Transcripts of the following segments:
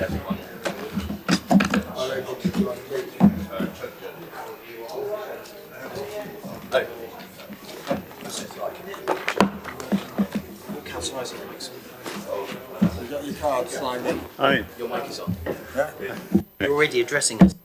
everyone. Councillor Isaac, you got your card signed in. Aye. Your mic is on. Yeah. You're already addressing us.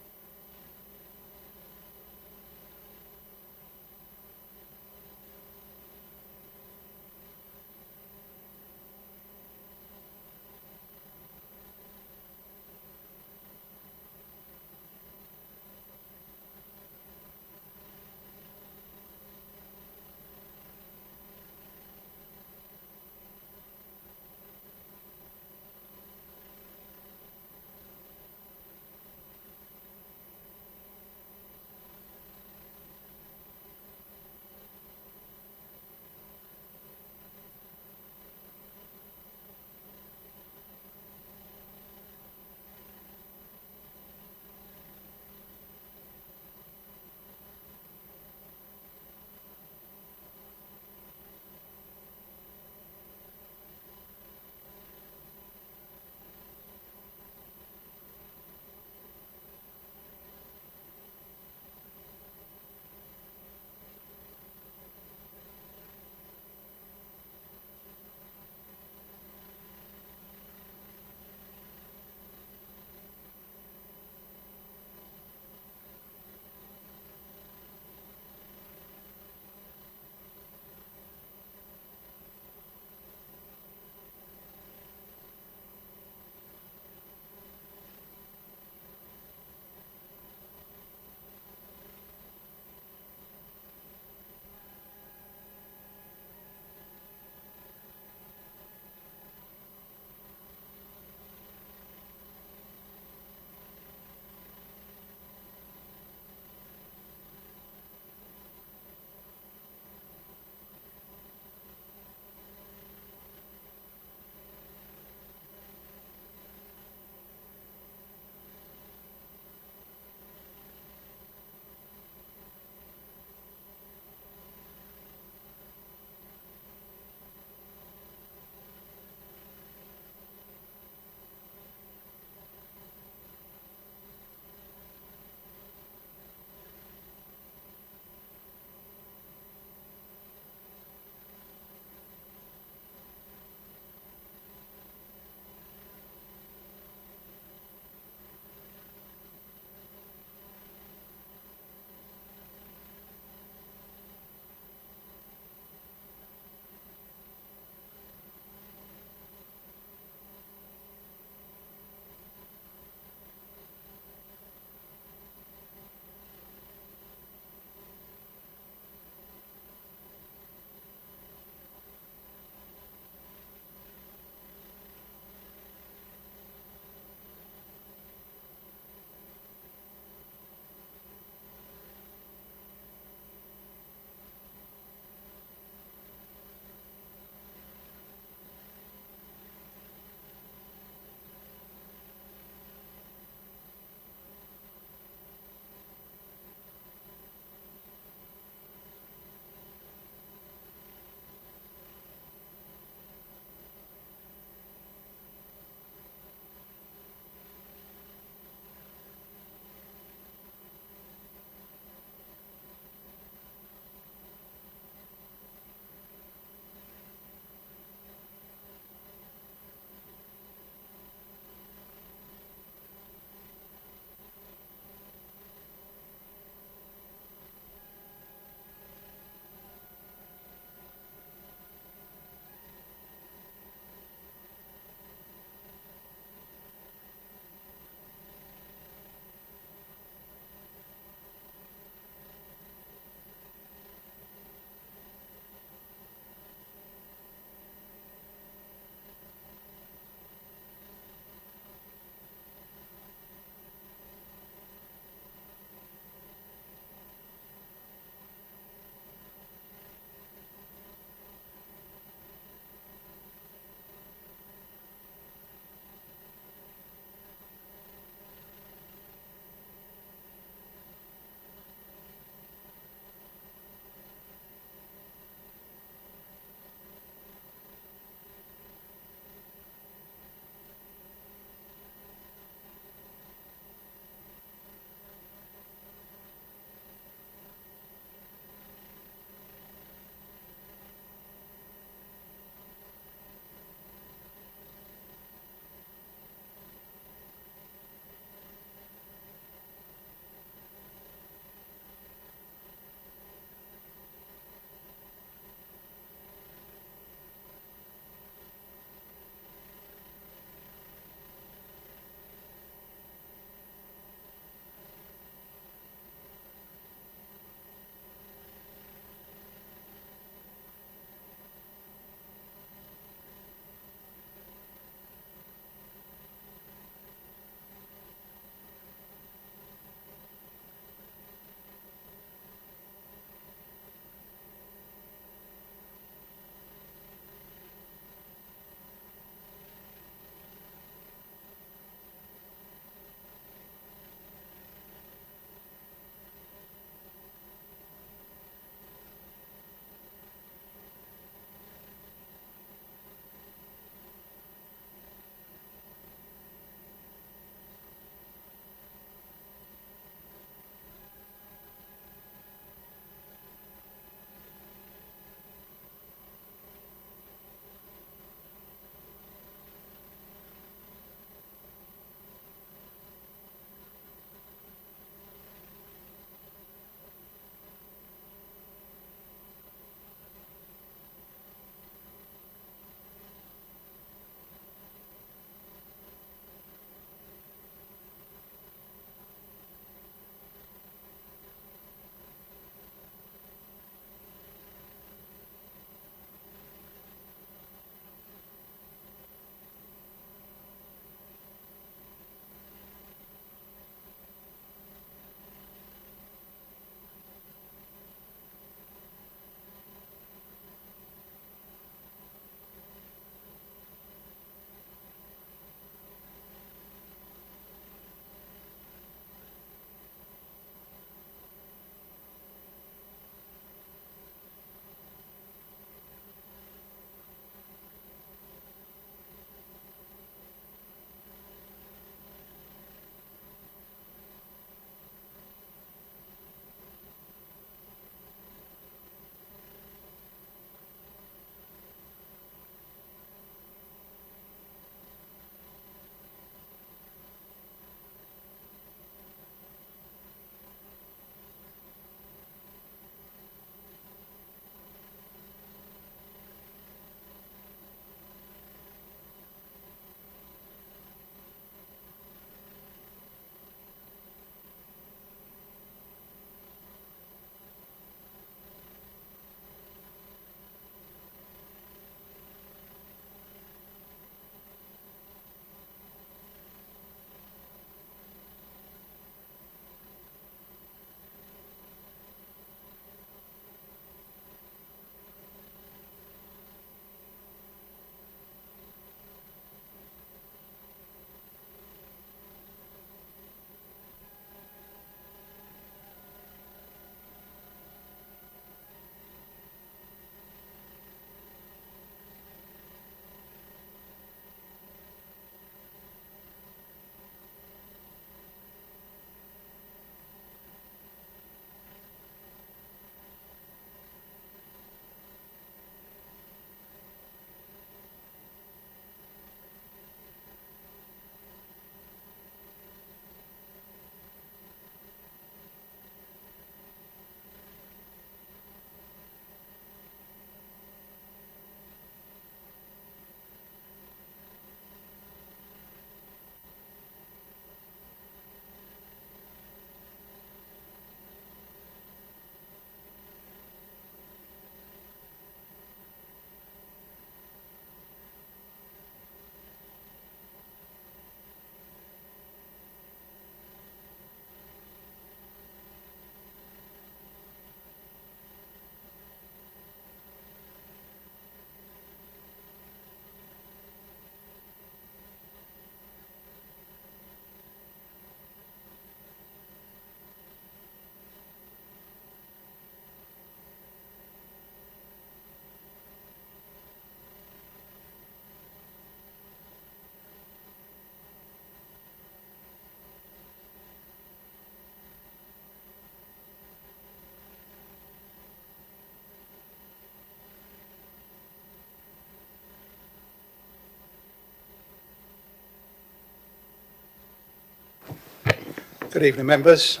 Good evening, members.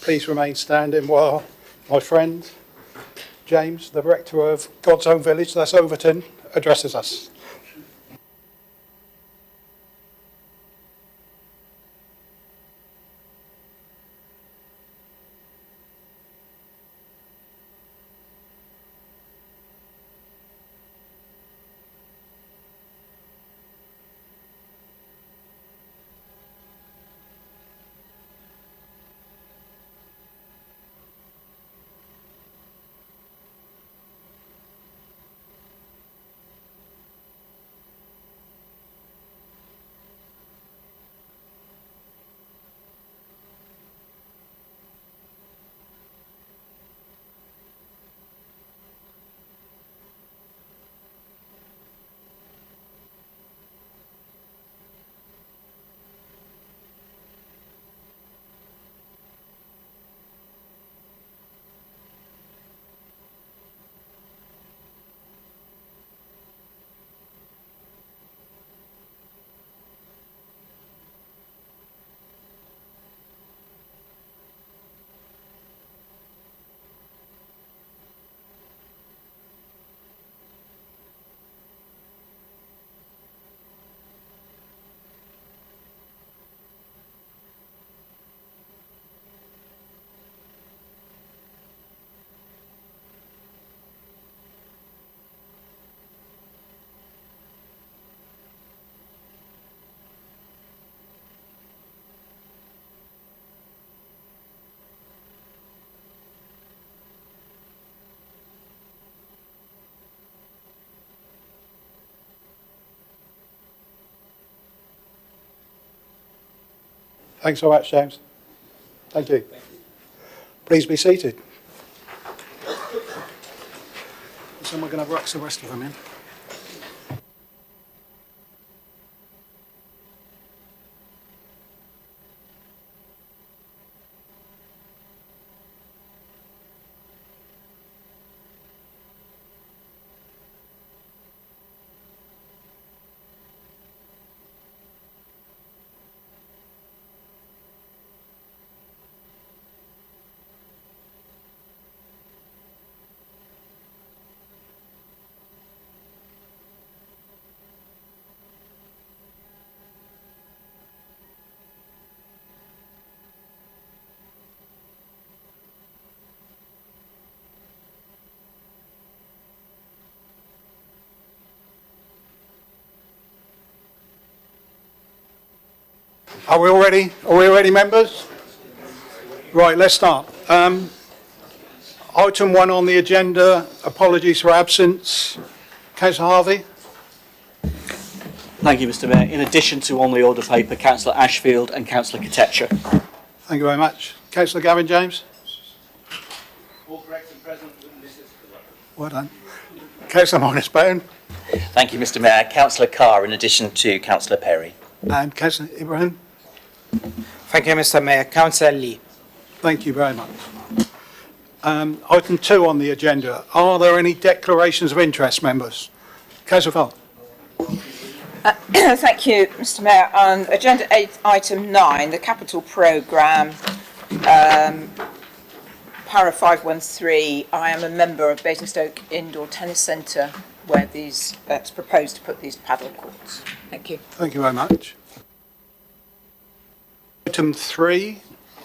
Please remain standing while my friend James, the rector of God's Own Village, that's Overton, addresses us. Thanks so much, James. Thank you. Please be seated. Someone going to rush the rest of them in. Are we all ready? Are we ready, members? Right, let's start. Item 1 on the agenda, apologies for absence. Councillor Harvey? Thank you, Mr Mayor. In addition to on the order paper, Councillor Ashfield and Councillor Katecha. Thank you very much. Councillor Gavin James? All correct and present. Well done. Councillor Minus-Bone? Thank you, Mr Mayor. Councillor Carr in addition to Councillor Perry. And Councillor Ibrahim? Thank you, Mr. Mayor. Councillor Lee. Thank you very much. Item 2 on the agenda. Are there any declarations of interest, members? Councillor Fell. Thank you, Mr. Mayor. On agenda item 9, the capital programme, para 513, I am a member of Basingstoke Indoor Tennis Centre where it's proposed to put these paddle courts. Thank you. Thank you very much. Item 3,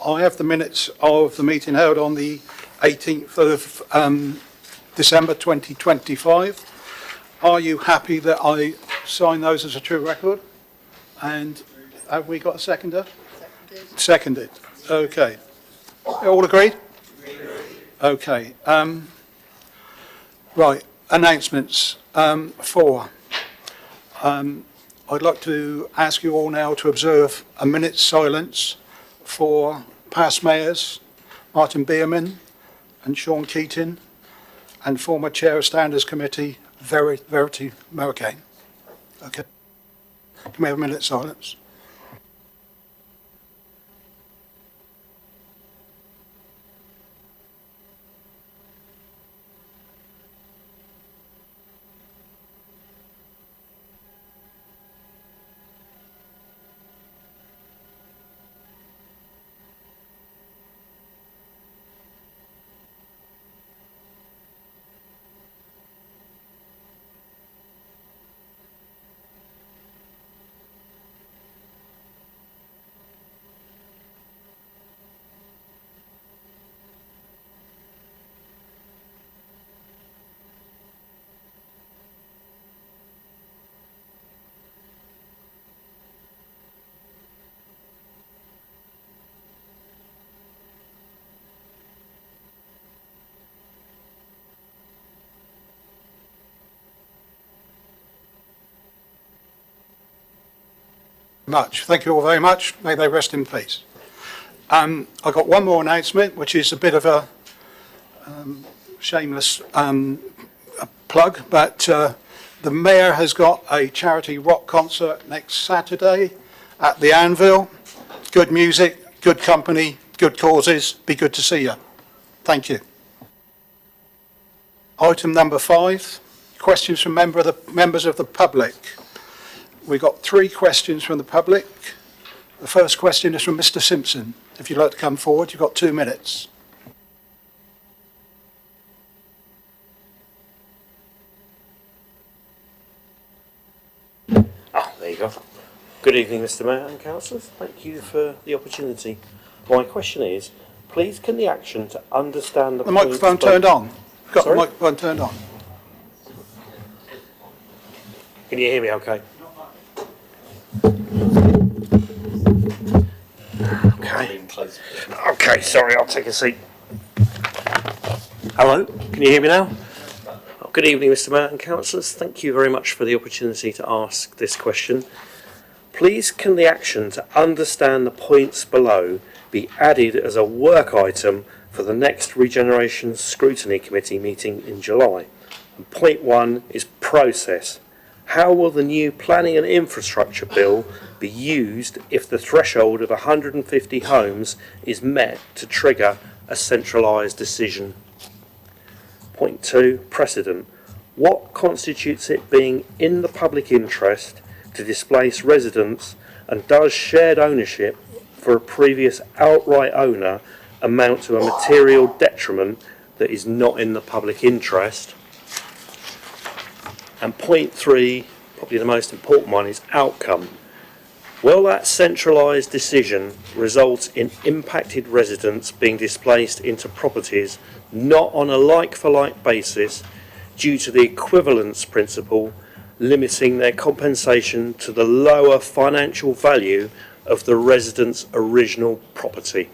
I have the minutes of the meeting held on the 18th of December 2025. Are you happy that I sign those as a true record? And have we got a seconder? Seconded. Okay. All agreed? Okay. Right. Announcements. 4. I'd like to ask you all now to observe a minute's silence for past mayors Martin Bierman and Sean Keating and former chair of Standards Committee Verity Moakane. Okay. Can we have a minute's silence? Much. Thank you all very much. May they rest in peace. I've got one more announcement, which is a bit of a shameless a plug, but the Mayor has got a charity rock concert next Saturday at the Anvil. Good music, good company, good causes. Be good to see you. Thank you. Item number 5, questions from members of the public. We've got 3 questions from the public. The first question is from Mr. Simpson. If you'd like to come forward, you've got 2 minutes. There you go. Good evening, Mr. Mayor and councillors. Thank you for the opportunity. My question is, please can the action to understand The microphone turned on. Got Sorry? the microphone turned on. Can you hear me okay? Okay. Okay, sorry, I'll take a seat. Hello, can you hear me now? Good evening, Mr. Mayor and councillors. Thank you very much for the opportunity to ask this question. Please can the action to understand the points below be added as a work item for the next Regeneration Scrutiny Committee meeting in July? And point 1 is process. How will the new Planning and Infrastructure Bill be used if the threshold of 150 homes is met to trigger a centralised decision? Point 2, precedent. What constitutes it being in the public interest to displace residents, and does shared ownership for a previous outright owner amount to a material detriment that is not in the public interest? And point 3, probably the most important one, is outcome. Will that centralised decision result in impacted residents being displaced into properties not on a like-for-like basis due to the equivalence principle limiting their compensation to the lower financial value of the resident's original property?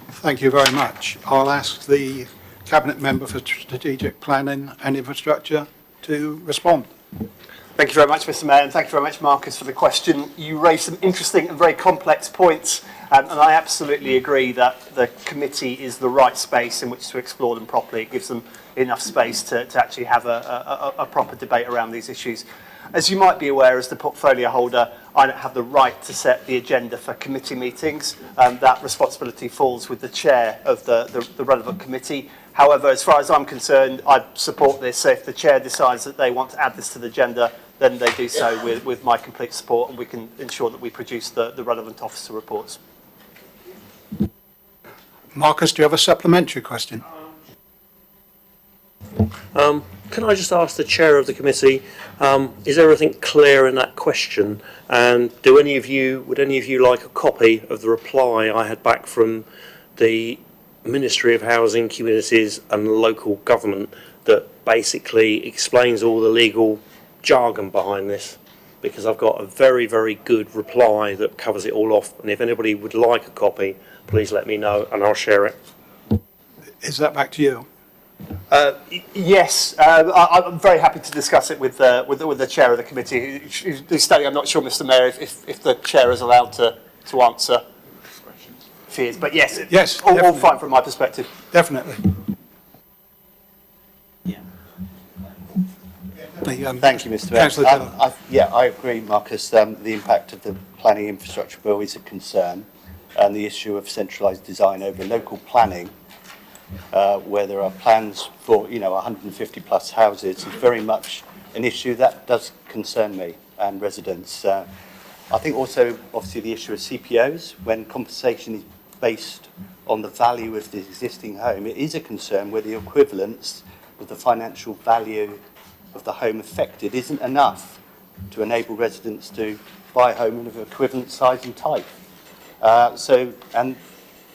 Thank you very much. I'll ask the Cabinet Member for Strategic Planning and Infrastructure to respond. Thank you very much, Mr. Mayor, and thank you very much, Marcus, for the question. You raised some interesting and very complex points, and I absolutely agree that the committee is the right space in which to explore them properly. It gives them enough space to actually have a proper debate around these issues. As you might be aware, as the portfolio holder, I don't have the right to set the agenda for committee meetings. That responsibility falls with the chair of the relevant committee. However, as far as I'm concerned, I support this. So if the chair decides that they want to add this to the agenda, then they do so with my complete support, and we can ensure that we produce the relevant officer reports. Marcus, do you have a supplementary question? Can I just ask the chair of the committee, is everything clear in that question? And would any of you like a copy of the reply I had back from the Ministry of Housing, Communities and Local Government that basically explains all the legal jargon behind this? Because I've got a very, very good reply that covers it all off, and if anybody would like a copy, please let me know and I'll share it. Is that back to you? Yes, I'm very happy to discuss it with the chair of the committee, who's standing. I'm not sure, Mr. Mayor, if the chair is allowed to answer. If he is, but yes, Yes, all fine from my perspective. Definitely. Yeah. Thank you, Mr. Mayor. Councillor Dillon. I agree, Marcus. The impact of the Planning Infrastructure Bill is a concern, and the issue of centralised design over local planning, where there are plans for 150 plus houses, is very much an issue that does concern me and residents. I think also, obviously, the issue of CPOs, when compensation is based on the value of the existing home, it is a concern where the equivalence of the financial value of the home affected isn't enough to enable residents to buy a home of equivalent size and type. And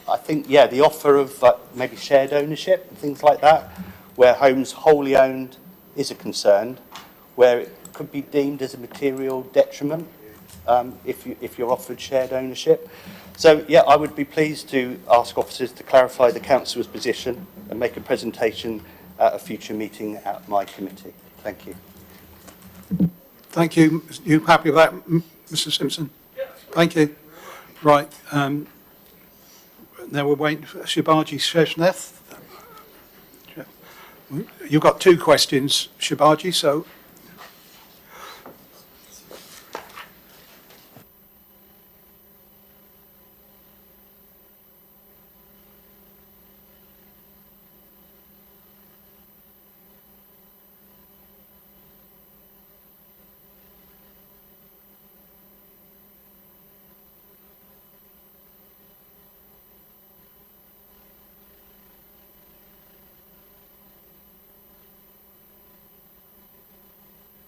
I think, the offer of maybe shared ownership and things like that, where homes wholly owned is a concern, where it could be deemed as a material detriment if you're offered shared ownership. So, I would be pleased to ask officers to clarify the council's position and make a presentation at a future meeting at my committee. Thank you. Thank you. You happy with that, Mr. Simpson? Yeah, Thank you. Right, now we're waiting for Shibaji Sheshneth. You've got two questions, Shibaji, so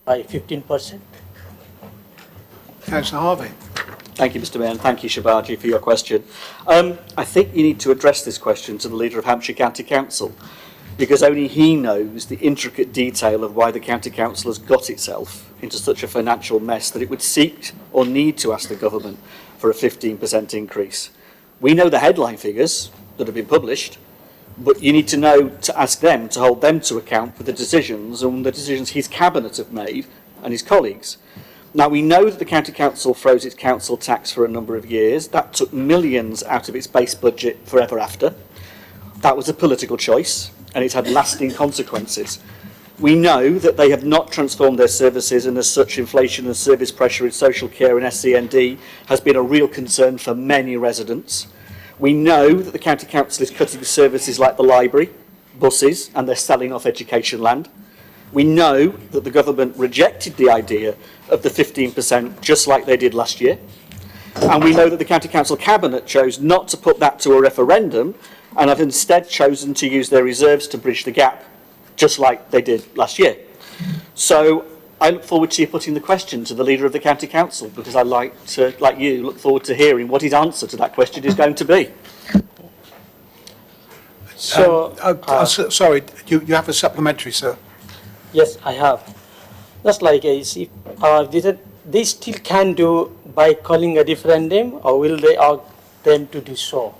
by 15%. Councillor Harvey. Thank you, Mr. Mayor, and thank you, Shibaji, for your question. I think you need to address this question to the leader of Hampshire County Council, because only he knows the intricate detail of why the County Council has got itself into such a financial mess that it would seek or need to ask the government for a 15% increase. We know the headline figures that have been published, but you need to know to ask them to hold them to account for the decisions and the decisions his cabinet have made and his colleagues. Now, we know that the County Council froze its council tax for a number of years. That took millions out of its base budget forever after. That was a political choice, and it's had lasting consequences. We know that they have not transformed their services, and as such, inflation and service pressure in social care and SCND has been a real concern for many residents. We know that the County Council is cutting services like the library, buses, and they're selling off education land. We know that the government rejected the idea of the 15%, just like they did last year. And we know that the County Council Cabinet chose not to put that to a referendum and have instead chosen to use their reserves to bridge the gap, just like they did last year. So I look forward to you putting the question to the leader of the County Council, because I like you, look forward to hearing what his answer to that question is going to be. So, sorry, you have a supplementary, sir. yes, I have. Just like they still can do by calling a referendum, or will they ask them to do so?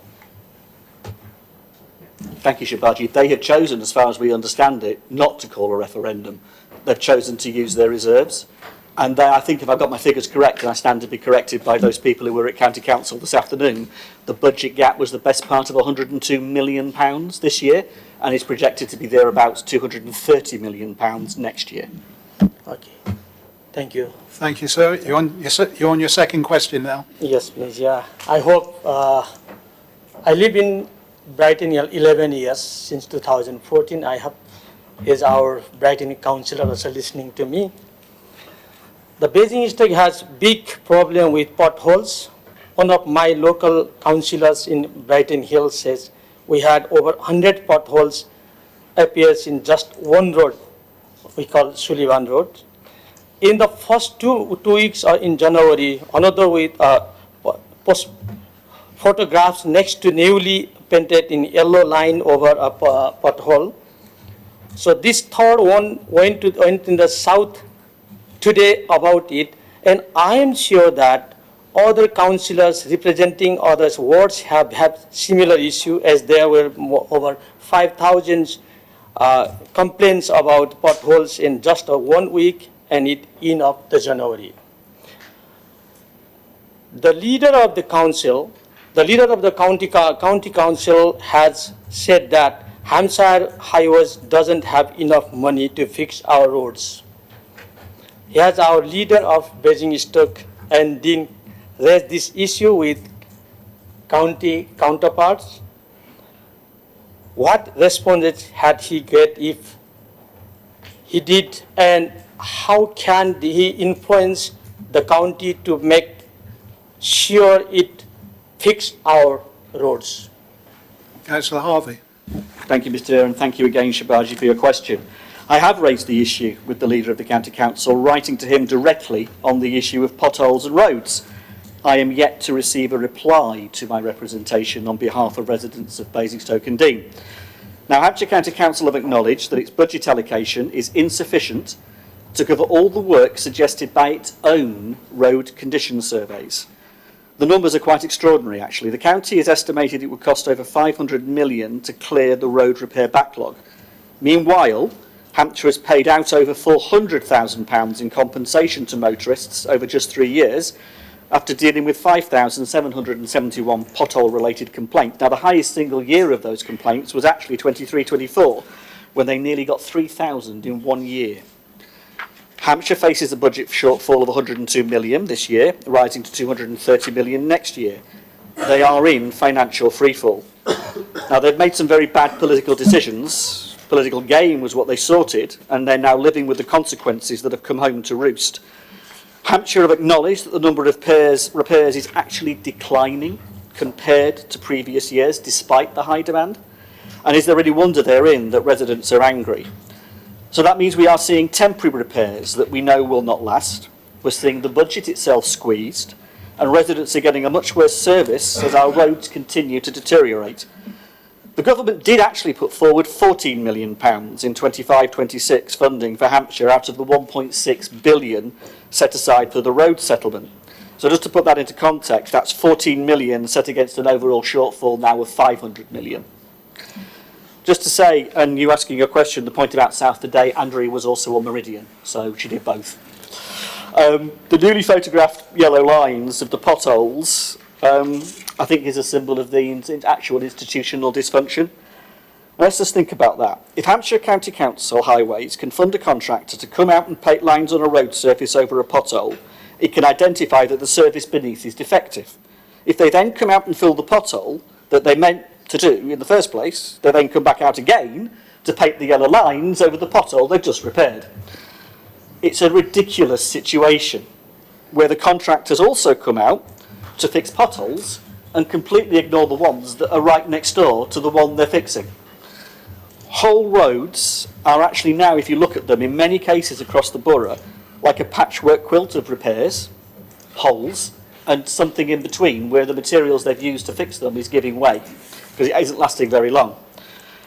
Thank you, Shibaji. They have chosen, as far as we understand it, not to call a referendum. They've chosen to use their reserves. And I think if I've got my figures correct, and I stand to be corrected by those people who were at County Council this afternoon, the budget gap was the best part of £102 million this year, and is projected to be thereabouts £230 million next year. Okay, thank you. Thank you, sir. You're on your second question now. Yes, please, yeah. I hope, I live in Brighton 11 years, since 2014. I have, is our Brighton councillor also listening to me. The Basingstoke has big problem with potholes. One of my local councillors in Brighton Hill says we had over 100 potholes appears in just one road, we call Sullivan Road. In the first two weeks in January, another with photographs next to newly painted in yellow line over a pothole. So this third one went in the south today about it, and I am sure that other councillors representing others wards have similar issue, as there were over 5,000 complaints about potholes in just 1 week, and it in of the January. The leader of the council, the leader of the county council has said that Hampshire Highways doesn't have enough money to fix our roads. He has our leader of Basingstoke and Dean raised this issue with county counterparts. What responses had he get if he did, and how can he influence the county to make sure it fix our roads? Councillor Harvey. Thank you, Mr. Mayor, and thank you again, Shibaji, for your question. I have raised the issue with the leader of the County Council, writing to him directly on the issue of potholes and roads. I am yet to receive a reply to my representation on behalf of residents of Basingstoke and Dean. Now, Hampshire County Council have acknowledged that its budget allocation is insufficient to cover all the work suggested by its own road condition surveys. The numbers are quite extraordinary, actually. The county has estimated it would cost over £500 million to clear the road repair backlog. Meanwhile, Hampshire has paid out over £400,000 in compensation to motorists over just 3 years, after dealing with 5,771 pothole-related complaints. Now, the highest single year of those complaints was actually 23-24, when they nearly got 3,000 in 1 year. Hampshire faces a budget shortfall of 102 million this year, rising to 230 million next year. They are in financial freefall. Now, they've made some very bad political decisions. Political gain was what they sorted, and they're now living with the consequences that have come home to roost. Hampshire have acknowledged that the number of repairs is actually declining compared to previous years, despite the high demand. And is there any wonder therein that residents are angry? So that means we are seeing temporary repairs that we know will not last. We're seeing the budget itself squeezed, and residents are getting a much worse service as our roads continue to deteriorate. The government did actually put forward £14 million in 25-26 funding for Hampshire out of the 1.6 billion set aside for the road settlement. So just to put that into context, that's 14 million set against an overall shortfall now of 500 million. Just to say, and you asking your question, the point about South today, Andrea was also on Meridian, so she did both. The newly photographed yellow lines of the potholes I think is a symbol of the actual institutional dysfunction. Let's just think about that. If Hampshire County Council Highways can fund a contractor to come out and paint lines on a road surface over a pothole, it can identify that the surface beneath is defective. If they then come out and fill the pothole that they meant to do in the first place, they then come back out again to paint the yellow lines over the pothole they've just repaired. It's a ridiculous situation where the contractors also come out to fix potholes and completely ignore the ones that are right next door to the one they're fixing. Whole roads are actually now, if you look at them, in many cases across the borough, like a patchwork quilt of repairs, holes, and something in between where the materials they've used to fix them is giving way, because it isn't lasting very long.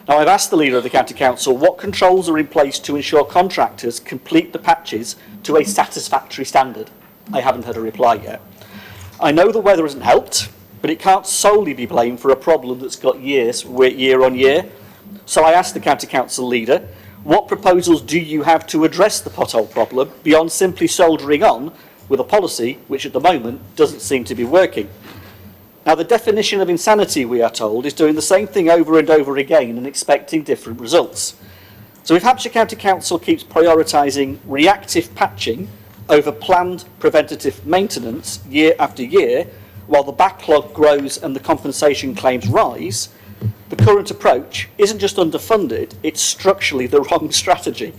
Now, I've asked the leader of the County Council what controls are in place to ensure contractors complete the patches to a satisfactory standard. I haven't had a reply yet. I know the weather hasn't helped, but it can't solely be blamed for a problem that's got year on year. So I asked the County Council leader, what proposals do you have to address the pothole problem beyond simply soldiering on with a policy which at the moment doesn't seem to be working? Now, the definition of insanity, we are told, is doing the same thing over and over again and expecting different results. So if Hampshire County Council keeps prioritising reactive patching over planned preventative maintenance year after year, while the backlog grows and the compensation claims rise, the current approach isn't just underfunded, it's structurally the wrong strategy.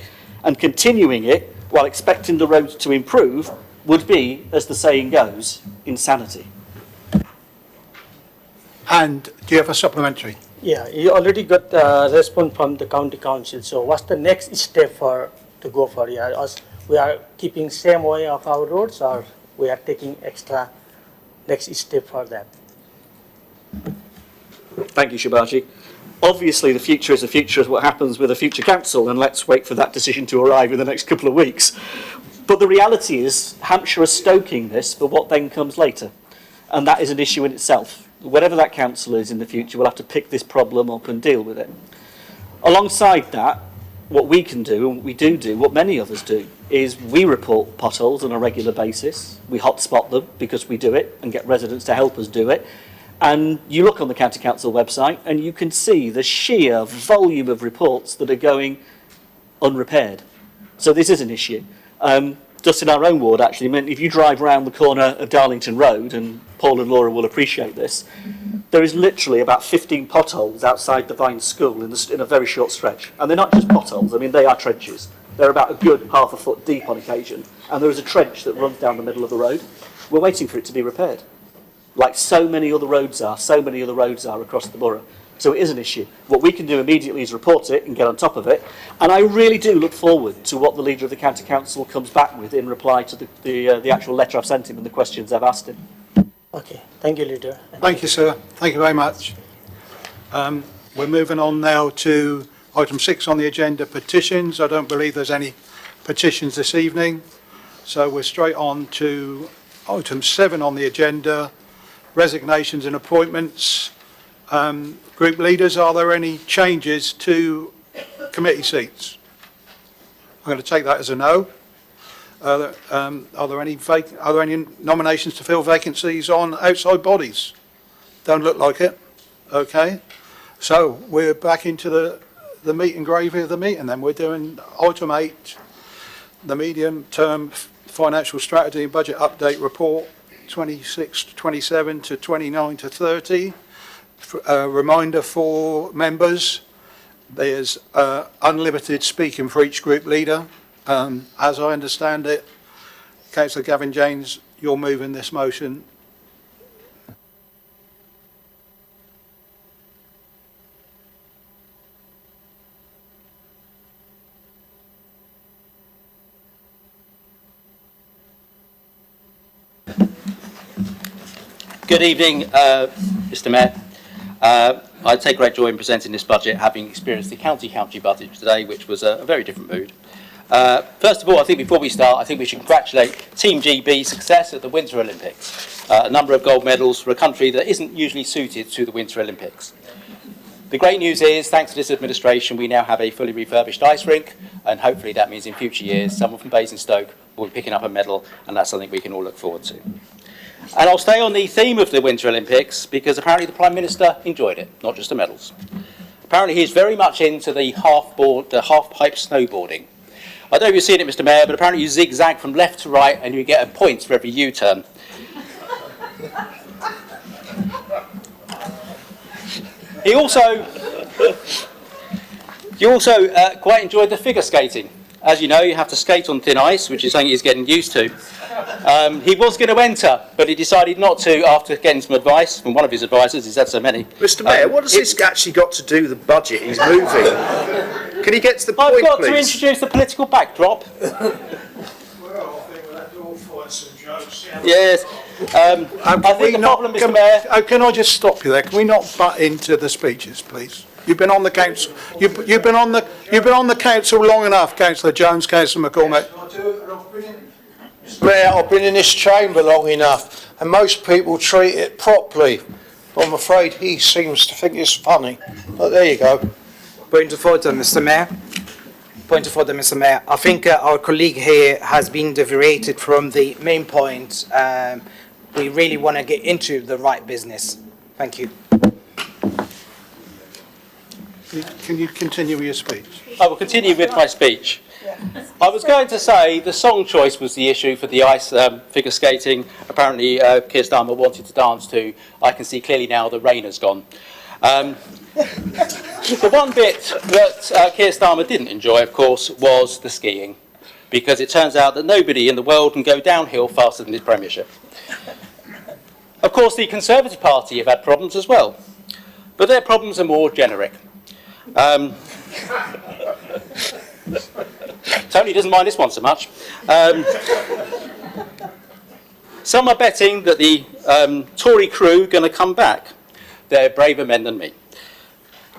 And continuing it while expecting the roads to improve would be, as the saying goes, insanity. And do you have a supplementary? Yeah, you already got a response from the county council. So what's the next step to go for? Yeah, we are keeping same way of our roads, or we are taking extra next step for that? Thank you, Shabaji. Obviously, the future is the future of what happens with a future council, and let's wait for that decision to arrive in the next couple of weeks. But the reality is, Hampshire is stoking this for what then comes later, and that is an issue in itself. Whatever that council is in the future, we'll have to pick this problem up and deal with it. Alongside that, what we can do, and what we do, what many others do, is we report potholes on a regular basis. We hotspot them because we do it and get residents to help us do it. And you look on the County Council website and you can see the sheer volume of reports that are going unrepaired. So this is an issue. Just in our own ward, actually, I mean, if you drive around the corner of Darlington Road, and Paul and Laura will appreciate this, there is literally about 15 potholes outside the Vine School in a very short stretch. And they're not just potholes, I mean, they are trenches. They're about a good half a foot deep on occasion. And there is a trench that runs down the middle of the road. We're waiting for it to be repaired. Like so many other roads are across the borough. So it is an issue. What we can do immediately is report it and get on top of it. And I really do look forward to what the leader of the County Council comes back with in reply to the actual letter I've sent him and the questions I've asked him. Okay, thank you, leader. Thank you, sir. Thank you very much. We're moving on now to item 6 on the agenda, petitions. I don't believe there's any petitions this evening. So we're straight on to item 7 on the agenda, resignations and appointments. Group leaders, are there any changes to committee seats? I'm going to take that as a no. Are there any nominations to fill vacancies on outside bodies? Don't look like it. Okay. So we're back into the meat and gravy of the meeting then. We're doing item 8, the medium-term financial strategy and budget update report, 26 to 27 to 29 to 30. A reminder for members, there's unlimited speaking for each group leader. As I understand it, Councillor Gavin James, you're moving this motion. Good evening, Mr Mayor. I take great joy in presenting this budget, having experienced the county budget today, which was a very different mood. First of all, I think before we start, I think we should congratulate Team GB's success at the Winter Olympics. A number of gold medals for a country that isn't usually suited to the Winter Olympics. The great news is, thanks to this administration, we now have a fully refurbished ice rink, and hopefully that means in future years, someone from Basingstoke will be picking up a medal, and that's something we can all look forward to. And I'll stay on the theme of the Winter Olympics because apparently the Prime Minister enjoyed it, not just the medals. Apparently he's very much into the half-pipe snowboarding. I don't know if you've seen it, Mr Mayor, but apparently you zigzag from left to right and you get a point for every U-turn. You also quite enjoyed the figure skating. As you know, you have to skate on thin ice, which is something he's getting used to. He was going to enter, but he decided not to after getting some advice from one of his advisors. He's had so many. Mr Mayor, what has this actually got to do with the budget he's moving? Can he get to the point, please? I've got to introduce the political backdrop. Yes. I think the problem, Mr Mayor... Can I just stop you there? Can we not butt into the speeches, please? You've been on the council. You've been on the council long enough, Councillor Jones, Councillor McCormack. Mayor, I've been in this chamber long enough, and most people treat it properly. I'm afraid he seems to think it's funny. But there you go. Point of order, Mr. Mayor. Point of order, Mr. Mayor. I think our colleague here has been deviated from the main point. We really want to get into the right business. Thank you. Can you continue with your speech? I will continue with my speech. I was going to say the song choice was the issue for the ice figure skating. Apparently Keir Starmer wanted to dance to I Can See Clearly Now the Rain Has Gone. The one bit that Keir Starmer didn't enjoy, of course, was the skiing, because it turns out that nobody in the world can go downhill faster than his premiership. Of course, the Conservative Party have had problems as well, but their problems are more generic. Tony doesn't mind this one so much. Some are betting that the Tory crew are going to come back. They're braver men than me.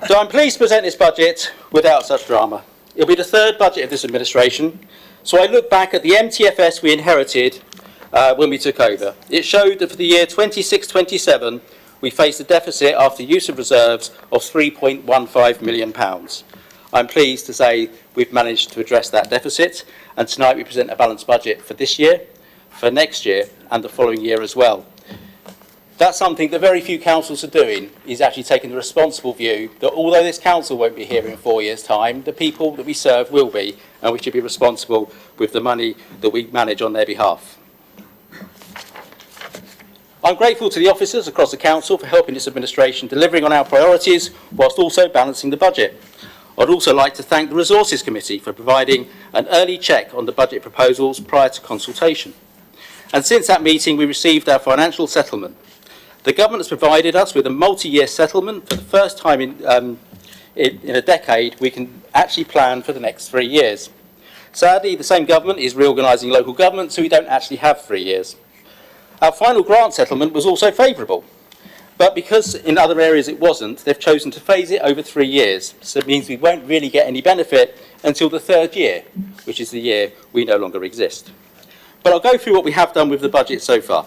So I'm pleased to present this budget without such drama. It'll be the third budget of this administration. So I look back at the MTFS we inherited when we took over. It showed that for the year 26-27, we faced a deficit after use of reserves of £3.15 million. I'm pleased to say we've managed to address that deficit, and tonight we present a balanced budget for this year, for next year, and the following year as well. That's something that very few councils are doing, is actually taking the responsible view that although this council won't be here in 4 years' time, the people that we serve will be, and we should be responsible with the money that we manage on their behalf. I'm grateful to the officers across the council for helping this administration delivering on our priorities whilst also balancing the budget. I'd also like to thank the Resources Committee for providing an early check on the budget proposals prior to consultation. And since that meeting, we received our financial settlement. The government has provided us with a multi-year settlement. For the first time in a decade, we can actually plan for the next 3 years. Sadly, the same government is reorganising local government, so we don't actually have 3 years. Our final grant settlement was also favourable, but because in other areas it wasn't, they've chosen to phase it over 3 years, so it means we won't really get any benefit until the third year, which is the year we no longer exist. But I'll go through what we have done with the budget so far.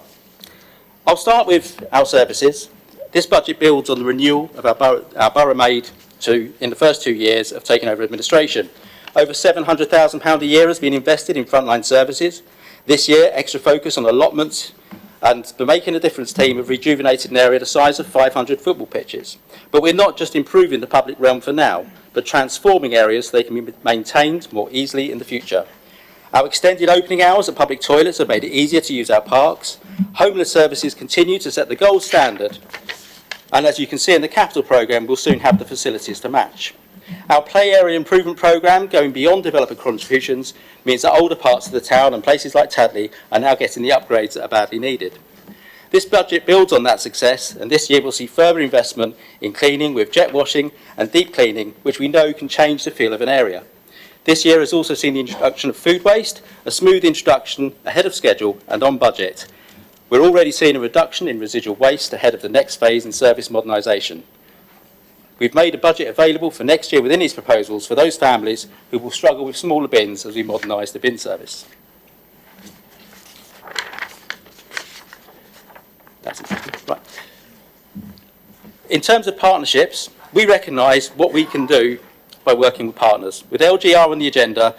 I'll start with our services. This budget builds on the renewal of our borough maid in the first 2 years of taking over administration. Over £700,000 a year has been invested in frontline services. This year, extra focus on allotments and the Making a Difference team have rejuvenated an area the size of 500 football pitches. But we're not just improving the public realm for now, but transforming areas so they can be maintained more easily in the future. Our extended opening hours at public toilets have made it easier to use our parks. Homeless services continue to set the gold standard. And as you can see in the capital programme, we'll soon have the facilities to match. Our play area improvement programme, going beyond developer contributions, means that older parts of the town and places like Tadley are now getting the upgrades that are badly needed. This budget builds on that success, and this year we'll see further investment in cleaning with jet washing and deep cleaning, which we know can change the feel of an area. This year has also seen the introduction of food waste, a smooth introduction ahead of schedule and on budget. We're already seeing a reduction in residual waste ahead of the next phase in service modernisation. We've made a budget available for next year within these proposals for those families who will struggle with smaller bins as we modernise the bin service. That's it. Right. In terms of partnerships, we recognise what we can do by working with partners. With LGR on the agenda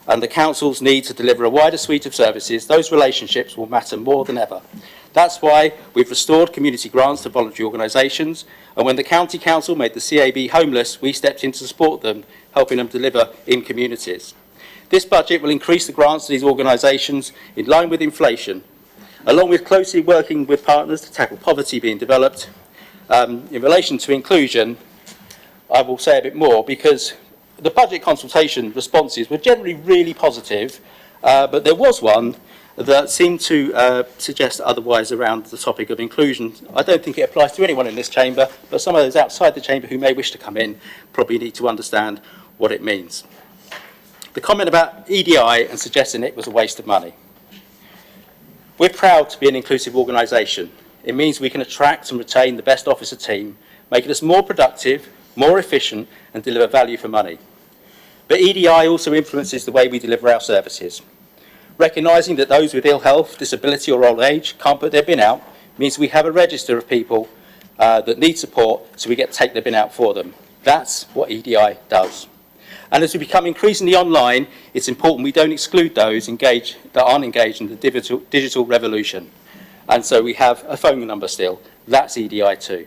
and the Council's need to deliver a wider suite of services, those relationships will matter more than ever. That's why we've restored community grants to voluntary organisations, and when the County Council made the CAB homeless, we stepped in to support them, helping them deliver in communities. This budget will increase the grants to these organisations in line with inflation, along with closely working with partners to tackle poverty being developed. In relation to inclusion, I will say a bit more, because the budget consultation responses were generally really positive, but there was one that seemed to suggest otherwise around the topic of inclusion. I don't think it applies to anyone in this chamber, but some of those outside the chamber who may wish to come in probably need to understand what it means. The comment about EDI and suggesting it was a waste of money. We're proud to be an inclusive organisation. It means we can attract and retain the best officer team, making us more productive, more efficient, and deliver value for money. But EDI also influences the way we deliver our services. Recognising that those with ill health, disability or old age can't put their bin out means we have a register of people that need support, so we get to take their bin out for them. That's what EDI does. And as we become increasingly online, it's important we don't exclude those that aren't engaged in the digital revolution. And so we have a phone number still. That's EDI too.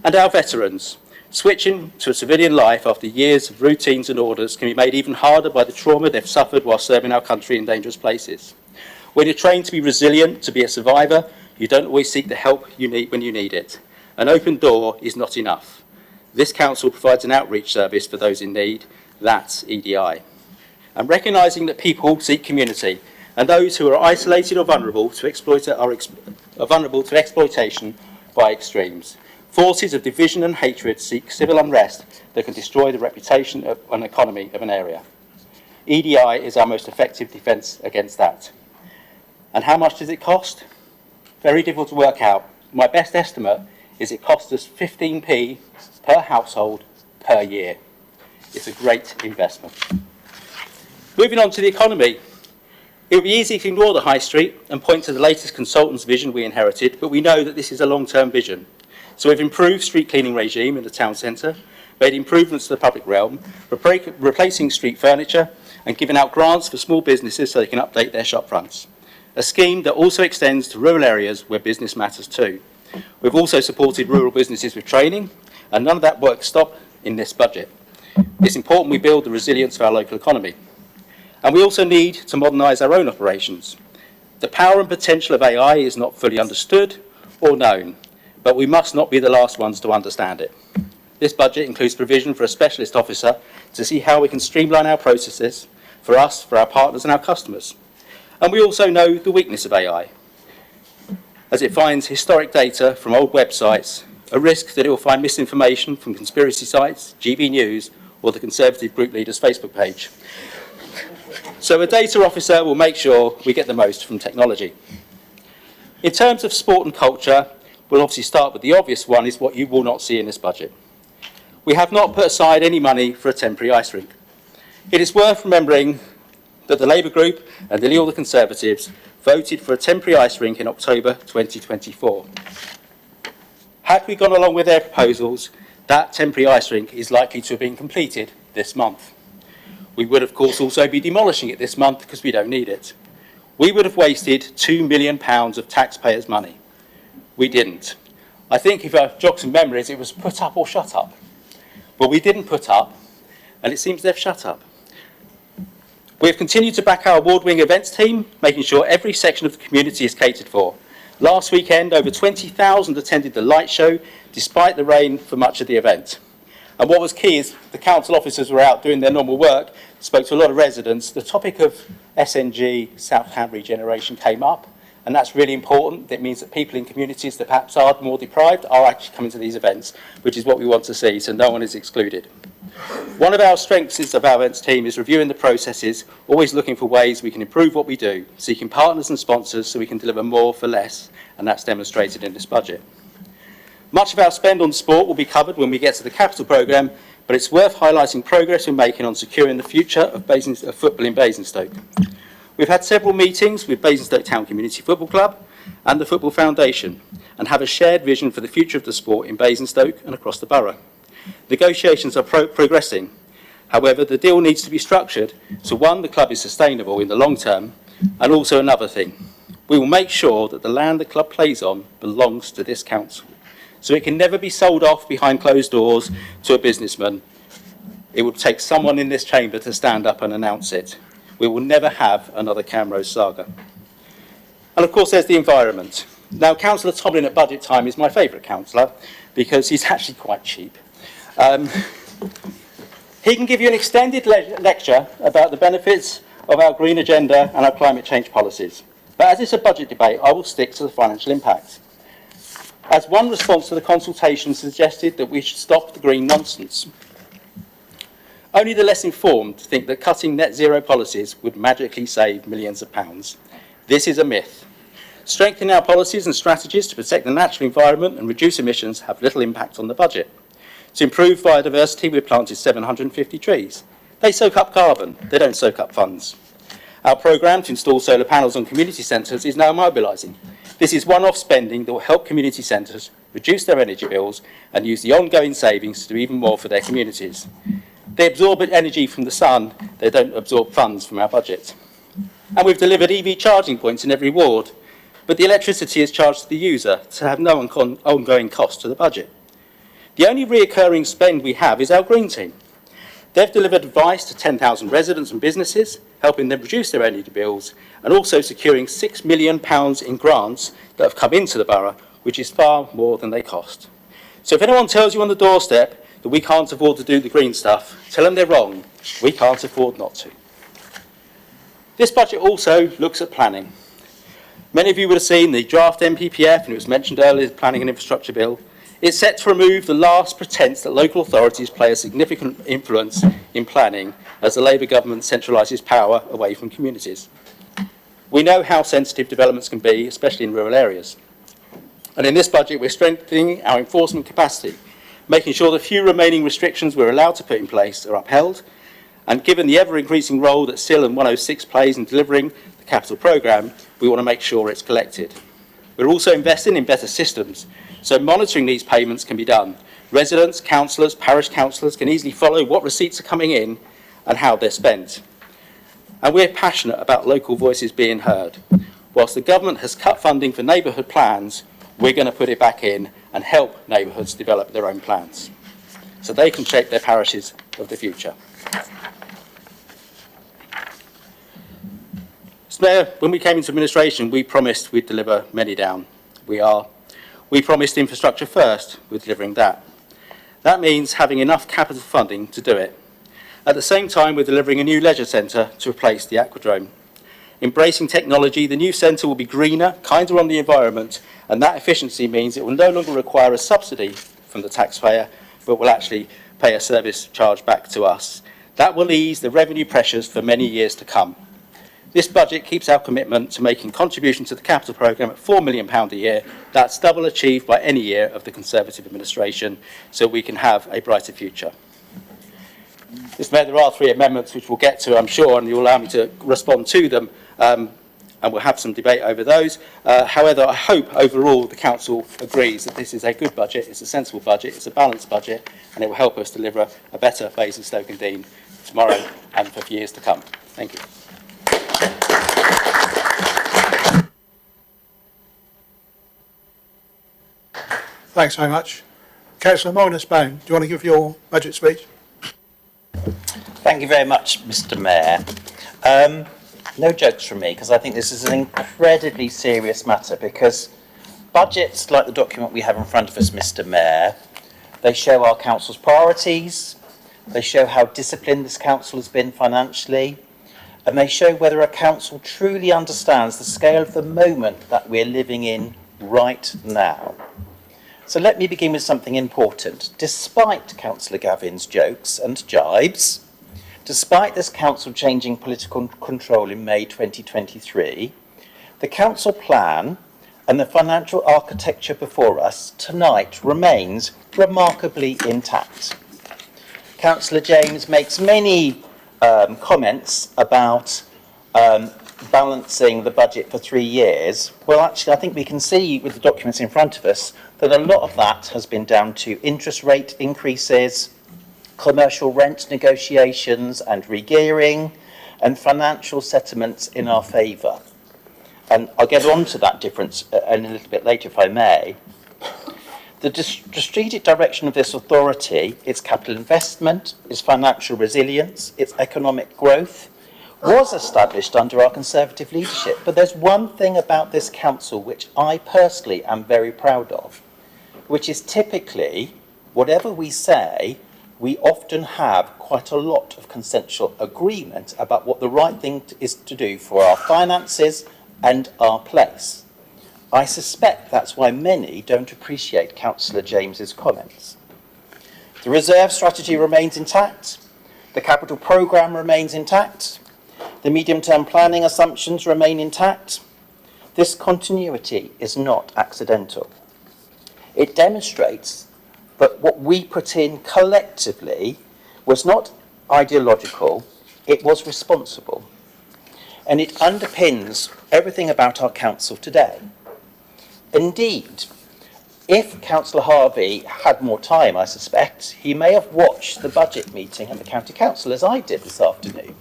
And our veterans. Switching to a civilian life after years of routines and orders can be made even harder by the trauma they've suffered while serving our country in dangerous places. When you're trained to be resilient, to be a survivor, you don't always seek the help you need when you need it. An open door is not enough. This council provides an outreach service for those in need. That's EDI. And recognising that people seek community, and those who are isolated or vulnerable to exploitation by extremes. Forces of division and hatred seek civil unrest that can destroy the reputation and economy of an area. EDI is our most effective defence against that. And how much does it cost? Very difficult to work out. My best estimate is it costs us 15p per household per year. It's a great investment. Moving on to the economy. It would be easy to ignore the high street and point to the latest consultant's vision we inherited, but we know that this is a long-term vision. So we've improved street cleaning regime in the town centre, made improvements to the public realm, replacing street furniture and giving out grants for small businesses so they can update their shop fronts. A scheme that also extends to rural areas where business matters too. We've also supported rural businesses with training, and none of that work stopped in this budget. It's important we build the resilience of our local economy. And we also need to modernise our own operations. The power and potential of AI is not fully understood or known, but we must not be the last ones to understand it. This budget includes provision for a specialist officer to see how we can streamline our processes for us, for our partners and our customers. And we also know the weakness of AI, as it finds historic data from old websites, a risk that it will find misinformation from conspiracy sites, GB News, or the Conservative group leader's Facebook page. So a data officer will make sure we get the most from technology. In terms of sport and culture, we'll obviously start with the obvious one, is what you will not see in this budget. We have not put aside any money for a temporary ice rink. It is worth remembering that the Labour group and nearly all the Conservatives voted for a temporary ice rink in October 2024. Had we gone along with their proposals, that temporary ice rink is likely to have been completed this month. We would, of course, also be demolishing it this month because we don't need it. We would have wasted £2 million of taxpayers' money. We didn't. I think if I jog some memories, it was put up or shut up. But we didn't put up, and it seems they've shut up. We have continued to back our award-winning events team, making sure every section of the community is catered for. Last weekend, over 20,000 attended the light show, despite the rain for much of the event. And what was key is the council officers were out doing their normal work, spoke to a lot of residents. The topic of SNG, South Ham regeneration, came up, and that's really important. It means that people in communities that perhaps are more deprived are actually coming to these events, which is what we want to see, so no one is excluded. One of our strengths of our events team is reviewing the processes, always looking for ways we can improve what we do, seeking partners and sponsors so we can deliver more for less, and that's demonstrated in this budget. Much of our spend on sport will be covered when we get to the capital programme, but it's worth highlighting progress we're making on securing the future of football in Basingstoke. We've had several meetings with Basingstoke Town Community Football Club and the Football Foundation and have a shared vision for the future of the sport in Basingstoke and across the borough. Negotiations are progressing. However, the deal needs to be structured so, one, the club is sustainable in the long term, and also another thing. We will make sure that the land the club plays on belongs to this council. So it can never be sold off behind closed doors to a businessman. It would take someone in this chamber to stand up and announce it. We will never have another Camrose saga. And of course there's the environment. Now, Councillor Tomlin at budget time is my favourite councillor because he's actually quite cheap. He can give you an extended lecture about the benefits of our green agenda and our climate change policies. But as it's a budget debate, I will stick to the financial impact. As one response to the consultation suggested that we should stop the green nonsense. Only the less informed think that cutting net zero policies would magically save millions of pounds. This is a myth. Strengthening our policies and strategies to protect the natural environment and reduce emissions have little impact on the budget. To improve biodiversity, we've planted 750 trees. They soak up carbon, they don't soak up funds. Our programme to install solar panels on community centres is now mobilising. This is one-off spending that will help community centres reduce their energy bills and use the ongoing savings to do even more for their communities. They absorb energy from the sun, they don't absorb funds from our budget. And we've delivered EV charging points in every ward, but the electricity is charged to the user to have no ongoing cost to the budget. The only reoccurring spend we have is our green team. They've delivered advice to 10,000 residents and businesses, helping them reduce their energy bills, and also securing £6 million in grants that have come into the borough, which is far more than they cost. So if anyone tells you on the doorstep that we can't afford to do the green stuff, tell them they're wrong. We can't afford not to. This budget also looks at planning. Many of you would have seen the draft MPPF, and it was mentioned earlier, the Planning and Infrastructure Bill. It's set to remove the last pretence that local authorities play a significant influence in planning as the Labour government centralises power away from communities. We know how sensitive developments can be, especially in rural areas. And in this budget, we're strengthening our enforcement capacity, making sure the few remaining restrictions we're allowed to put in place are upheld. And given the ever-increasing role that SIL and 106 plays in delivering the capital programme, we want to make sure it's collected. We're also investing in better systems, so monitoring these payments can be done. Residents, councillors, parish councillors can easily follow what receipts are coming in and how they're spent. And we're passionate about local voices being heard. Whilst the government has cut funding for neighbourhood plans, we're going to put it back in and help neighbourhoods develop their own plans so they can shape their parishes of the future. Mr. Mayor, when we came into administration, we promised we'd deliver many down. We promised infrastructure first, we're delivering that. That means having enough capital funding to do it. At the same time, we're delivering a new leisure centre to replace the aquadrome. Embracing technology, the new centre will be greener, kinder on the environment, and that efficiency means it will no longer require a subsidy from the taxpayer, but will actually pay a service charge back to us. That will ease the revenue pressures for many years to come. This budget keeps our commitment to making contribution to the capital programme at £4 million a year. That's double achieved by any year of the Conservative administration, so we can have a brighter future. Mr. Mayor, there are 3 amendments which we'll get to, I'm sure, and you'll allow me to respond to them, and we'll have some debate over those. However, I hope overall the Council agrees that this is a good budget, it's a sensible budget, it's a balanced budget, and it will help us deliver a better Basingstoke and Dean tomorrow and for years to come. Thank you. Thanks very much. Councillor Moyners-Bone, do you want to give your budget speech? Thank you very much, Mr. Mayor. No jokes from me, because I think this is an incredibly serious matter, because budgets, like the document we have in front of us, Mr. Mayor, they show our council's priorities, they show how disciplined this council has been financially, and they show whether a council truly understands the scale of the moment that we're living in right now. So let me begin with something important. Despite Councillor Gavin's jokes and jibes, despite this council changing political control in May 2023, the council plan and the financial architecture before us tonight remains remarkably intact. Councillor James makes many comments about balancing the budget for 3 years. Well, actually, I think we can see with the documents in front of us that a lot of that has been down to interest rate increases, commercial rent negotiations and re-gearing, and financial settlements in our favour. And I'll get on to that difference in a little bit later, if I may. The strategic direction of this authority, its capital investment, its financial resilience, its economic growth, was established under our Conservative leadership. But there's one thing about this council which I personally am very proud of, which is typically, whatever we say, we often have quite a lot of consensual agreement about what the right thing is to do for our finances and our place. I suspect that's why many don't appreciate Councillor James's comments. The reserve strategy remains intact. The capital programme remains intact. The medium-term planning assumptions remain intact. This continuity is not accidental. It demonstrates that what we put in collectively was not ideological, it was responsible. And it underpins everything about our council today. Indeed, if Councillor Harvey had more time, I suspect, he may have watched the budget meeting at the County Council as I did this afternoon.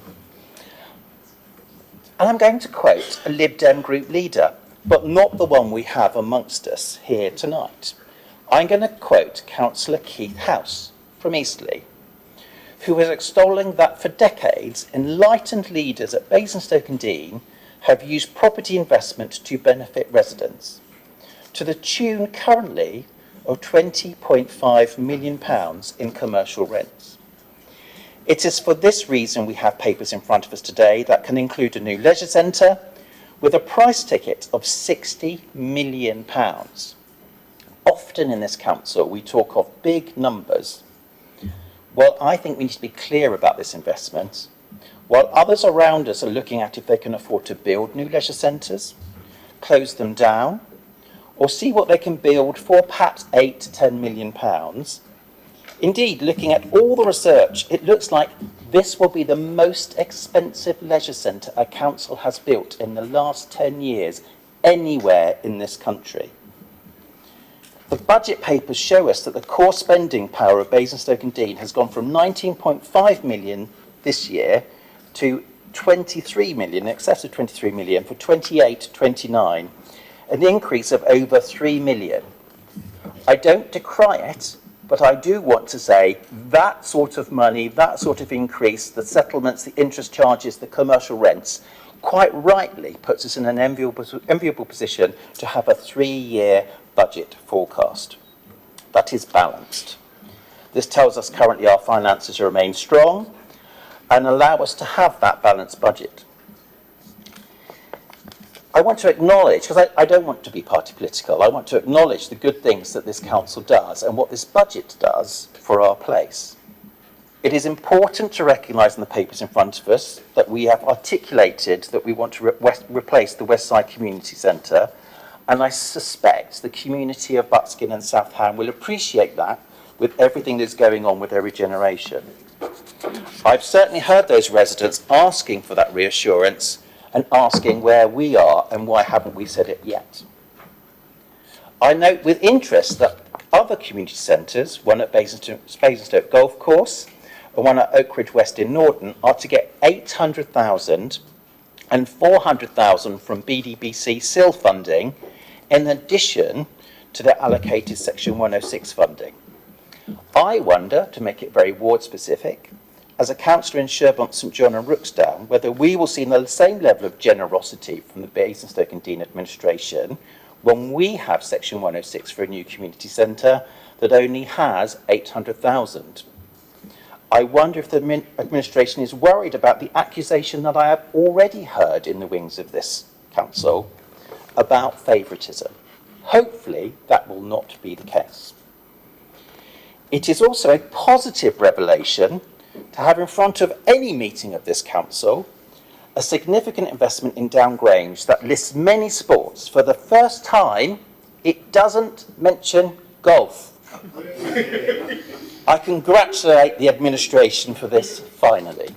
And I'm going to quote a Lib Dem group leader, but not the one we have amongst us here tonight. I'm going to quote Councillor Keith House from Eastleigh, who was extolling that for decades, enlightened leaders at Basingstoke and Deane have used property investment to benefit residents, to the tune currently of £20.5 million in commercial rents. It is for this reason we have papers in front of us today that can include a new leisure centre with a price ticket of £60 million. Often in this council we talk of big numbers. Well, I think we need to be clear about this investment, while others around us are looking at if they can afford to build new leisure centres, close them down, or see what they can build for perhaps £8 to £10 million. Indeed, looking at all the research, it looks like this will be the most expensive leisure centre a council has built in the last 10 years anywhere in this country. The budget papers show us that the core spending power of Basingstoke and Deane has gone from 19.5 million this year to 23 million, in excess of 23 million for 28-29, an increase of over 3 million. I don't decry it, but I do want to say that sort of money, that sort of increase, the settlements, the interest charges, the commercial rents, quite rightly puts us in an enviable position to have a 3-year budget forecast that is balanced. This tells us currently our finances remain strong and allow us to have that balanced budget. I want to acknowledge, because I don't want to be party political, I want to acknowledge the good things that this council does and what this budget does for our place. It is important to recognise in the papers in front of us that we have articulated that we want to replace the West Side Community Centre, and I suspect the community of Buckskin and South Ham will appreciate that with everything that's going on with their regeneration. I've certainly heard those residents asking for that reassurance and asking where we are and why haven't we said it yet. I note with interest that other community centres, one at Basingstoke Golf Course, and one at Oak Ridge West in Norden are to get 800,000 and 400,000 from BDBC SIL funding in addition to their allocated Section 106 funding. I wonder, to make it very ward specific, as a councillor in Sherborne, St John and Rooksdown, whether we will see the same level of generosity from the Basingstoke and Dean administration when we have Section 106 for a new community centre that only has 800,000. I wonder if the administration is worried about the accusation that I have already heard in the wings of this council about favouritism. Hopefully that will not be the case. It is also a positive revelation to have in front of any meeting of this council a significant investment in Downgrange that lists many sports. For the first time, it doesn't mention golf. I congratulate the administration for this, finally.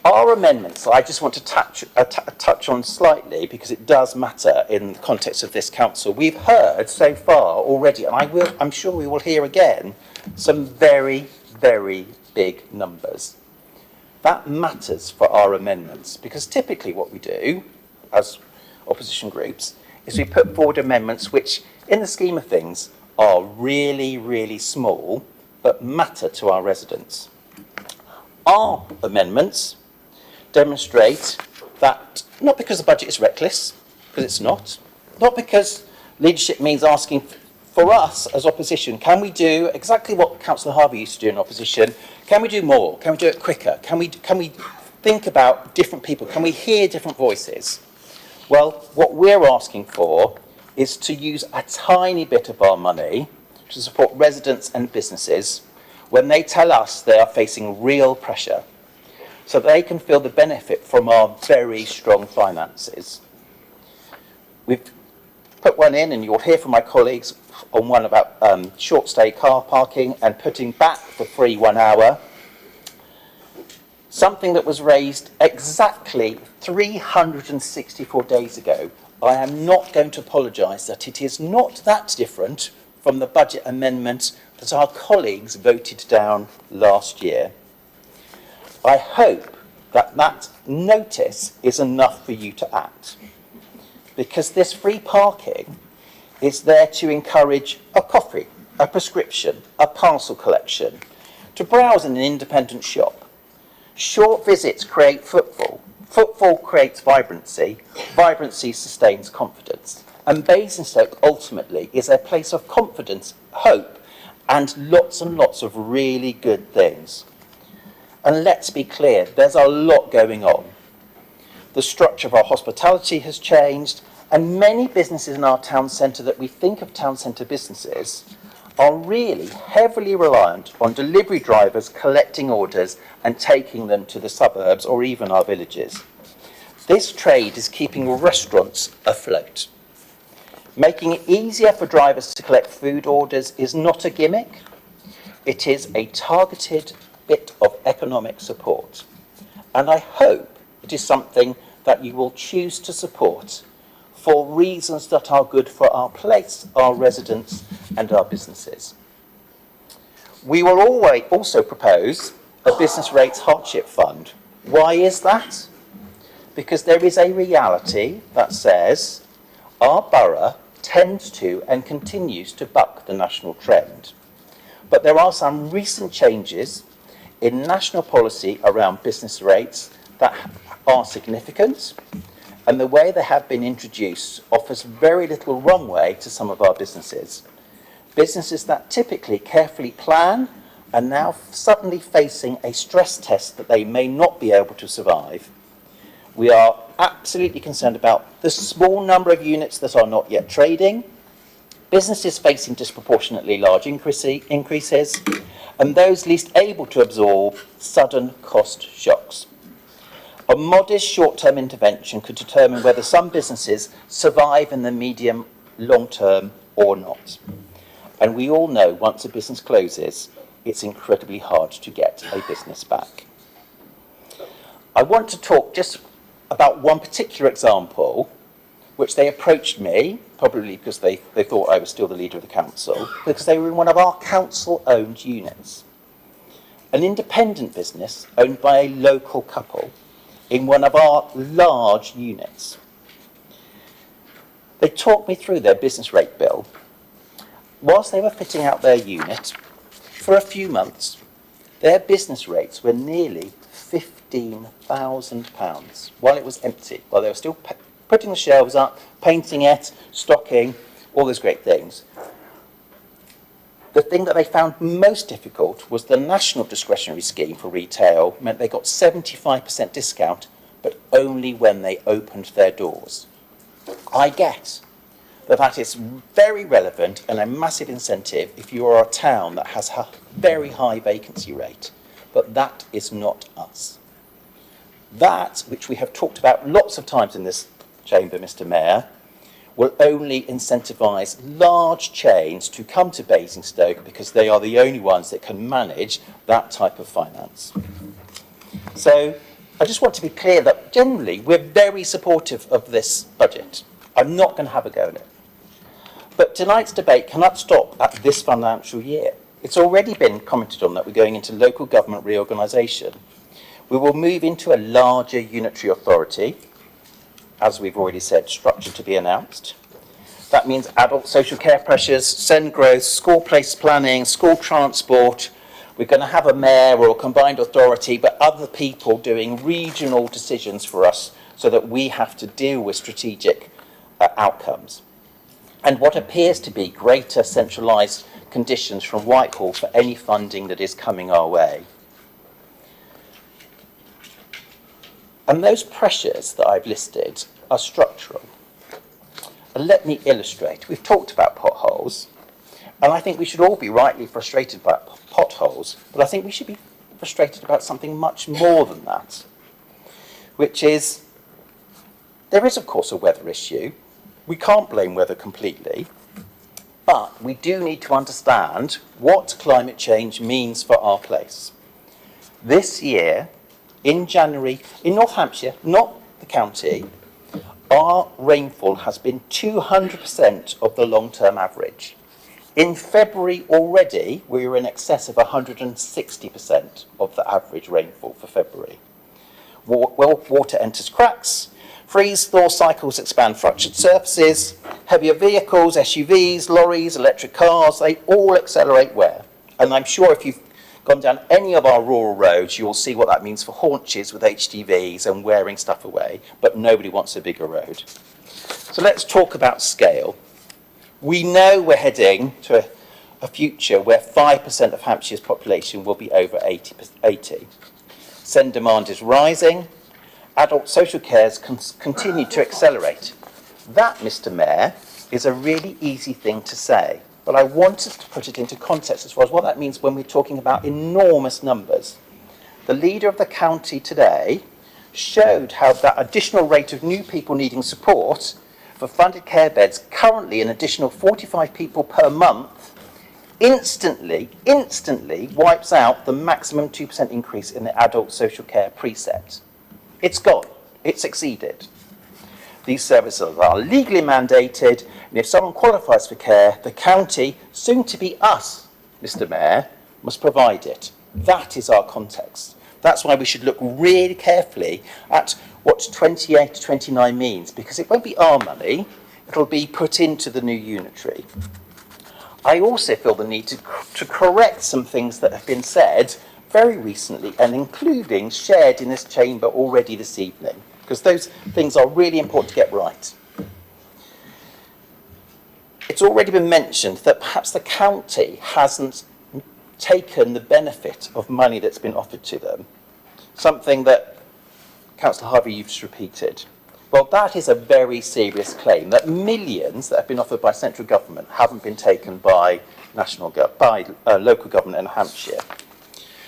Our amendments, I just want to touch on slightly because it does matter in the context of this council. We've heard so far already, and I'm sure we will hear again, some very, very big numbers. That matters for our amendments because typically what we do as opposition groups is we put forward amendments which, in the scheme of things, are really, really small but matter to our residents. Our amendments demonstrate that not because the budget is reckless, because it's not because leadership means asking for us as opposition, can we do exactly what Councillor Harvey used to do in opposition? Can we do more? Can we do it quicker? Can we think about different people? Can we hear different voices? Well, what we're asking for is to use a tiny bit of our money to support residents and businesses when they tell us they are facing real pressure, so they can feel the benefit from our very strong finances. We've put one in, and you'll hear from my colleagues on one about short stay car parking and putting back the free 1 hour. Something that was raised exactly 364 days ago. I am not going to apologise that it is not that different from the budget amendment that our colleagues voted down last year. I hope that that notice is enough for you to act, because this free parking is there to encourage a coffee, a prescription, a parcel collection, to browse in an independent shop. Short visits create footfall. Footfall creates vibrancy. Vibrancy sustains confidence. And Basingstoke ultimately is a place of confidence, hope, and lots of really good things. And let's be clear, there's a lot going on. The structure of our hospitality has changed, and many businesses in our town centre that we think of town centre businesses are really heavily reliant on delivery drivers collecting orders and taking them to the suburbs or even our villages. This trade is keeping restaurants afloat. Making it easier for drivers to collect food orders is not a gimmick. It is a targeted bit of economic support. And I hope it is something that you will choose to support for reasons that are good for our place, our residents and our businesses. We will always also propose a business rates hardship fund. Why is that? Because there is a reality that says our borough tends to and continues to buck the national trend. But there are some recent changes in national policy around business rates that are significant, and the way they have been introduced offers very little runway to some of our businesses. Businesses that typically carefully plan are now suddenly facing a stress test that they may not be able to survive. We are absolutely concerned about the small number of units that are not yet trading, businesses facing disproportionately large increases, and those least able to absorb sudden cost shocks. A modest short-term intervention could determine whether some businesses survive in the medium, long term or not. And we all know once a business closes, it's incredibly hard to get a business back. I want to talk just about one particular example, which they approached me, probably because they thought I was still the leader of the council, because they were in one of our council-owned units. an independent business owned by a local couple in one of our large units. They talked me through their business rate bill. Whilst they were fitting out their unit, for a few months, their business rates were nearly £15,000 while it was empty, while they were still putting the shelves up, painting it, stocking, all those great things. The thing that they found most difficult was the national discretionary scheme for retail meant they got 75% discount, but only when they opened their doors. I get that is very relevant and a massive incentive if you are a town that has a very high vacancy rate, but that is not us. That, which we have talked about lots of times in this chamber, Mr. Mayor, will only incentivise large chains to come to Basingstoke because they are the only ones that can manage that type of finance. So I just want to be clear that generally we're very supportive of this budget. I'm not going to have a go at it. But tonight's debate cannot stop at this financial year. It's already been commented on that we're going into local government reorganisation. We will move into a larger unitary authority, as we've already said, structure to be announced. That means adult social care pressures, SEND growth, school place planning, school transport. We're going to have a mayor or a combined authority, but other people doing regional decisions for us so that we have to deal with strategic outcomes. And what appears to be greater centralised conditions from Whitehall for any funding that is coming our way. And those pressures that I've listed are structural. And let me illustrate. We've talked about potholes, and I think we should all be rightly frustrated by potholes, but I think we should be frustrated about something much more than that, which is, there is of course a weather issue. We can't blame weather completely, but we do need to understand what climate change means for our place. This year, in January, in North Hampshire, not the county, our rainfall has been 200% of the long-term average. In February already, we were in excess of 160% of the average rainfall for February. Water enters cracks, freeze-thaw cycles expand fractured surfaces, heavier vehicles, SUVs, lorries, electric cars, they all accelerate wear. And I'm sure if you've gone down any of our rural roads, you will see what that means for haunches with HGVs and wearing stuff away, but nobody wants a bigger road. So let's talk about scale. We know we're heading to a future where 5% of Hampshire's population will be over 80. SEND demand is rising. Adult social cares continue to accelerate. That, Mr. Mayor, is a really easy thing to say. But I wanted to put it into context as far as what that means when we're talking about enormous numbers. The leader of the county today showed how that additional rate of new people needing support for funded care beds, currently an additional 45 people per month, instantly wipes out the maximum 2% increase in the adult social care precept. It's gone. It's exceeded. These services are legally mandated, and if someone qualifies for care, the county, soon to be us, Mr. Mayor, must provide it. That is our context. That's why we should look really carefully at what 28 to 29 means, because it won't be our money, it'll be put into the new unitary. I also feel the need to correct some things that have been said very recently, and including shared in this chamber already this evening, because those things are really important to get right. It's already been mentioned that perhaps the county hasn't taken the benefit of money that's been offered to them, something that Councillor Harvey, you've just repeated. Well, that is a very serious claim, that millions that have been offered by central government haven't been taken by local government in Hampshire.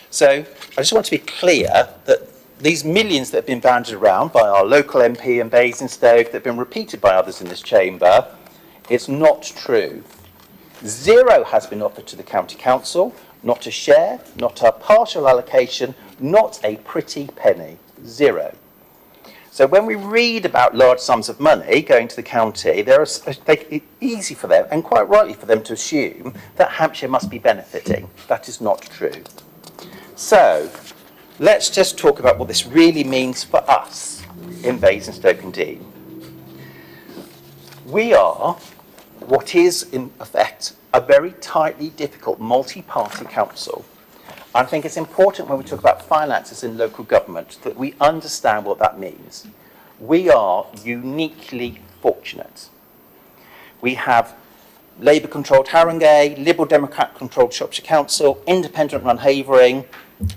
So I just want to be clear that these millions that have been banded around by our local MP in Basingstoke, that have been repeated by others in this chamber, it's not true. Zero has been offered to the county council, not a share, not a partial allocation, not a pretty penny. Zero. So when we read about large sums of money going to the county, it's easy for them, and quite rightly for them, to assume that Hampshire must be benefiting. That is not true. So, let's just talk about what this really means for us in Basingstoke-and-Deane. We are what is, in effect, a very tightly difficult multi-party council. I think it's important when we talk about finances in local government that we understand what that means. We are uniquely fortunate. We have Labour-controlled Haringey, Liberal Democrat-controlled Shropshire Council, independent-run Havering,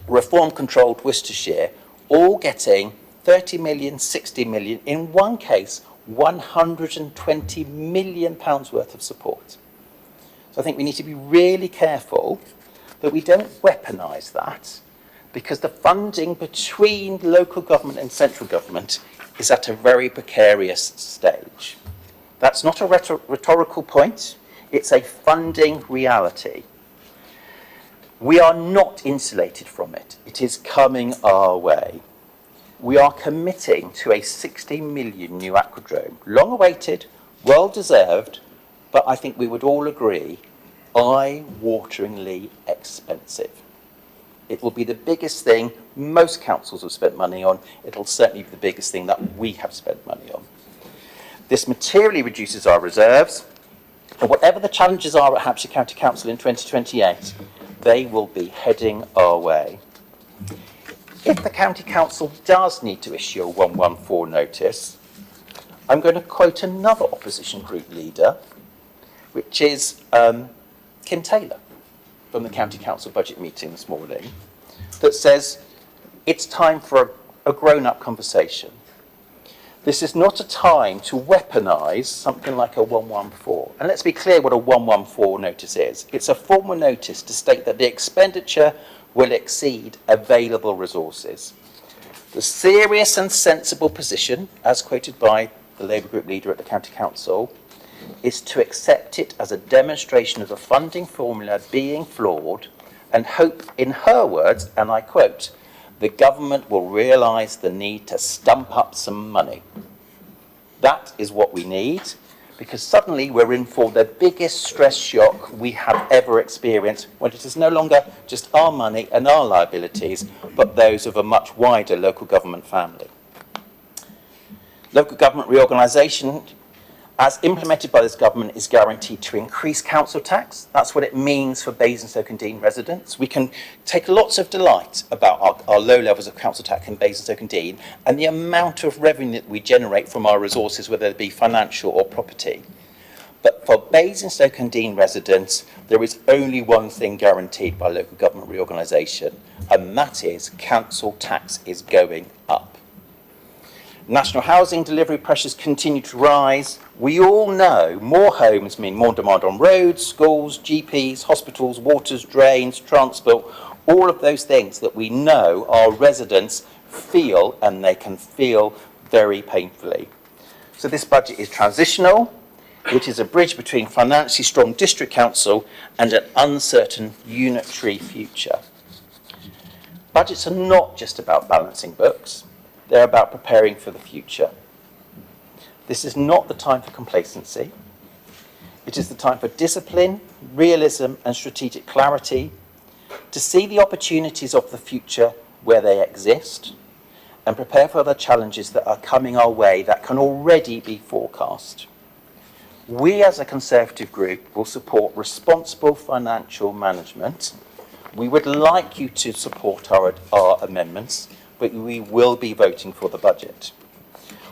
Reform-controlled Worcestershire, all getting 30 million, 60 million, in one case, 120 million pounds worth of support. So I think we need to be really careful that we don't weaponise that, because the funding between local government and central government is at a very precarious stage. That's not a rhetorical point, it's a funding reality. We are not insulated from it. It is coming our way. We are committing to a 60 million new aquadrome. Long awaited, well deserved, but I think we would all agree, eye-wateringly expensive. It will be the biggest thing most councils have spent money on. It'll certainly be the biggest thing that we have spent money on. This materially reduces our reserves, and whatever the challenges are at Hampshire County Council in 2028, they will be heading our way. If the County Council does need to issue a 114 notice, I'm going to quote another opposition group leader, which is Kim Taylor from the County Council budget meeting this morning, that says it's time for a grown-up conversation. This is not a time to weaponise something like a 114. And let's be clear what a 114 notice is. It's a formal notice to state that the expenditure will exceed available resources. The serious and sensible position, as quoted by the Labour group leader at the County Council, is to accept it as a demonstration of the funding formula being flawed and hope, in her words, and I quote, the government will realise the need to stump up some money. That is what we need, because suddenly we're in for the biggest stress shock we have ever experienced, when it is no longer just our money and our liabilities, but those of a much wider local government family. Local government reorganisation, as implemented by this government, is guaranteed to increase council tax. That's what it means for Basingstoke-and-Deane residents. We can take lots of delight about our low levels of council tax in Basingstoke-and-Deane and the amount of revenue that we generate from our resources, whether it be financial or property. But for Basingstoke-and-Deane residents, there is only one thing guaranteed by local government reorganisation, and that is council tax is going up. National housing delivery pressures continue to rise. We all know more homes mean more demand on roads, schools, GPs, hospitals, waters, drains, transport, all of those things that we know our residents feel, and they can feel very painfully. So this budget is transitional. It is a bridge between financially strong district council and an uncertain unitary future. Budgets are not just about balancing books. They're about preparing for the future. This is not the time for complacency. It is the time for discipline, realism, and strategic clarity, to see the opportunities of the future where they exist, and prepare for the challenges that are coming our way that can already be forecast. We as a Conservative group will support responsible financial management. We would like you to support our amendments, but we will be voting for the budget.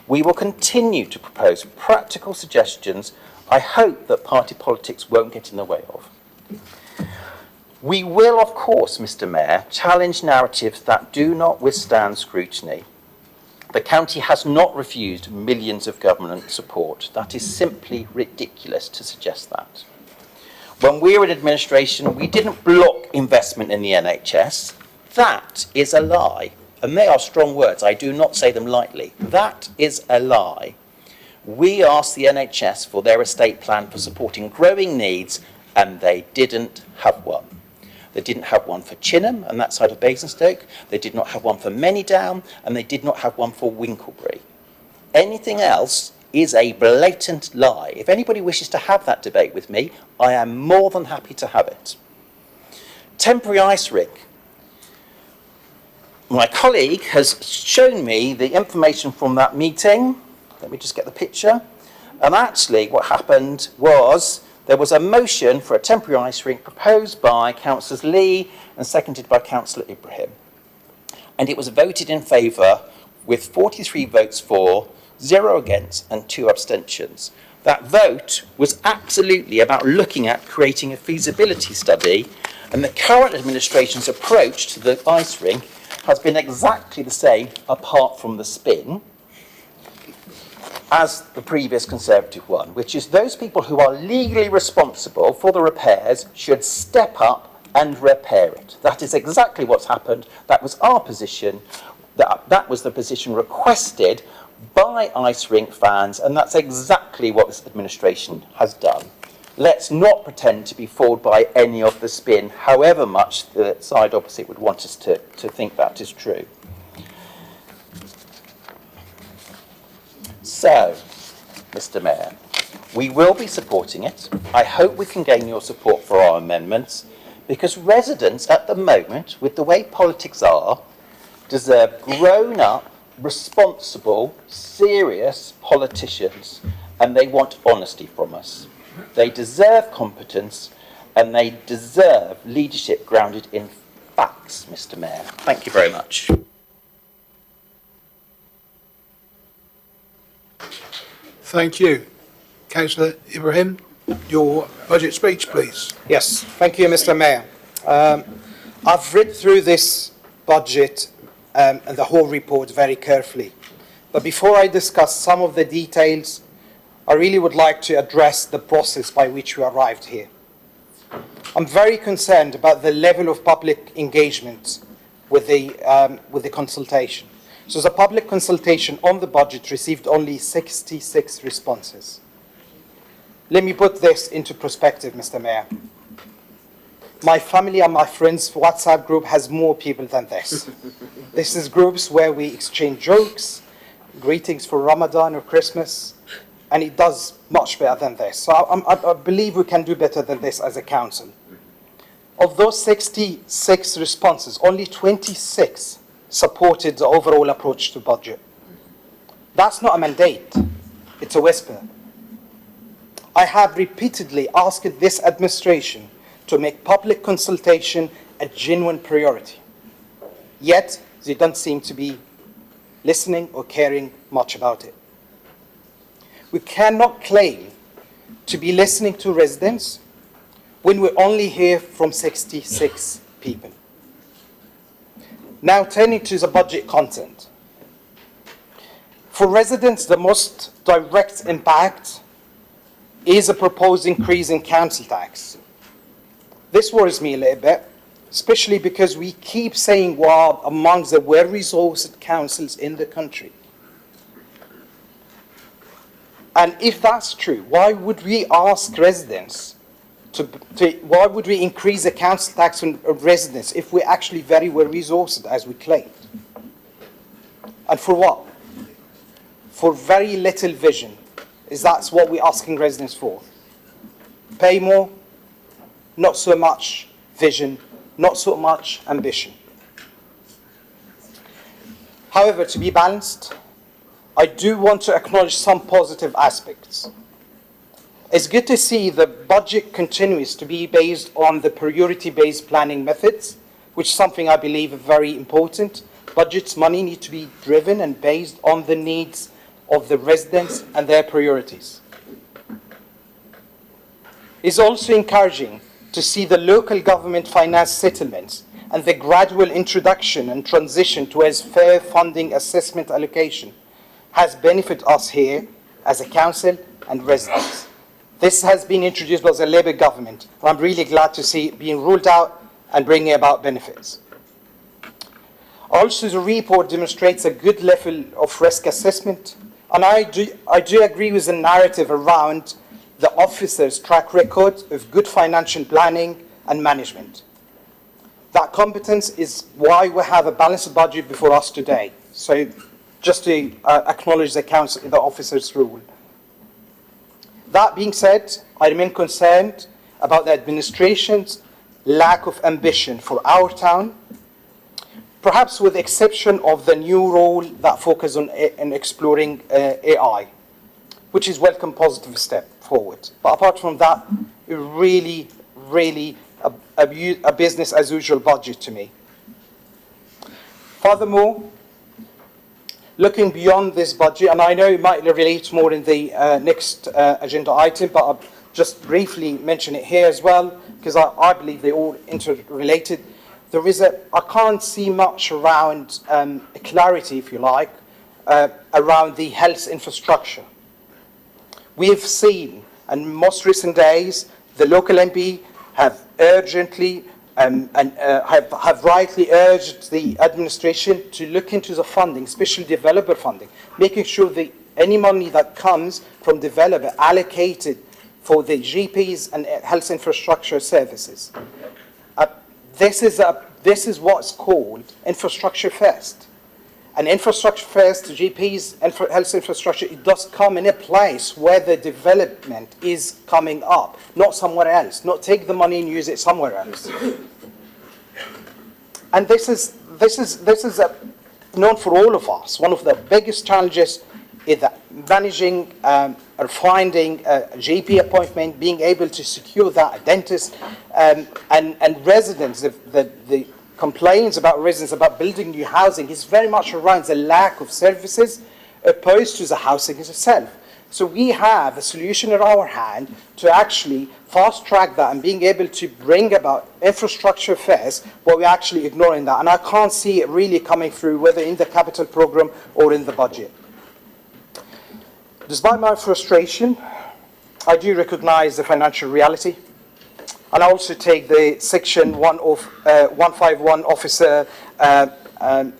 We will continue to propose practical suggestions I hope that party politics won't get in the way of. We will, of course, Mr. Mayor, challenge narratives that do not withstand scrutiny. The county has not refused millions of government support. That is simply ridiculous to suggest that. When we were in administration, we didn't block investment in the NHS. That is a lie. And they are strong words, I do not say them lightly. That is a lie. We asked the NHS for their estate plan for supporting growing needs, and they didn't have one. They didn't have one for Chinham and that side of Basingstoke. They did not have one for Manydown, and they did not have one for Winklebury. Anything else is a blatant lie. If anybody wishes to have that debate with me, I am more than happy to have it. Temporary ice rink. my colleague has shown me the information from that meeting. Let me just get the picture. And actually what happened was there was a motion for a temporary ice rink proposed by Councillors Lee and seconded by Councillor Ibrahim. And it was voted in favour with 43 votes for, 0 against and 2 abstentions. That vote was absolutely about looking at creating a feasibility study, and the current administration's approach to the ice rink has been exactly the same, apart from the spin, as the previous Conservative one, which is those people who are legally responsible for the repairs should step up and repair it. That is exactly what's happened. That was our position. That was the position requested by ice rink fans, and that's exactly what this administration has done. Let's not pretend to be fooled by any of the spin, however much the side opposite would want us to think that is true. So, Mr. Mayor, we will be supporting it. I hope we can gain your support for our amendments, because residents at the moment, with the way politics are, deserve grown-up, responsible, serious politicians, and they want honesty from us. They deserve competence, and they deserve leadership grounded in facts, Mr. Mayor. Thank you very much. Thank you. Councillor Ibrahim, your budget speech, please. Yes, thank you, Mr. Mayor. I've read through this budget and the whole report very carefully. But before I discuss some of the details, I really would like to address the process by which we arrived here. I'm very concerned about the level of public engagement with the consultation. So the public consultation on the budget received only 66 responses. Let me put this into perspective, Mr. Mayor. My family and my friends' WhatsApp group has more people than this. This is groups where we exchange jokes, greetings for Ramadan or Christmas, and it does much better than this. So I believe we can do better than this as a council. Of those 66 responses, only 26 supported the overall approach to budget. That's not a mandate, it's a whisper. I have repeatedly asked this administration to make public consultation a genuine priority. Yet, they don't seem to be listening or caring much about it. We cannot claim to be listening to residents when we only hear from 66 people. Now, turning to the budget content. For residents, the most direct impact is a proposed increase in council tax. This worries me a little bit, especially because we keep saying we are among the well-resourced councils in the country. And if that's true, why would we ask residents why would we increase the council tax on residents if we're actually very well-resourced, as we claimed? And for what? For very little vision. Is that what we're asking residents for? Pay more, not so much vision, not so much ambition. However, to be balanced, I do want to acknowledge some positive aspects. It's good to see the budget continues to be based on the priority-based planning methods, which is something I believe is very important. Budget's money need to be driven and based on the needs of the residents and their priorities. It's also encouraging to see the local government finance settlements and the gradual introduction and transition towards fair funding assessment allocation has benefited us here as a council and residents. This has been introduced by the Labour government, and I'm really glad to see it being rolled out and bringing about benefits. Also, the report demonstrates a good level of risk assessment, and I do agree with the narrative around the officers' track record of good financial planning and management. That competence is why we have a balanced budget before us today. So just to acknowledge the council, the officers' role. That being said, I remain concerned about the administration's lack of ambition for our town, perhaps with the exception of the new role that focuses on exploring AI, which is welcome positive step forward. But apart from that, it really a business as usual budget to me. Furthermore, looking beyond this budget, and I know it might relate more in the next agenda item, but I'll just briefly mention it here as well, because I believe they're all interrelated. I can't see much around clarity, if you like, around the health infrastructure. We have seen, in most recent days, the local MP have urgently have rightly urged the administration to look into the funding, especially developer funding, making sure that any money that comes from developer allocated for the GPs and health infrastructure services. This is what's called infrastructure first. And infrastructure first, GPs and health infrastructure, it does come in a place where the development is coming up, not somewhere else. Not take the money and use it somewhere else. And this is known for all of us. One of the biggest challenges is that managing or finding a GP appointment, being able to secure that, a dentist, and residents, the complaints about residents about building new housing is very much around the lack of services opposed to the housing itself. So we have a solution in our hand to actually fast track that and being able to bring about infrastructure first, but we're actually ignoring that. And I can't see it really coming through, whether in the capital program or in the budget. Despite my frustration, I do recognize the financial reality. And I also take the section 1 of 151 officer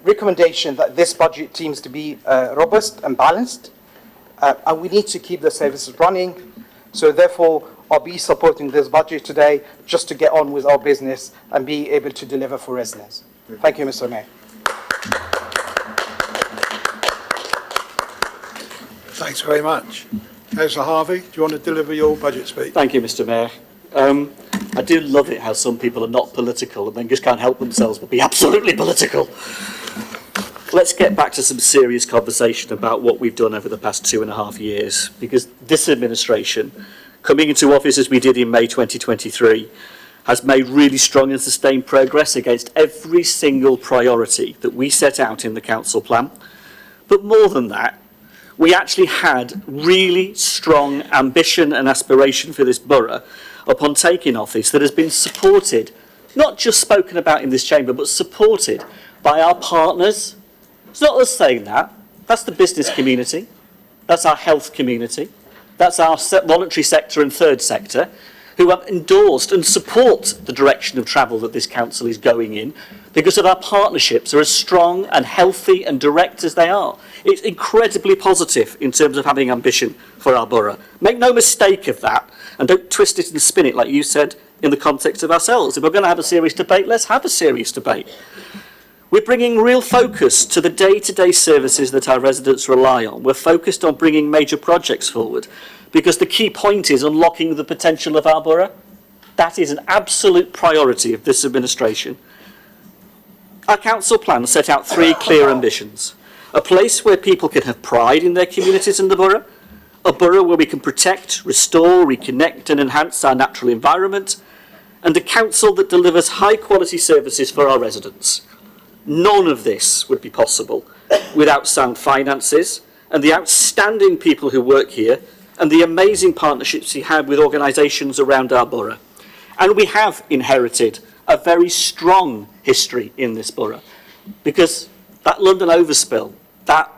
recommendation that this budget seems to be robust and balanced. And we need to keep the services running. So therefore, I'll be supporting this budget today just to get on with our business and be able to deliver for residents. Thank you, Mr. Mayor. Thanks very much. Councillor Harvey, do you want to deliver your budget speech? Thank you, Mr. Mayor. I do love it how some people are not political and then just can't help themselves but be absolutely political. Let's get back to some serious conversation about what we've done over the past 2.5 years, because this administration, coming into office as we did in May 2023, has made really strong and sustained progress against every single priority that we set out in the council plan. But more than that, we actually had really strong ambition and aspiration for this borough upon taking office that has been supported, not just spoken about in this chamber, but supported by our partners. It's not us saying that. That's the business community. That's our health community. That's our voluntary sector and third sector, who have endorsed and support the direction of travel that this council is going in, because of our partnerships are as strong and healthy and direct as they are. It's incredibly positive in terms of having ambition for our borough. Make no mistake of that, and don't twist it and spin it like you said in the context of ourselves. If we're going to have a serious debate, let's have a serious debate. We're bringing real focus to the day-to-day services that our residents rely on. We're focused on bringing major projects forward, because the key point is unlocking the potential of our borough. That is an absolute priority of this administration. Our council plan set out 3 clear ambitions. A place where people can have pride in their communities and the borough. A borough where we can protect, restore, reconnect and enhance our natural environment. And a council that delivers high quality services for our residents. None of this would be possible without sound finances and the outstanding people who work here and the amazing partnerships we have with organisations around our borough. And we have inherited a very strong history in this borough, because that London overspill, that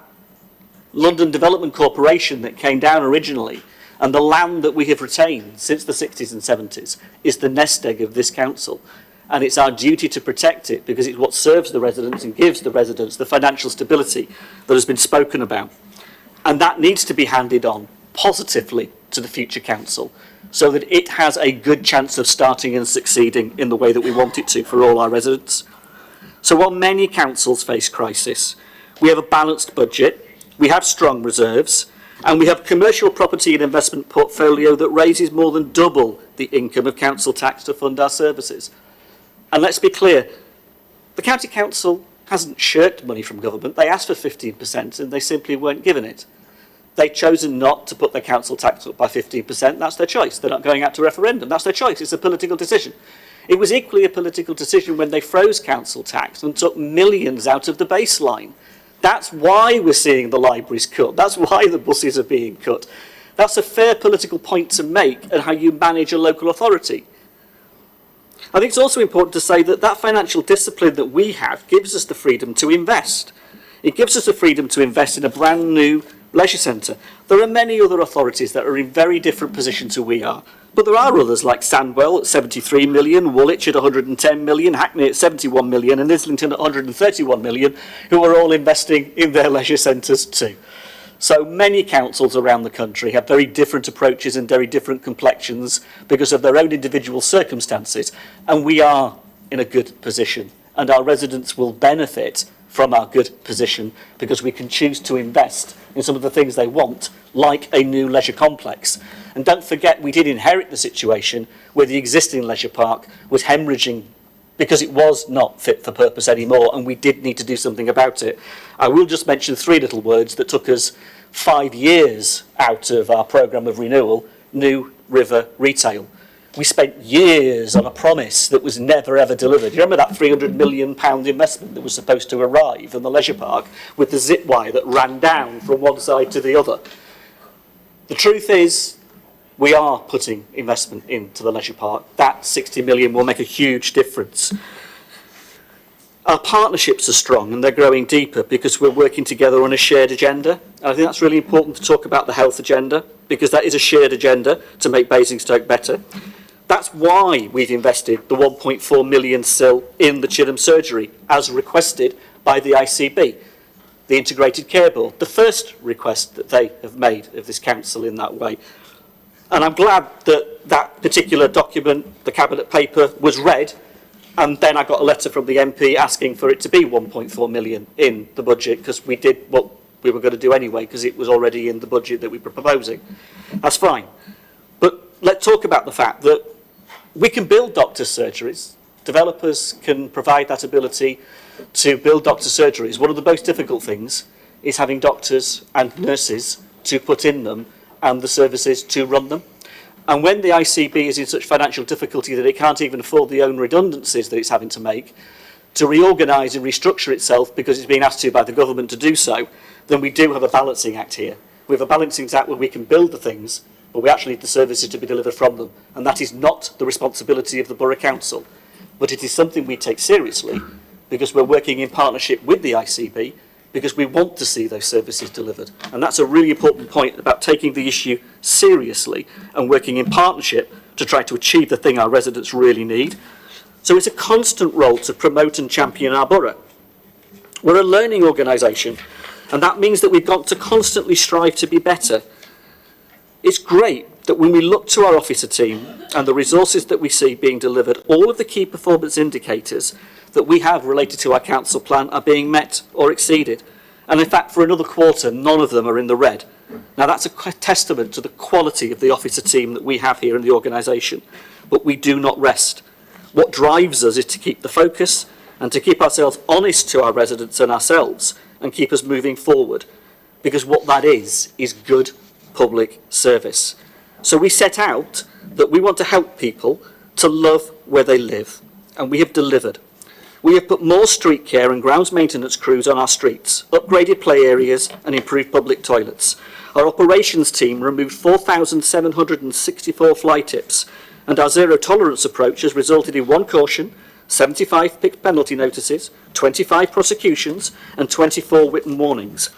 London Development Corporation that came down originally, and the land that we have retained since the 60s and 70s is the nest egg of this council. And it's our duty to protect it, because it's what serves the residents and gives the residents the financial stability that has been spoken about. And that needs to be handed on positively to the future council, so that it has a good chance of starting and succeeding in the way that we want it to for all our residents. So while many councils face crisis, we have a balanced budget, we have strong reserves, and we have a commercial property and investment portfolio that raises more than double the income of council tax to fund our services. And let's be clear, the county council hasn't shirked money from government. They asked for 15% and they simply weren't given it. They've chosen not to put their council tax up by 15%. That's their choice. They're not going out to referendum. That's their choice. It's a political decision. It was equally a political decision when they froze council tax and took millions out of the baseline. That's why we're seeing the libraries cut. That's why the buses are being cut. That's a fair political point to make and how you manage a local authority. I think it's also important to say that that financial discipline that we have gives us the freedom to invest. It gives us the freedom to invest in a brand new leisure centre. There are many other authorities that are in very different positions to we are. But there are others like Sandwell at 73 million, Woolwich at 110 million, Hackney at 71 million and Islington at 131 million who are all investing in their leisure centres too. So many councils around the country have very different approaches and very different complexions because of their own individual circumstances. And we are in a good position and our residents will benefit from our good position because we can choose to invest in some of the things they want, like a new leisure complex. And don't forget, we did inherit the situation where the existing leisure park was hemorrhaging because it was not fit for purpose anymore, and we did need to do something about it. I will just mention 3 little words that took us 5 years out of our programme of renewal: New River Retail. We spent years on a promise that was never ever delivered. You remember that £300 million investment that was supposed to arrive in the leisure park with the zip wire that ran down from one side to the other? The truth is, we are putting investment into the leisure park. That 60 million will make a huge difference. Our partnerships are strong and they're growing deeper because we're working together on a shared agenda. And I think that's really important to talk about the health agenda because that is a shared agenda to make Basingstoke better. That's why we've invested the 1.4 million still in the Chilham surgery, as requested by the ICB, the Integrated Care Board, the first request that they have made of this council in that way. And I'm glad that that particular document, the Cabinet paper, was read, and then I got a letter from the MP asking for it to be 1.4 million in the budget, because we did what we were going to do anyway, because it was already in the budget that we were proposing. That's fine. But let's talk about the fact that we can build doctors' surgeries. Developers can provide that ability to build doctors' surgeries. One of the most difficult things is having doctors and nurses to put in them and the services to run them. And when the ICB is in such financial difficulty that it can't even afford the own redundancies that it's having to make, to reorganise and restructure itself because it's being asked to by the government to do so, then we do have a balancing act here. We have a balancing act where we can build the things, but we actually need the services to be delivered from them. And that is not the responsibility of the Borough Council. But it is something we take seriously because we're working in partnership with the ICB because we want to see those services delivered. And that's a really important point about taking the issue seriously and working in partnership to try to achieve the thing our residents really need. So it's a constant role to promote and champion our borough. We're a learning organisation, and that means that we've got to constantly strive to be better. It's great that when we look to our officer team and the resources that we see being delivered, all of the key performance indicators that we have related to our council plan are being met or exceeded. And in fact, for another quarter, none of them are in the red. Now, that's a testament to the quality of the officer team that we have here in the organisation. But we do not rest. What drives us is to keep the focus and to keep ourselves honest to our residents and ourselves and keep us moving forward. Because what that is good public service. So we set out that we want to help people to love where they live, and we have delivered. We have put more street care and grounds maintenance crews on our streets, upgraded play areas and improved public toilets. Our operations team removed 4,764 fly tips, and our zero tolerance approach has resulted in 1 caution, 75 picked penalty notices, 25 prosecutions and 24 written warnings.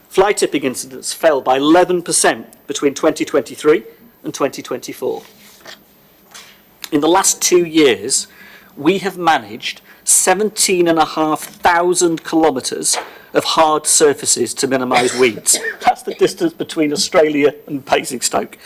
Fly tipping incidents fell by 11% between 2023 and 2024. In the last 2 years, we have managed 17,500 kilometres of hard surfaces to minimise weeds. That's the distance between Australia and Basingstoke.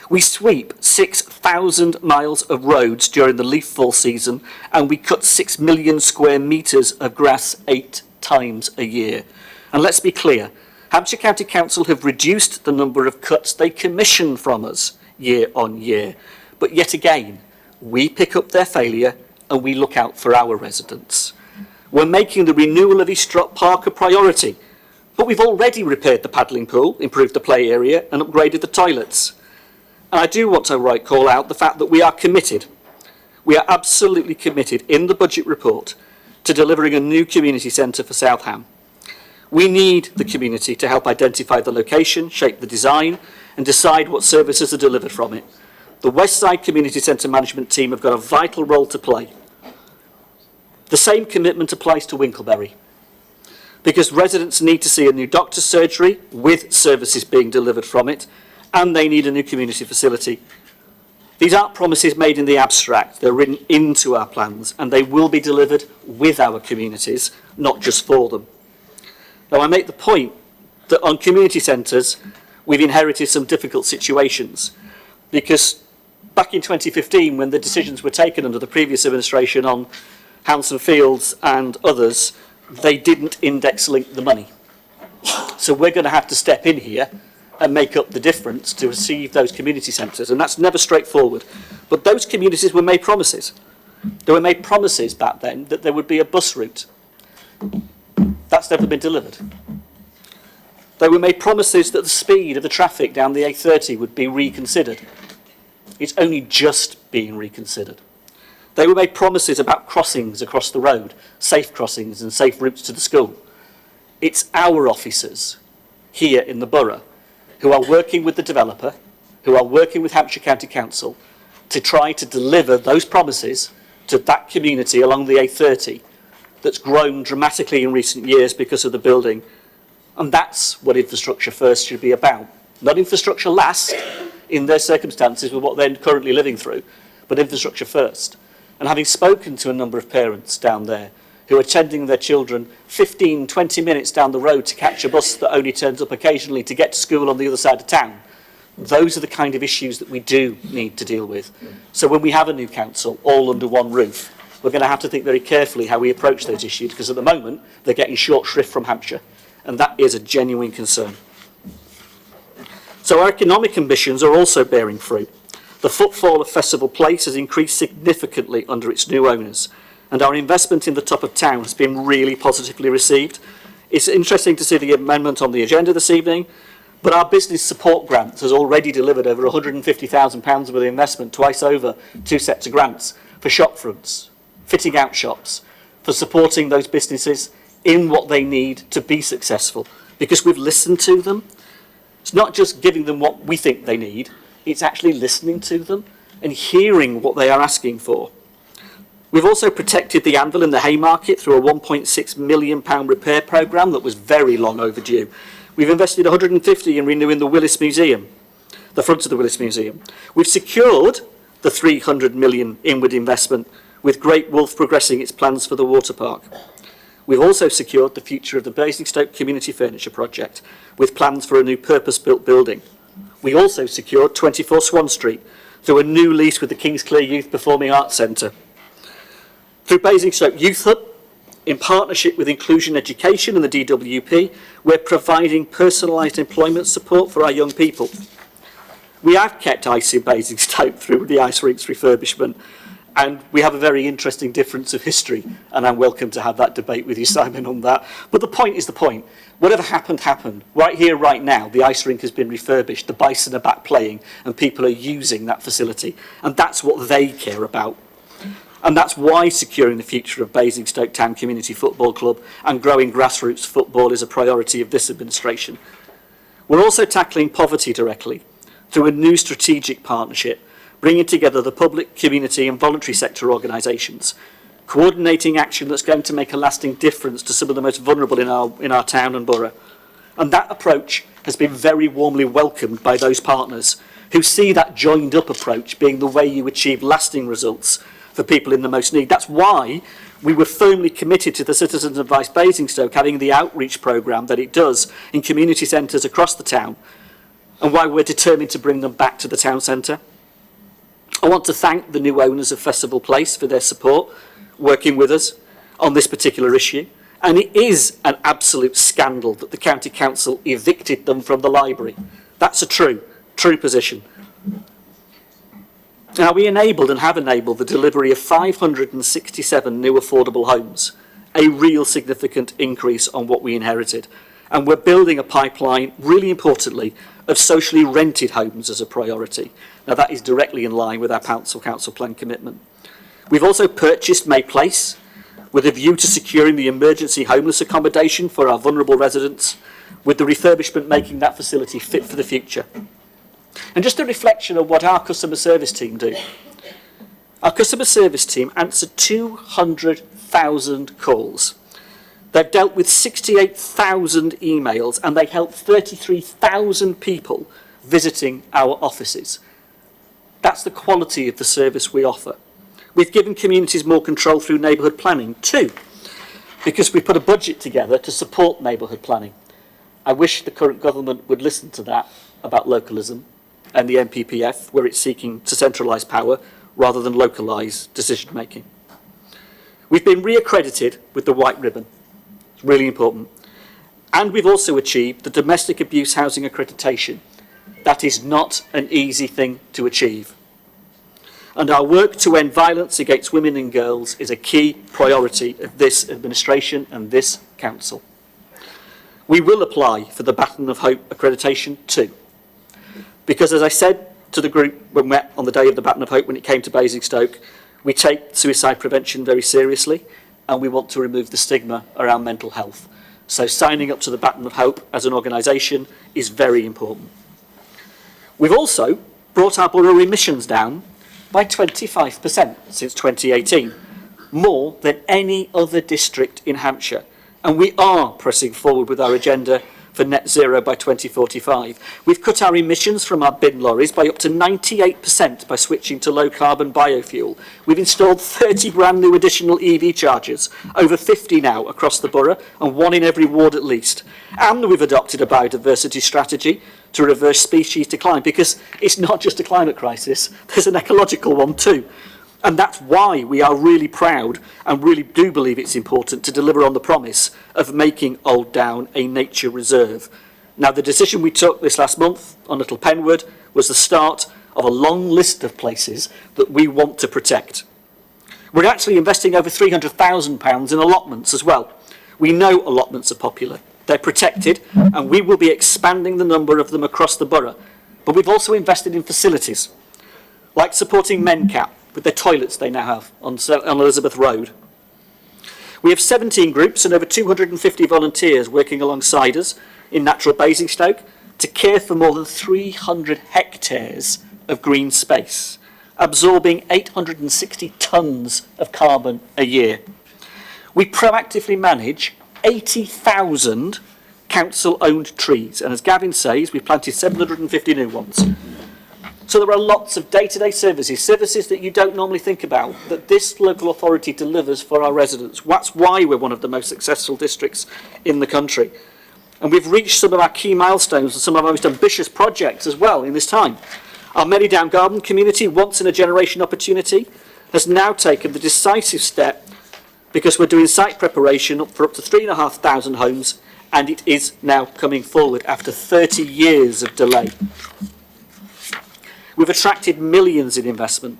We sweep 6,000 miles of roads during the leaf fall season, and we cut 6 million square metres of grass 8 times a year. And let's be clear, Hampshire County Council have reduced the number of cuts they commission from us year on year. But yet again, we pick up their failure and we look out for our residents. We're making the renewal of Eastrop Park a priority, but we've already repaired the paddling pool, improved the play area and upgraded the toilets. And I do want to call out the fact that we are committed. We are absolutely committed in the budget report to delivering a new community centre for Southam. We need the community to help identify the location, shape the design and decide what services are delivered from it. The West Side Community Centre management team have got a vital role to play. The same commitment applies to Winkleberry, because residents need to see a new doctor's surgery with services being delivered from it, and they need a new community facility. These aren't promises made in the abstract, they're written into our plans, and they will be delivered with our communities, not just for them. Now, I make the point that on community centres, we've inherited some difficult situations, because back in 2015, when the decisions were taken under the previous administration on Hanson Fields and others, they didn't index link the money. So we're going to have to step in here and make up the difference to receive those community centres, and that's never straightforward. But those communities were made promises. They were made promises back then that there would be a bus route. That's never been delivered. They were made promises that the speed of the traffic down the A30 would be reconsidered. It's only just being reconsidered. They were made promises about crossings across the road, safe crossings and safe routes to the school. It's our officers here in the borough who are working with the developer, who are working with Hampshire County Council to try to deliver those promises to that community along the A30 that's grown dramatically in recent years because of the building. And that's what infrastructure first should be about. Not infrastructure last in their circumstances with what they're currently living through, but infrastructure first. And having spoken to a number of parents down there who are sending their children 15, 20 minutes down the road to catch a bus that only turns up occasionally to get to school on the other side of town, those are the kind of issues that we do need to deal with. So when we have a new council all under one roof, we're going to have to think very carefully how we approach those issues, because at the moment they're getting short shrift from Hampshire, and that is a genuine concern. So our economic ambitions are also bearing fruit. The footfall of Festival Place has increased significantly under its new owners, and our investment in the top of town has been really positively received. It's interesting to see the amendment on the agenda this evening, but our business support grant has already delivered over £150,000 worth of investment, twice over 2 sets of grants for shop fronts, fitting out shops, for supporting those businesses in what they need to be successful, because we've listened to them. It's not just giving them what we think they need, it's actually listening to them and hearing what they are asking for. We've also protected the Anvil and the Haymarket through a £1.6 million repair programme that was very long overdue. We've invested 150 in renewing the Willis Museum, the front of the Willis Museum. We've secured the 300 million inward investment, with Great Wolf progressing its plans for the water park. We've also secured the future of the Basingstoke Community Furniture Project, with plans for a new purpose-built building. We also secured 24 Swan Street through a new lease with the Kingsclear Youth Performing Arts Centre. Through Basingstoke Youth Hub, in partnership with Inclusion Education and the DWP, we're providing personalised employment support for our young people. We have kept ice in Basingstoke through the ice rinks refurbishment, and we have a very interesting difference of history, and I'm welcome to have that debate with you, Simon, on that. But the point is the point. Whatever happened, happened. Right here, right now, the ice rink has been refurbished, the Bison are back playing, and people are using that facility. And that's what they care about. And that's why securing the future of Basingstoke Town Community Football Club and growing grassroots football is a priority of this administration. We're also tackling poverty directly through a new strategic partnership, bringing together the public, community and voluntary sector organisations, coordinating action that's going to make a lasting difference to some of the most vulnerable in our town and borough. And that approach has been very warmly welcomed by those partners who see that joined up approach being the way you achieve lasting results for people in the most need. That's why we were firmly committed to the Citizens Advice Basingstoke having the outreach programme that it does in community centres across the town, and why we're determined to bring them back to the town centre. I want to thank the new owners of Festival Place for their support, working with us on this particular issue. And it is an absolute scandal that the County Council evicted them from the library. That's a true position. Now, we enabled and have enabled the delivery of 567 new affordable homes, a real significant increase on what we inherited. And we're building a pipeline, really importantly, of socially rented homes as a priority. Now that is directly in line with our council plan commitment. We've also purchased May Place with a view to securing the emergency homeless accommodation for our vulnerable residents, with the refurbishment making that facility fit for the future. And just a reflection of what our customer service team do. Our customer service team answered 200,000 calls. They've dealt with 68,000 emails, and they helped 33,000 people visiting our offices. That's the quality of the service we offer. We've given communities more control through neighbourhood planning too, because we put a budget together to support neighbourhood planning. I wish the current government would listen to that about localism and the NPPF, where it's seeking to centralise power rather than localise decision making. We've been re-accredited with the White Ribbon. It's really important. And we've also achieved the Domestic Abuse Housing Accreditation. That is not an easy thing to achieve. And our work to end violence against women and girls is a key priority of this administration and this council. We will apply for the Baton of Hope accreditation too. Because as I said to the group when we met on the day of the Baton of Hope when it came to Basingstoke, we take suicide prevention very seriously and we want to remove the stigma around mental health. So signing up to the Baton of Hope as an organisation is very important. We've also brought our borough emissions down by 25% since 2018, more than any other district in Hampshire. And we are pressing forward with our agenda for net zero by 2045. We've cut our emissions from our bin lorries by up to 98% by switching to low carbon biofuel. We've installed 30 brand new additional EV chargers, over 50 now across the borough, and one in every ward at least. And we've adopted a biodiversity strategy to reverse species decline, because it's not just a climate crisis, there's an ecological one too. And that's why we are really proud and really do believe it's important to deliver on the promise of making Old Down a nature reserve. Now, the decision we took this last month on Little Penwood was the start of a long list of places that we want to protect. We're actually investing over £300,000 in allotments as well. We know allotments are popular. They're protected, and we will be expanding the number of them across the borough. But we've also invested in facilities, like supporting MenCap with their toilets they now have on Elizabeth Road. We have 17 groups and over 250 volunteers working alongside us in Natural Basingstoke to care for more than 300 hectares of green space, absorbing 860 tonnes of carbon a year. We proactively manage 80,000 council-owned trees, and as Gavin says, we've planted 750 new ones. So there are lots of day-to-day services that you don't normally think about, that this local authority delivers for our residents. That's why we're one of the most successful districts in the country. And we've reached some of our key milestones and some of our most ambitious projects as well in this time. Our Merrydown Garden community, once-in-a-generation opportunity, has now taken the decisive step, because we're doing site preparation for up to 3,500 homes, and it is now coming forward after 30 years of delay. We've attracted millions in investment.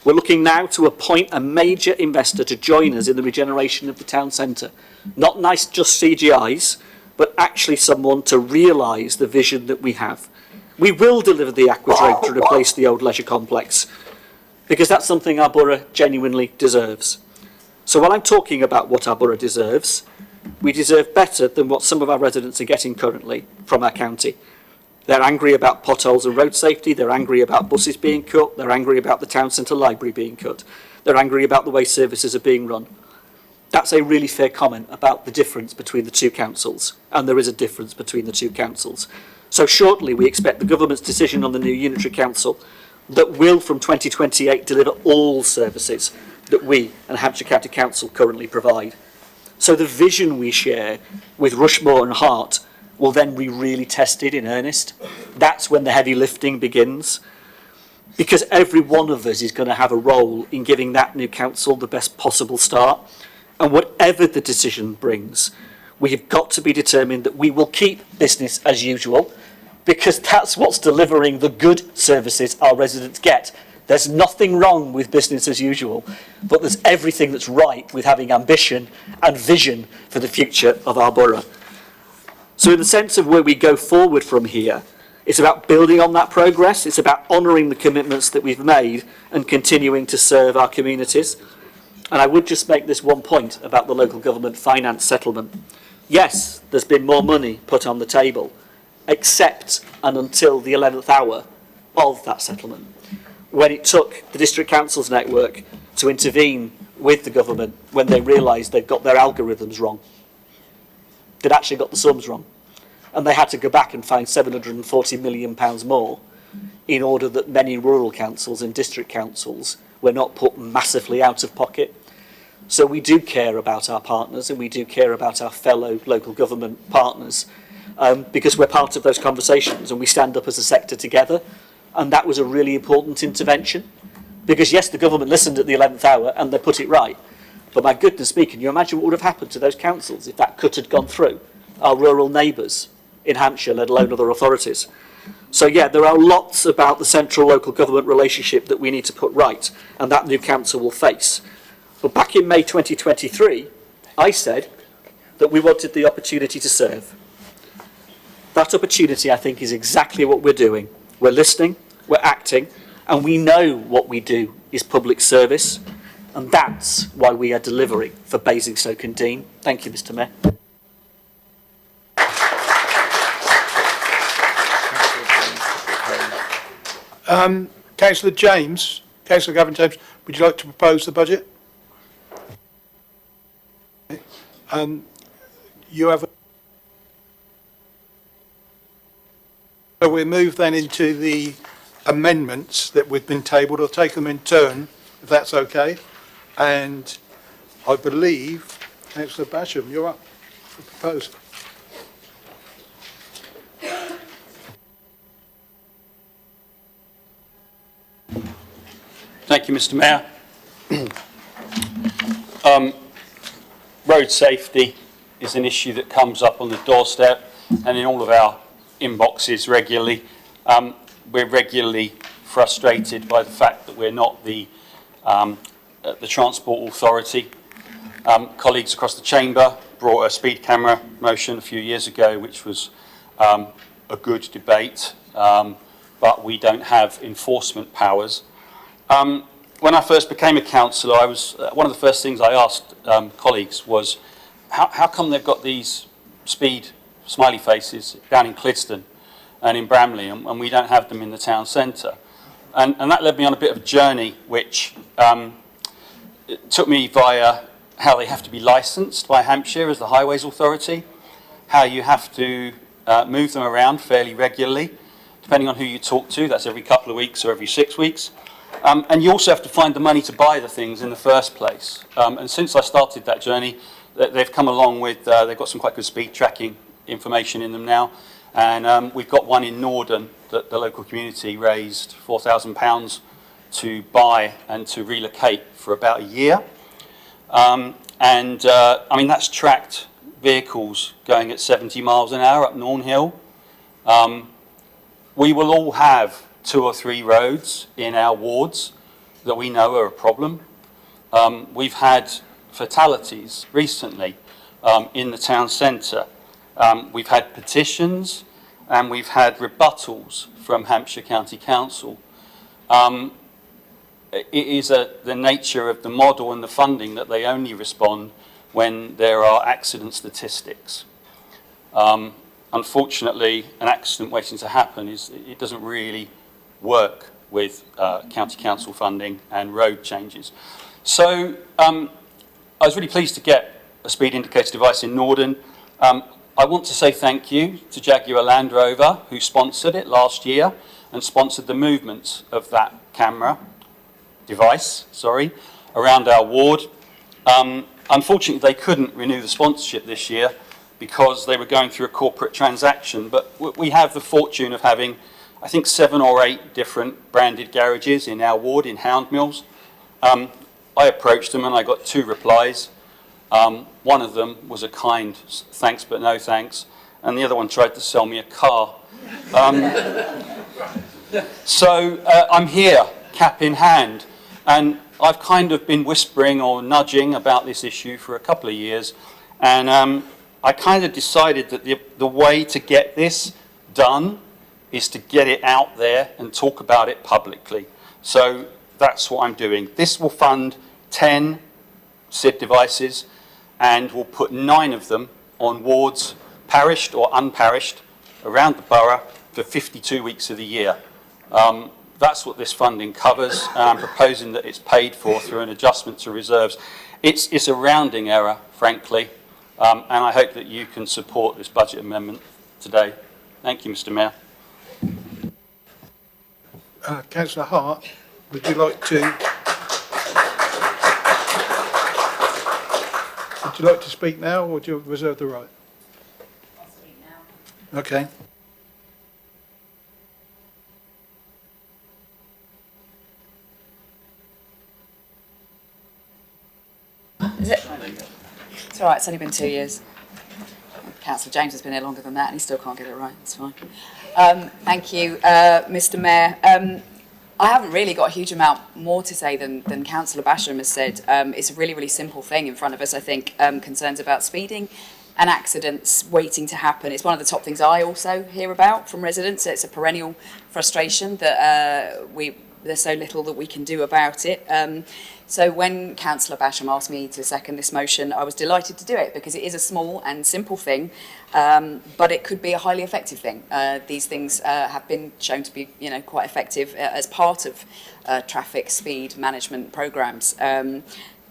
We're looking now to appoint a major investor to join us in the regeneration of the town centre. Not nice just CGIs, but actually someone to realise the vision that we have. We will deliver the aquadrome to replace the old leisure complex, because that's something our borough genuinely deserves. So while I'm talking about what our borough deserves, we deserve better than what some of our residents are getting currently from our county. They're angry about potholes and road safety, they're angry about buses being cut, they're angry about the town centre library being cut, they're angry about the way services are being run. That's a really fair comment about the difference between the two councils, and there is a difference between the two councils. So shortly we expect the government's decision on the new unitary council that will from 2028 deliver all services that we and Hampshire County Council currently provide. So the vision we share with Rushmore and Hart will then be really tested in earnest. That's when the heavy lifting begins, because every one of us is going to have a role in giving that new council the best possible start. And whatever the decision brings, we have got to be determined that we will keep business as usual, because that's what's delivering the good services our residents get. There's nothing wrong with business as usual, but there's everything that's right with having ambition and vision for the future of our borough. So in the sense of where we go forward from here, it's about building on that progress, it's about honouring the commitments that we've made and continuing to serve our communities. And I would just make this one point about the local government finance settlement. Yes, there's been more money put on the table, except and until the 11th hour of that settlement, when it took the District Council's network to intervene with the government when they realised they'd got their algorithms wrong. They'd actually got the sums wrong. And they had to go back and find £740 million more in order that many rural councils and district councils were not put massively out of pocket. So we do care about our partners and we do care about our fellow local government partners because we're part of those conversations and we stand up as a sector together. And that was a really important intervention because, yes, the government listened at the 11th hour and they put it right. But my goodness me, can you imagine what would have happened to those councils if that cut had gone through? Our rural neighbours in Hampshire, let alone other authorities. So, yeah, there are lots about the central-local government relationship that we need to put right and that new council will face. But back in May 2023, I said that we wanted the opportunity to serve. That opportunity, I think, is exactly what we're doing. We're listening, we're acting, and we know what we do is public service, and that's why we are delivering for Basingstoke and Dean. Thank you, Mr. Mayor. Councillor James, Councillor Gavin James, would you like to propose the budget? You have. So we'll move then into the amendments that we've been tabled. I'll take them in turn, if that's okay. And I believe, Councillor Basham, you're up for proposal. Thank you, Mr. Mayor. Road safety is an issue that comes up on the doorstep and in all of our inboxes regularly. We're regularly frustrated by the fact that we're not the Transport Authority. Colleagues across the chamber brought a speed camera motion a few years ago, which was a good debate, but we don't have enforcement powers. When I first became a councillor, I was one of the first things I asked colleagues was, how come they've got these speed smiley faces down in Clidston and in Bramley, and we don't have them in the town centre? And that led me on a bit of a journey, which it took me via how they have to be licensed by Hampshire as the Highways Authority, how you have to move them around fairly regularly, depending on who you talk to. That's every couple of weeks or every 6 weeks. And you also have to find the money to buy the things in the first place. And since I started that journey, they've come along with, they've got some quite good speed tracking information in them now. And we've got one in Norden that the local community raised £4,000 to buy and to relocate for about a year. I mean, that's tracked vehicles going at 70 miles an hour up Norn Hill. We will all have 2 or 3 roads in our wards that we know are a problem. We've had fatalities recently in the town centre. We've had petitions and we've had rebuttals from Hampshire County Council. It is the nature of the model and the funding that they only respond when there are accident statistics. Unfortunately, an accident waiting to happen it doesn't really work with county council funding and road changes. So I was really pleased to get a speed indicator device in Norden. I want to say thank you to Jaguar Land Rover, who sponsored it last year and sponsored the movement of that device, around our ward. Unfortunately, they couldn't renew the sponsorship this year because they were going through a corporate transaction, but we have the fortune of having, I think, 7 or 8 different branded garages in our ward in Hound Mills. I approached them and I got 2 replies. One of them was a kind thanks but no thanks, and the other one tried to sell me a car. So I'm here, cap in hand. And I've kind of been whispering or nudging about this issue for a couple of years, and I kind of decided that the way to get this done is to get it out there and talk about it publicly. So that's what I'm doing. This will fund 10 SID devices, and we'll put 9 of them on wards, parished or unparished, around the borough for 52 weeks of the year. That's what this funding covers, and I'm proposing that it's paid for through an adjustment to reserves. It's a rounding error, frankly, and I hope that you can support this budget amendment today. Thank you, Mr. Mayor. Councillor Hart, would you like to speak now, or do you reserve the right? I'll speak now. Okay. Is it? It's all right, it's only been 2 years. Councillor James has been here longer than that and he still can't get it right, it's fine. Thank you, Mr. Mayor. I haven't really got a huge amount more to say than Councillor Basham has said. It's a really, really simple thing in front of us, I think, concerns about speeding and accidents waiting to happen. It's one of the top things I also hear about from residents. It's a perennial frustration that there's so little that we can do about it. So when Councillor Basham asked me to second this motion, I was delighted to do it because it is a small and simple thing, but it could be a highly effective thing. These things have been shown to be, quite effective as part of traffic speed management programmes.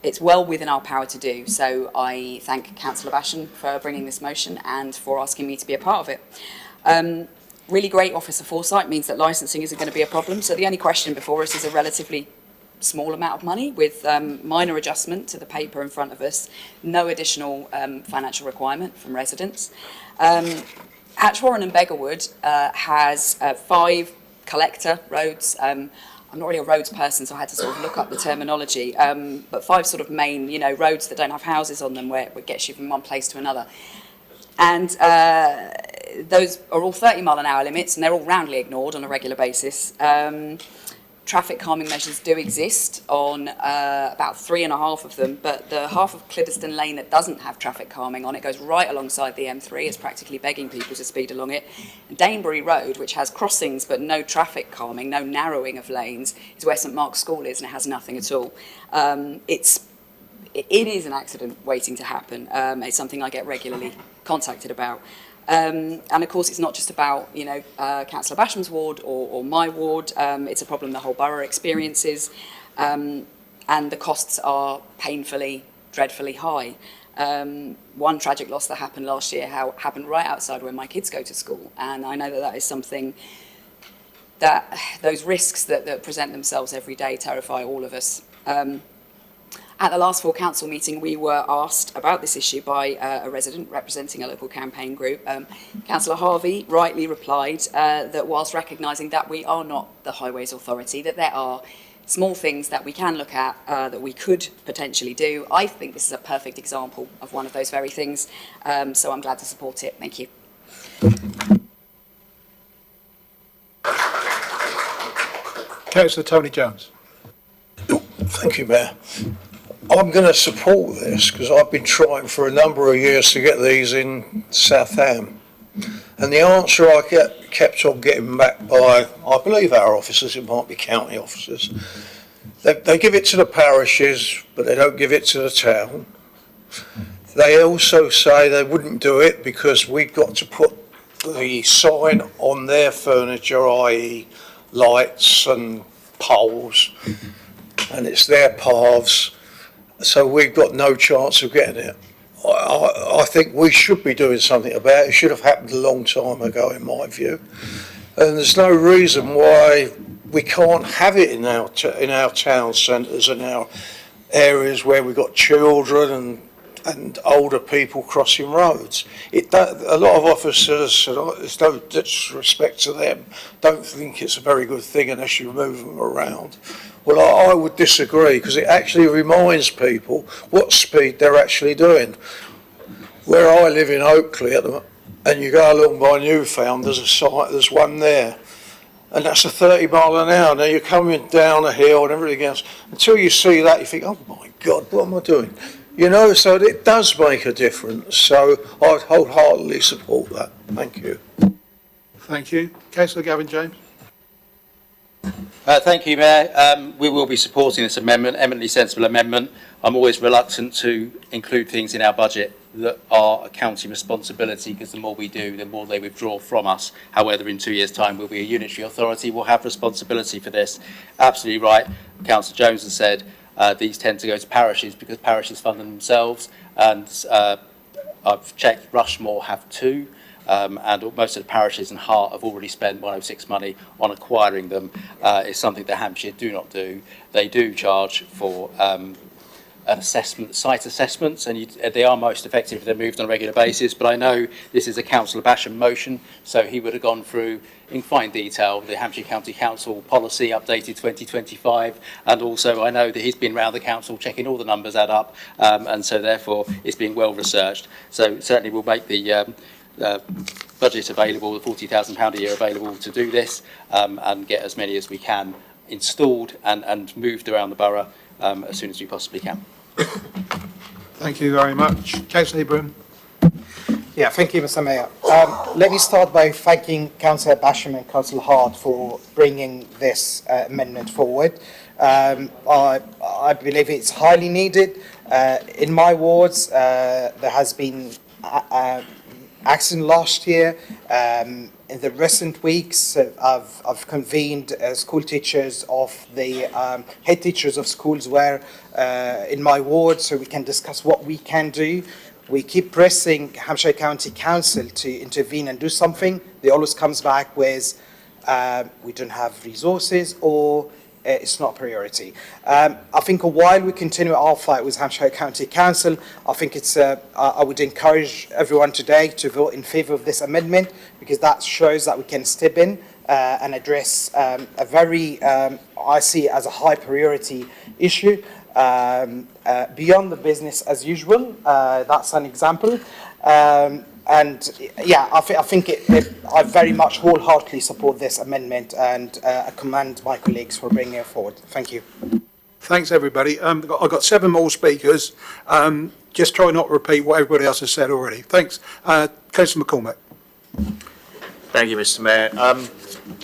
It's well within our power to do, so I thank Councillor Basham for bringing this motion and for asking me to be a part of it. Really great officer foresight means that licensing isn't going to be a problem, so the only question before us is a relatively small amount of money with minor adjustment to the paper in front of us, no additional financial requirement from residents. Hatchwarren and Beggarwood has 5 collector roads. I'm not really a roads person, so I had to sort of look up the terminology, but 5 sort of main, roads that don't have houses on them where it gets you from one place to another. And those are all 30-mile-an-hour limits, and they're all roundly ignored on a regular basis. Traffic calming measures do exist on about 3.5 of them, but the half of Cliddeston Lane that doesn't have traffic calming on it goes right alongside the M3. It's practically begging people to speed along it. And Danebury Road, which has crossings but no traffic calming, no narrowing of lanes, is where St Mark's School is, and it has nothing at all. It is an accident waiting to happen. It's something I get regularly contacted about. And of course, it's not just about, Councillor Basham's ward or my ward. It's a problem the whole borough experiences. And the costs are painfully, dreadfully high. One tragic loss that happened last year happened right outside where my kids go to school. And I know that is something that those risks that present themselves every day terrify all of us. At the last full council meeting, we were asked about this issue by a resident representing a local campaign group. Councillor Harvey rightly replied that whilst recognising that we are not the Highways Authority, that there are small things that we can look at that we could potentially do. I think this is a perfect example of one of those very things, so I'm glad to support it. Thank you. Councillor Tony Jones. Thank you, Mayor. I'm going to support this because I've been trying for a number of years to get these in Southam. And the answer I kept on getting back by, I believe our officers, it might be county officers, they give it to the parishes, but they don't give it to the town. They also say they wouldn't do it because we've got to put the sign on their furniture, i.e. lights and poles, and it's their paths. So we've got no chance of getting it. I think we should be doing something about it. It should have happened a long time ago, in my view. And there's no reason why we can't have it in our town centres and our areas where we've got children and older people crossing roads. A lot of officers, there's no disrespect to them, don't think it's a very good thing unless you move them around. Well, I would disagree because it actually reminds people what speed they're actually doing. Where I live in Oakley, and you go along by Newfound, there's one there, and that's a 30 mile an hour. Now you're coming down a hill and everything else. Until you see that, you think, oh my God, what am I doing? You know, so it does make a difference. So I'd wholeheartedly support that. Thank you. Thank you. Councillor Gavin James. Thank you, Mayor. We will be supporting this amendment, eminently sensible amendment. I'm always reluctant to include things in our budget that are a county responsibility, because the more we do, the more they withdraw from us. However, in 2 years' time, we'll be a unitary authority, we'll have responsibility for this. Absolutely right. Councillor Jones has said these tend to go to parishes because parishes fund them themselves, and I've checked, Rushmore have too. And most of the parishes and Hart have already spent 106 money on acquiring them. It's something that Hampshire do not do. They do charge for an assessment, site assessments, and they are most effective if they're moved on a regular basis. But I know this is a Councillor Basham motion, so he would have gone through in fine detail the Hampshire County Council policy updated 2025, and also I know that he's been around the council checking all the numbers add up, and so therefore it's being well researched. So certainly we'll make the budget available, the £40,000 a year available to do this, and get as many as we can installed and moved around the borough as soon as we possibly can. Thank you very much. Councillor Broom. Yeah, thank you, Mr. Mayor. Let me start by thanking Councillor Basham and Councillor Hart for bringing this amendment forward. I believe it's highly needed. In my wards, there has been accident last year. In the recent weeks, I've convened school teachers of the head teachers of schools where in my ward, so we can discuss what we can do. We keep pressing Hampshire County Council to intervene and do something. They always comes back with we don't have resources or it's not a priority. I think while we continue our fight with Hampshire County Council, I think it's I would encourage everyone today to vote in favour of this amendment, because that shows that we can step in and address a very, I see it as a high priority issue beyond the business as usual. That's an example. And yeah, I think I very much wholeheartedly support this amendment, and I commend my colleagues for bringing it forward. Thank you. Thanks, everybody. I've got 7 more speakers. Just try not to repeat what everybody else has said already. Thanks. Councillor McCormack. Thank you, Mr. Mayor.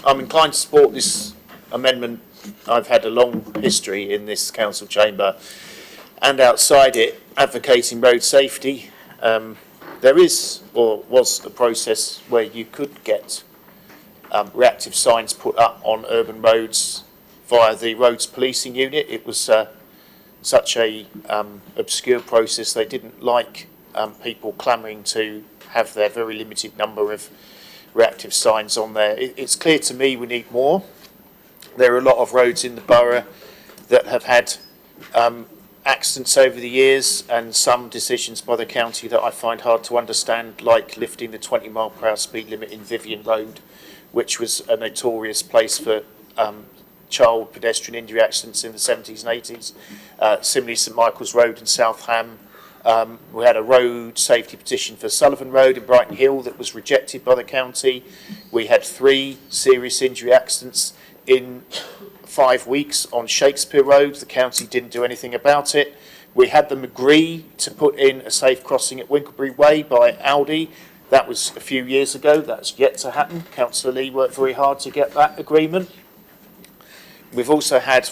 I'm inclined to support this amendment. I've had a long history in this council chamber and outside it advocating road safety. There is, or was, a process where you could get reactive signs put up on urban roads via the roads policing unit. It was such a obscure process. They didn't like people clamouring to have their very limited number of reactive signs on there. It's clear to me we need more. There are a lot of roads in the borough that have had accidents over the years, and some decisions by the county that I find hard to understand, like lifting the 20 mile per hour speed limit in Vivian Road, which was a notorious place for child pedestrian injury accidents in the 70s and 80s. Similarly, St Michael's Road in South Ham. We had a road safety petition for Sullivan Road in Brighton Hill that was rejected by the county. We had 3 serious injury accidents in 5 weeks on Shakespeare Road. The county didn't do anything about it. We had them agree to put in a safe crossing at Winklebury Way by Aldi. That was a few years ago. That's yet to happen. Councillor Lee worked very hard to get that agreement. We've also had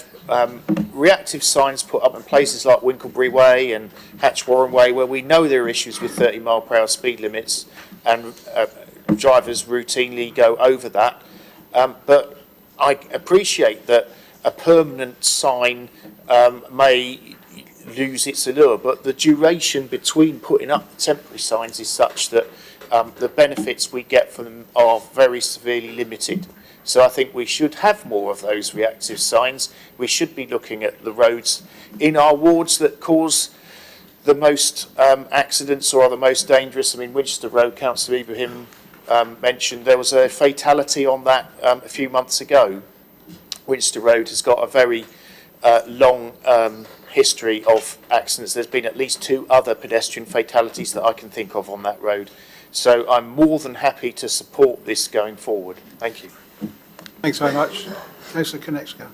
reactive signs put up in places like Winklebury Way and Hatch-Warren Way, where we know there are issues with 30 mile per hour speed limits, and drivers routinely go over that. But I appreciate that a permanent sign may lose its allure, but the duration between putting up the temporary signs is such that the benefits we get from them are very severely limited. So I think we should have more of those reactive signs. We should be looking at the roads in our wards that cause the most accidents or are the most dangerous. I mean, Winchester Road, Councillor Ibrahim mentioned, there was a fatality on that a few months ago. Winchester Road has got a very long history of accidents. There's been at least 2 other pedestrian fatalities that I can think of on that road. So I'm more than happy to support this going forward. Thank you. Thanks very much. Councillor Konechka.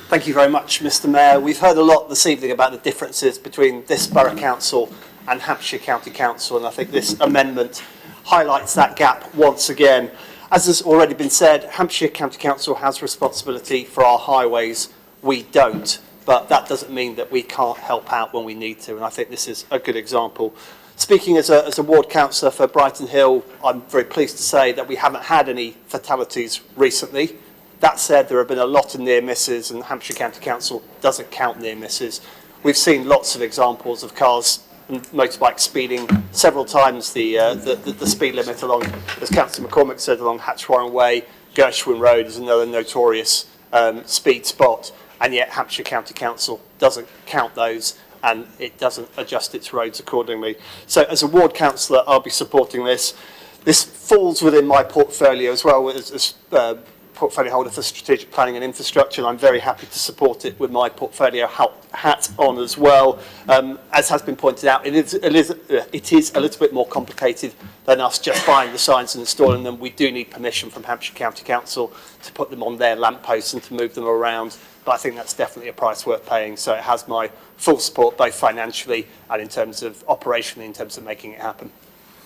Thank you very much, Mr. Mayor. We've heard a lot this evening about the differences between this Borough Council and Hampshire County Council, and I think this amendment highlights that gap once again. As has already been said, Hampshire County Council has responsibility for our highways. We don't, but that doesn't mean that we can't help out when we need to, and I think this is a good example. Speaking as a ward councillor for Brighton Hill, I'm very pleased to say that we haven't had any fatalities recently. That said, there have been a lot of near misses, and Hampshire County Council doesn't count near misses. We've seen lots of examples of cars and motorbikes speeding several times the speed limit along, as Councillor McCormick said, along Hatchwarren Way. Gershwin Road is another notorious speed spot, and yet Hampshire County Council doesn't count those, and it doesn't adjust its roads accordingly. So as a ward councillor, I'll be supporting this. This falls within my portfolio as well as portfolio holder for strategic planning and infrastructure, and I'm very happy to support it with my portfolio hat on as well. As has been pointed out, it is a little bit more complicated than us just buying the signs and installing them. We do need permission from Hampshire County Council to put them on their lampposts and to move them around, but I think that's definitely a price worth paying, so it has my full support both financially and in terms of operationally, in terms of making it happen.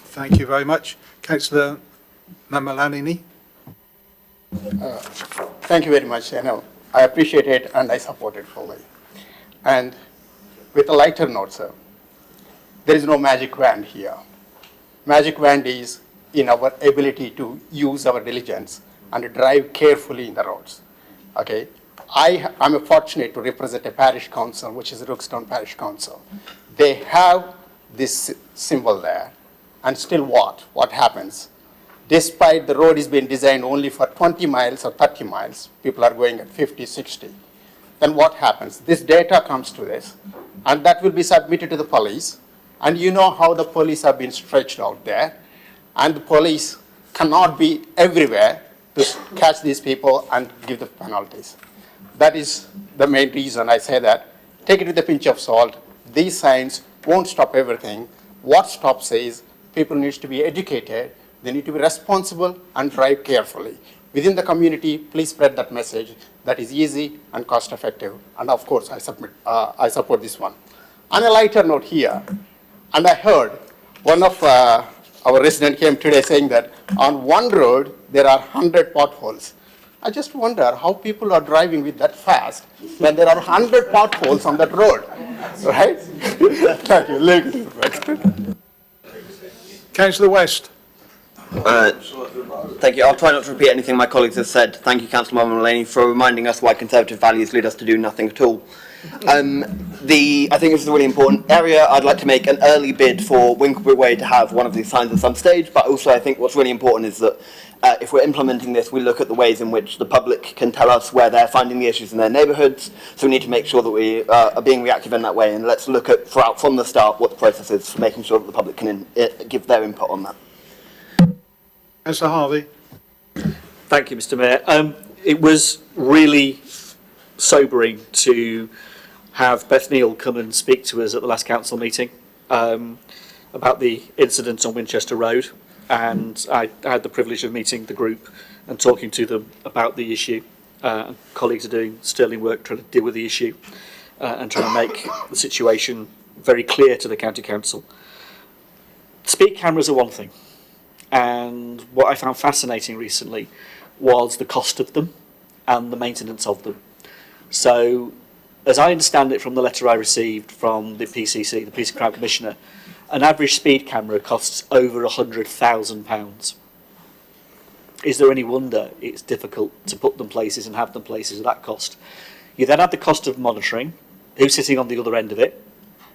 Thank you very much. Councillor Mamalanini. Thank you very much. I appreciate it and I support it fully. And with a lighter note, sir, there is no magic wand here. Magic wand is in our ability to use our diligence and drive carefully in the roads. Okay, I'm fortunate to represent a parish council, which is Rookstown Parish Council. They have this symbol there, and still what happens? Despite the road is being designed only for 20 miles or 30 miles, people are going at 50, 60. Then what happens? This data comes to this, and that will be submitted to the police. And you know how the police have been stretched out there, and the police cannot be everywhere to catch these people and give the penalties. That is the main reason I say that. Take it with a pinch of salt. These signs won't stop everything. What stops is people need to be educated. They need to be responsible and drive carefully. Within the community, please spread that message. That is easy and cost effective. And of course, I support this one. On a lighter note here, and I heard one of our residents came today saying that on one road, there are 100 potholes. I just wonder how people are driving with that fast when there are 100 potholes on that road, right? Thank you. Councillor West. Thank you. I'll try not to repeat anything my colleagues have said. Thank you, Councillor Mullany, for reminding us why Conservative values lead us to do nothing at all. I think this is a really important area. I'd like to make an early bid for Winklebury Way to have one of these signs at some stage, but also I think what's really important is that if we're implementing this, we look at the ways in which the public can tell us where they're finding the issues in their neighbourhoods, so we need to make sure that we are being reactive in that way, and let's look at from the start what the process is for making sure that the public can give their input on that. Councillor Harvey. Thank you, Mr. Mayor. It was really sobering to have Beth Neal come and speak to us at the last council meeting about the incident on Winchester Road, and I had the privilege of meeting the group and talking to them about the issue. Colleagues are doing sterling work trying to deal with the issue and trying to make the situation very clear to the county council. Speed cameras are one thing. And what I found fascinating recently was the cost of them and the maintenance of them. So, as I understand it from the letter I received from the PCC, the Police and Crime Commissioner, an average speed camera costs over £100,000. Is there any wonder it's difficult to put them places and have them places at that cost? You then have the cost of monitoring. Who's sitting on the other end of it,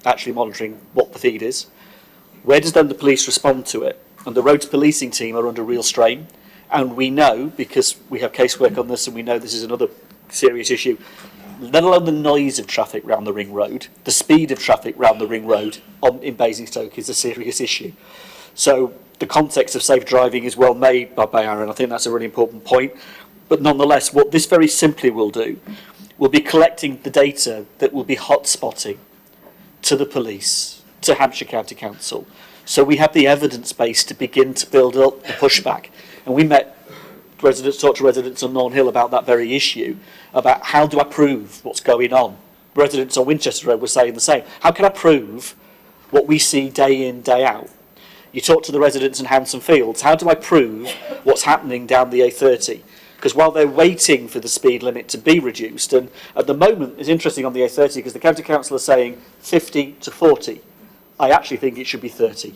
actually monitoring what the feed is? Where does then the police respond to it? And the roads policing team are under real strain, and we know, because we have casework on this and we know this is another serious issue, let alone the noise of traffic round the ring road, the speed of traffic round the ring road in Basingstoke is a serious issue. So the context of safe driving is well made by Aaron. I think that's a really important point. But nonetheless, what this very simply will do will be collecting the data that will be hotspotting to the police, to Hampshire County Council. So we have the evidence base to begin to build up the pushback. And we met residents, talked to residents on Norn Hill about that very issue, about how do I prove what's going on. Residents on Winchester Road were saying the same. How can I prove what we see day in, day out? You talk to the residents in Hanson Fields, how do I prove what's happening down the A30? Because while they're waiting for the speed limit to be reduced, and at the moment, it's interesting on the A30 because the County Council are saying 50 to 40. I actually think it should be 30.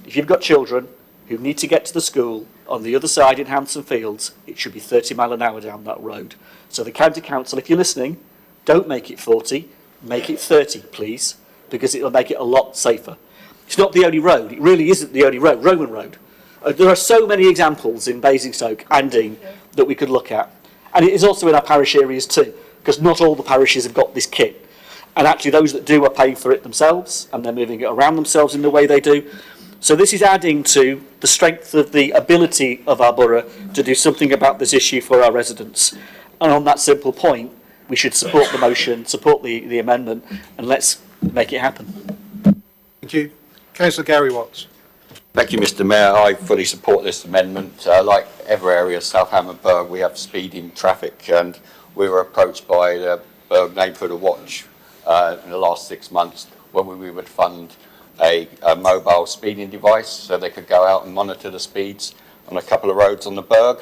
If you've got children who need to get to the school on the other side in Hanson Fields, it should be 30 mile an hour down that road. So the County Council, if you're listening, don't make it 40, make it 30, please, because it'll make it a lot safer. It's not the only road. It really isn't the only road. Roman Road. There are so many examples in Basingstoke and Dean that we could look at. And it is also in our parish areas too, because not all the parishes have got this kit. And actually those that do are paying for it themselves, and they're moving it around themselves in the way they do. So this is adding to the strength of the ability of our borough to do something about this issue for our residents. And on that simple point, we should support the motion, support the amendment, and let's make it happen. Thank you. Councillor Gary Watts. Thank you, Mr. Mayor. I fully support this amendment. Like every area of Southampton Burgh, we have speeding traffic, and we were approached by the Burgh Neighbourhood Watch in the last 6 months when we would fund a mobile speeding device so they could go out and monitor the speeds on a couple of roads on the Burgh.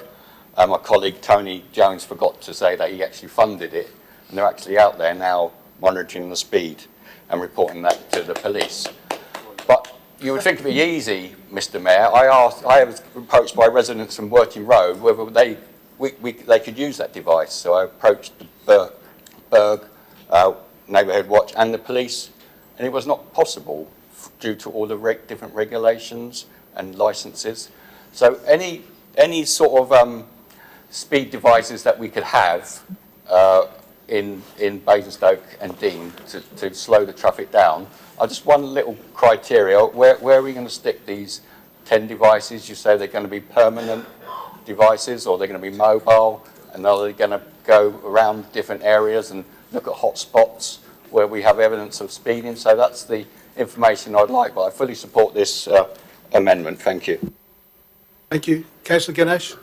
My colleague Tony Jones forgot to say that he actually funded it, and they're actually out there now monitoring the speed and reporting that to the police. But you would think it'd be easy, Mr. Mayor. I was approached by residents from Working Road whether they could use that device. So I approached the Burgh Neighbourhood Watch and the police, and it was not possible due to all the different regulations and licences. So any sort of speed devices that we could have in Basingstoke and Dean to slow the traffic down. Just one little criteria, where are we going to stick these 10 devices? You say they're going to be permanent devices, or they're going to be mobile, and are they going to go around different areas and look at hot spots where we have evidence of speeding? So that's the information I'd like, but I fully support this amendment. Thank you. Thank you. Councillor Ganesh.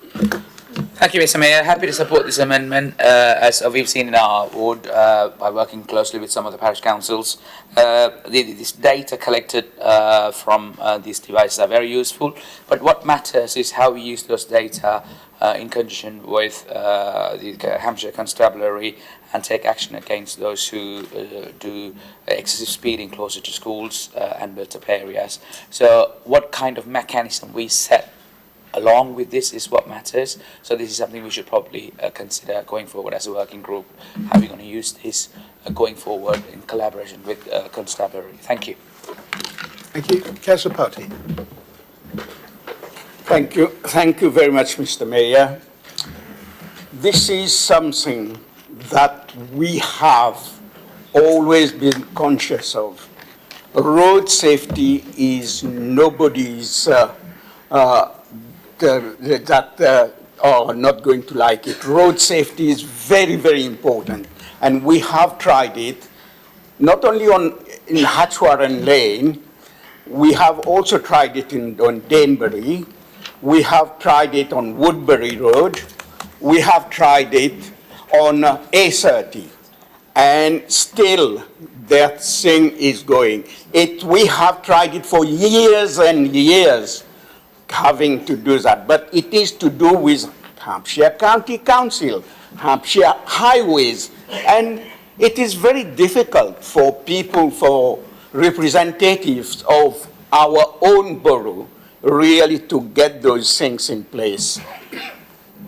Thank you, Mr. Mayor. Happy to support this amendment. As we've seen in our ward, by working closely with some of the parish councils, this data collected from these devices are very useful. But what matters is how we use those data in conjunction with the Hampshire Constabulary and take action against those who do excessive speeding closer to schools and built-up areas. So what kind of mechanism we set along with this is what matters. So this is something we should probably consider going forward as a working group. How are we going to use this going forward in collaboration with Constabulary? Thank you. Thank you. Councillor Putty. Thank you. Thank you very much, Mr. Mayor. This is something that we have always been conscious of. Road safety is nobody's that are not going to like it. Road safety is very, very important, and we have tried it not only in Hatchwarren Lane. We have also tried it on Danbury. We have tried it on Woodbury Road. We have tried it on A30, and still that thing is going. We have tried it for years and years, having to do that, but it is to do with Hampshire County Council, Hampshire Highways, and it is very difficult for people, for representatives of our own borough, really to get those things in place.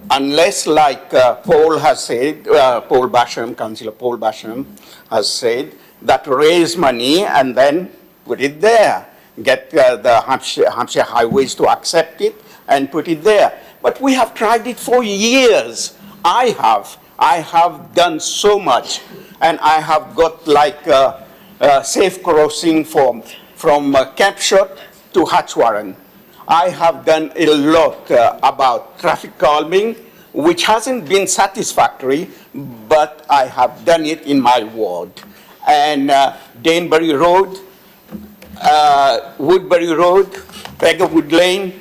Unless, like Paul has said, Paul Basham, Councillor Paul Basham has said, that raise money and then put it there. Get the Hampshire Highways to accept it and put it there. But we have tried it for years. I have done so much, and I have got like safe crossing from Capshot to Hatchwarren. I have done a lot about traffic calming, which hasn't been satisfactory, but I have done it in my ward. And Danbury Road, Woodbury Road, Beggarwood Lane,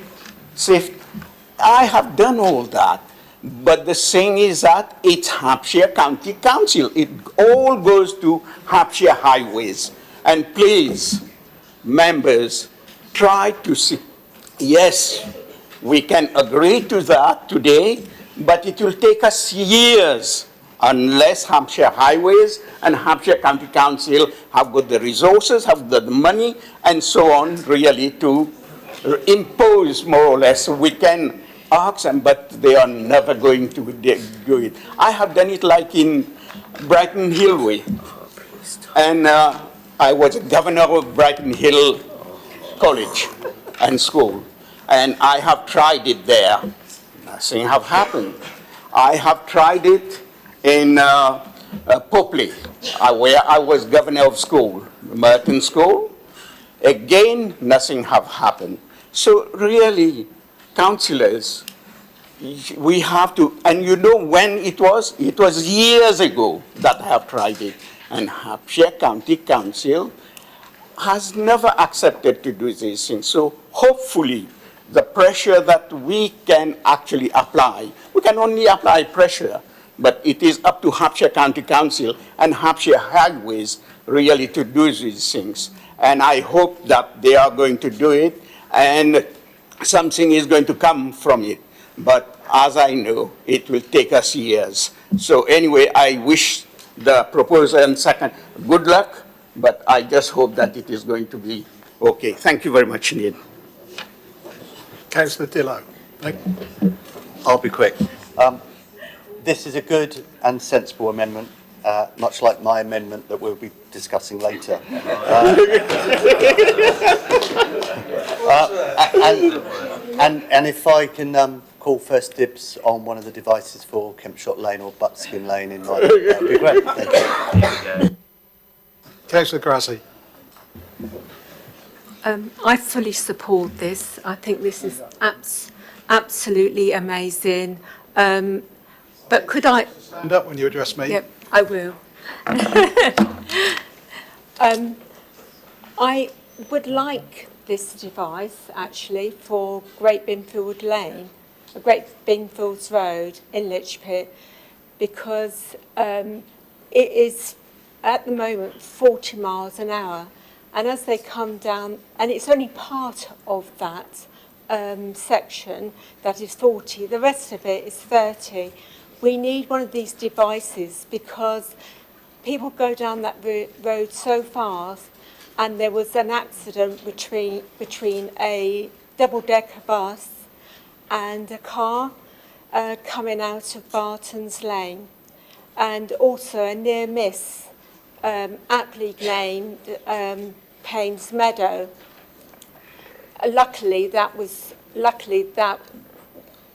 I have done all that. But the thing is that it's Hampshire County Council. It all goes to Hampshire Highways. And please, members, try to see. Yes, we can agree to that today, but it will take us years unless Hampshire Highways and Hampshire County Council have got the resources, have got the money, and so on, really to impose more or less. We can ask them, but they are never going to do it. I have done it like in Brighton Hill way. And I was governor of Brighton Hill College and School. And I have tried it there. Nothing have happened. I have tried it in Popley, where I was governor of school, Merton School. Again, nothing have happened. So really, councillors, we have to, and you know when it was? It was years ago that I have tried it. And Hampshire County Council has never accepted to do these things. So hopefully, the pressure that we can actually apply, we can only apply pressure, but it is up to Hampshire County Council and Hampshire Highways really to do these things. And I hope that they are going to do it and something is going to come from it. But as I know, it will take us years. So anyway, I wish the proposer and second good luck, but I just hope that it is going to be okay. Thank you very much indeed. Councillor Dillow. I'll be quick. This is a good and sensible amendment, much like my amendment that we'll be discussing later. And if I can call first dibs on one of the devices for Kempshot Lane or Buckskin Lane in my, that would be great. Thank you. Councillor Grassi. I fully support this. I think this is absolutely amazing. But could I... Stand up when you address me. Yep, I will. I would like this device, actually, for Great Binfield Lane, Great Binfields Road in Lichpit, because it is, at the moment, 40 miles an hour. And as they come down, and it's only part of that section that is 40, the rest of it is 30. We need one of these devices because people go down that road so fast, and there was an accident between a double-decker bus and a car coming out of Barton's Lane, and also a near miss aptly named Paynes Meadow. Luckily that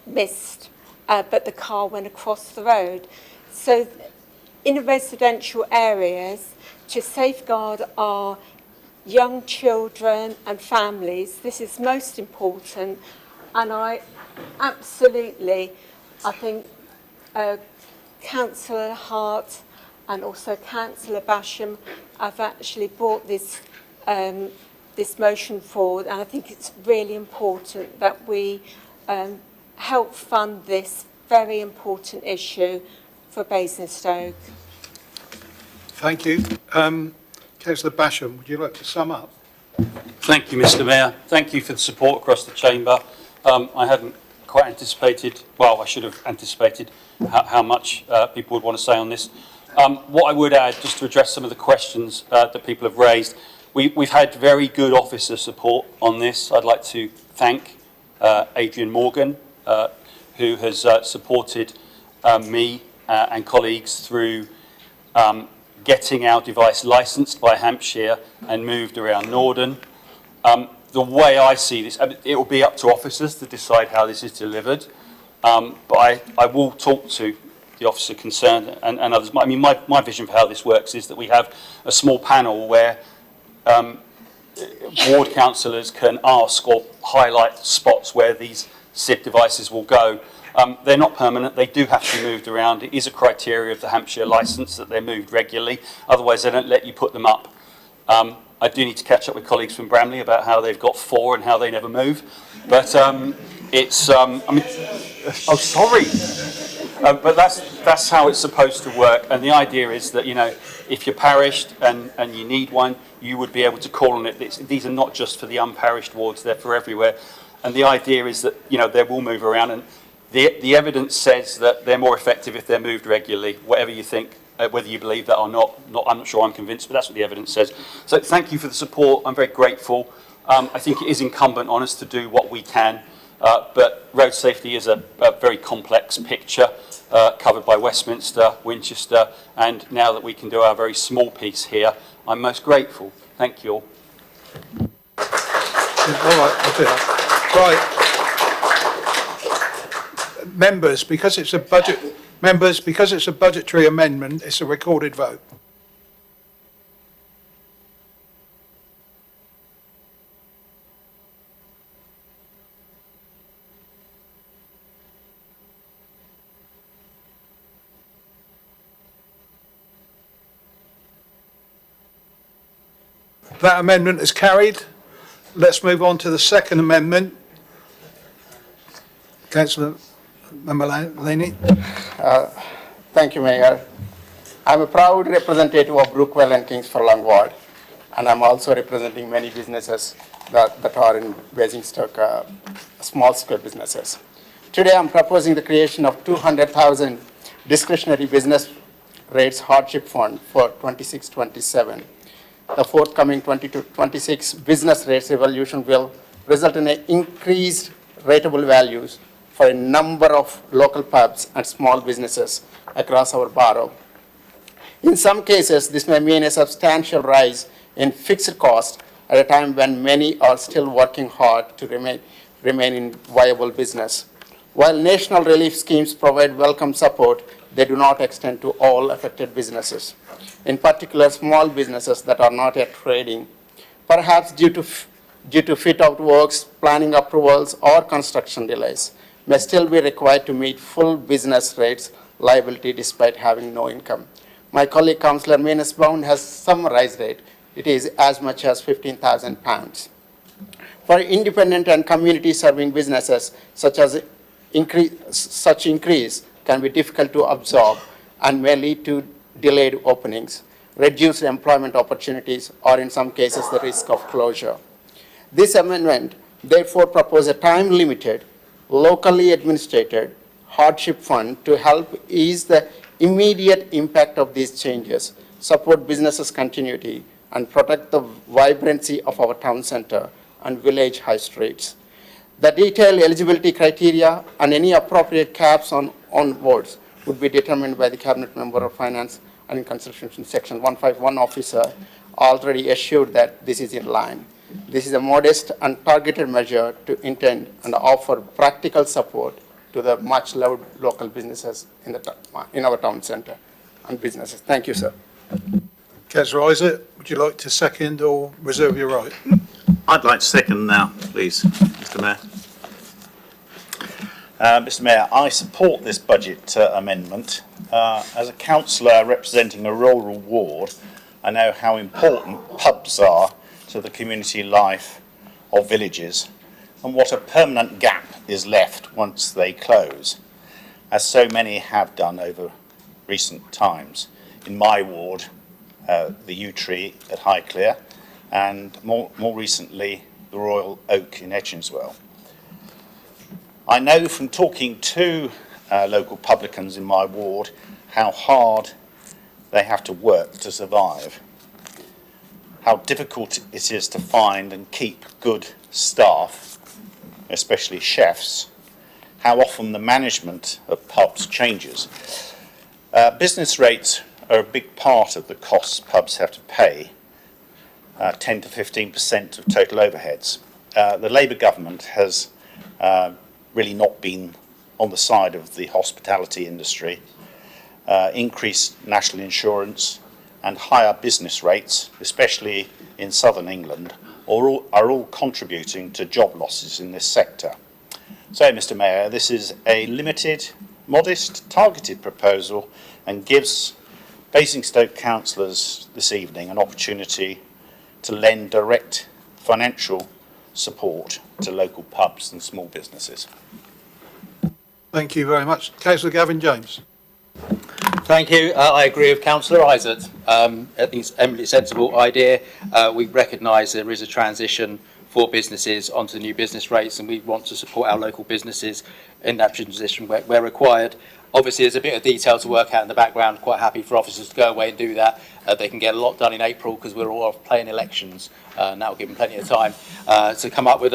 missed, but the car went across the road. So in residential areas, to safeguard our young children and families, this is most important. And I think Councillor Hart and also Councillor Basham have actually brought this this motion forward, and I think it's really important that we help fund this very important issue for Basingstoke. Thank you. Councillor Basham, would you like to sum up? Thank you, Mr. Mayor. Thank you for the support across the chamber. I hadn't quite anticipated, well, I should have anticipated how much people would want to say on this. What I would add, just to address some of the questions that people have raised, we've had very good officer support on this. I'd like to thank Adrian Morgan, who has supported me and colleagues through getting our device licensed by Hampshire and moved around Norden. The way I see this, it will be up to officers to decide how this is delivered, but I will talk to the officer concerned and others. I mean, my vision for how this works is that we have a small panel where ward councillors can ask or highlight spots where these SID devices will go. They're not permanent, they do have to be moved around. It is a criteria of the Hampshire licence that they're moved regularly, otherwise they don't let you put them up. I do need to catch up with colleagues from Bramley about how they've got 4 and how they never move. But it's, I mean, oh, sorry. But that's how it's supposed to work. And the idea is that, you know, if you're parished and you need one, you would be able to call on it. These are not just for the unparished wards, they're for everywhere. And the idea is that, you know, they will move around. And the evidence says that they're more effective if they're moved regularly, whatever you think, whether you believe that or not. I'm not sure I'm convinced, but that's what the evidence says. So thank you for the support. I'm very grateful. I think it is incumbent on us to do what we can. But road safety is a very complex picture covered by Westminster, Winchester, and now that we can do our very small piece here, I'm most grateful. Thank you all. All right, I'll do that. Right. Members, because it's a budgetary amendment, it's a recorded vote. That amendment is carried. Let's move on to the second amendment. Councillor Laney. Thank you, Mayor. I'm a proud representative of Brookwell and Kings Furlong Ward, and I'm also representing many businesses that are in Basingstoke, small-scale businesses. Today, I'm proposing the creation of 200,000 discretionary business rates hardship fund for 26-27. The forthcoming 20-26 business rates evolution will result in increased rateable values for a number of local pubs and small businesses across our borough. In some cases, this may mean a substantial rise in fixed costs at a time when many are still working hard to remain in viable business. While national relief schemes provide welcome support, they do not extend to all affected businesses, in particular small businesses that are not yet trading, perhaps due to fit-out works, planning approvals, or construction delays, may still be required to meet full business rates liability despite having no income. My colleague Councillor Menesbaum has summarized it. It is as much as £15,000. For independent and community-serving businesses, such increase can be difficult to absorb and may lead to delayed openings, reduced employment opportunities, or in some cases the risk of closure. This amendment therefore proposes a time-limited, locally administered hardship fund to help ease the immediate impact of these changes, support businesses' continuity, and protect the vibrancy of our town centre and village high streets. The detailed eligibility criteria and any appropriate caps on boards would be determined by the Cabinet Member of Finance and in Constitution Section 151 officer already assured that this is in line. This is a modest and targeted measure to intend and offer practical support to the much loved local businesses in our town centre and businesses. Thank you, sir. Councillor Isaac, would you like to second or reserve your right? I'd like to second now, please, Mr. Mayor. Mr. Mayor, I support this budget amendment. As a councillor representing a rural ward, I know how important pubs are to the community life of villages and what a permanent gap is left once they close, as so many have done over recent times. In my ward, the Yew Tree at Highclere, and more recently, the Royal Oak in Edgenswell. I know from talking to local publicans in my ward how hard they have to work to survive, how difficult it is to find and keep good staff, especially chefs, how often the management of pubs changes. Business rates are a big part of the costs pubs have to pay, 10 to 15% of total overheads. The Labour government has really not been on the side of the hospitality industry. Increased national insurance and higher business rates, especially in southern England, are all contributing to job losses in this sector. So, Mr. Mayor, this is a limited, modest, targeted proposal and gives Basingstoke councillors this evening an opportunity to lend direct financial support to local pubs and small businesses. Thank you very much. Councillor Gavin James. Thank you. I agree with Councillor Isaac. I think it's an eminently sensible idea. We recognise there is a transition for businesses onto the new business rates, and we want to support our local businesses in that transition where required. Obviously, there's a bit of detail to work out in the background. Quite happy for officers to go away and do that. They can get a lot done in April because we're all off playing elections, and that will give them plenty of time to come up with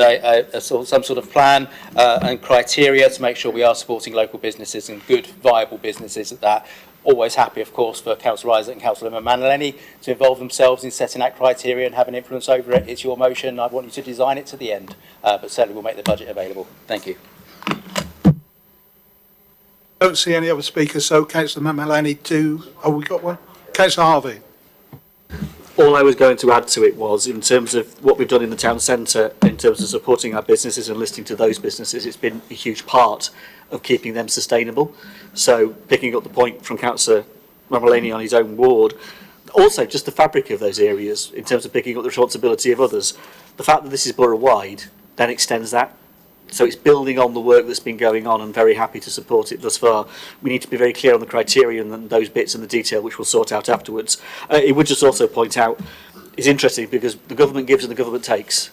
some sort of plan and criteria to make sure we are supporting local businesses and good, viable businesses at that. Always happy, of course, for Councillor Isaac and Councillor Manaleni to involve themselves in setting that criteria and have an influence over it. It's your motion. I want you to design it to the end, but certainly we'll make the budget available. Thank you. Don't see any other speakers, so Councillor Manaleni we got one? Councillor Harvey. All I was going to add to it was, in terms of what we've done in the town centre, in terms of supporting our businesses and listening to those businesses, it's been a huge part of keeping them sustainable. So picking up the point from Councillor Mamaleni on his own ward, also just the fabric of those areas in terms of picking up the responsibility of others. The fact that this is borough-wide then extends that. So it's building on the work that's been going on, and very happy to support it thus far. We need to be very clear on the criteria and those bits and the detail, which we'll sort out afterwards. It would just also point out, it's interesting because the government gives and the government takes.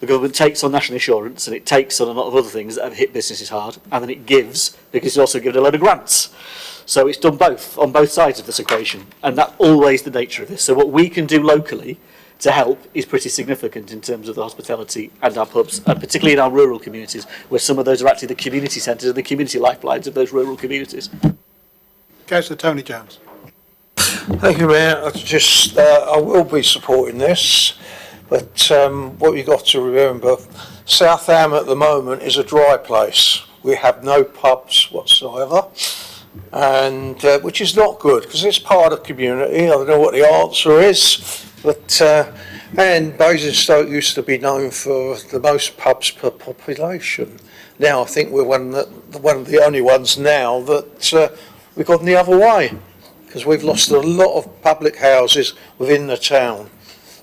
The government takes on national insurance and it takes on a lot of other things that have hit businesses hard, and then it gives because it's also given a load of grants. So it's done both, on both sides of this equation, and that's always the nature of this. So what we can do locally to help is pretty significant in terms of the hospitality and our pubs, and particularly in our rural communities, where some of those are actually the community centres and the community lifelines of those rural communities. Councillor Tony Jones. Thank you, Mayor. I will be supporting this, but what you've got to remember, South Ham at the moment is a dry place. We have no pubs whatsoever, and which is not good because it's part of the community. I don't know what the answer is, but and Basingstoke used to be known for the most pubs per population. Now I think we're one of the only ones now that we've gone the other way, because we've lost a lot of public houses within the town.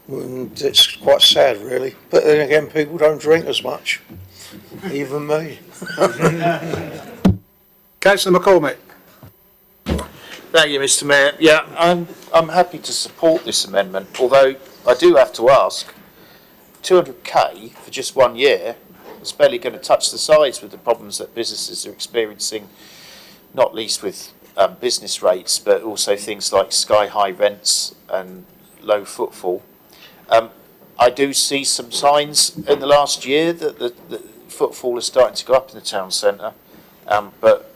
And it's quite sad, really. But then again, people don't drink as much, even me. Councillor McCormick. Thank you, Mr. Mayor. Yeah, I'm happy to support this amendment, although I do have to ask, 200k for just 1 year is barely going to touch the sides with the problems that businesses are experiencing, not least with business rates, but also things like sky-high rents and low footfall. I do see some signs in the last year that the footfall is starting to go up in the town centre, but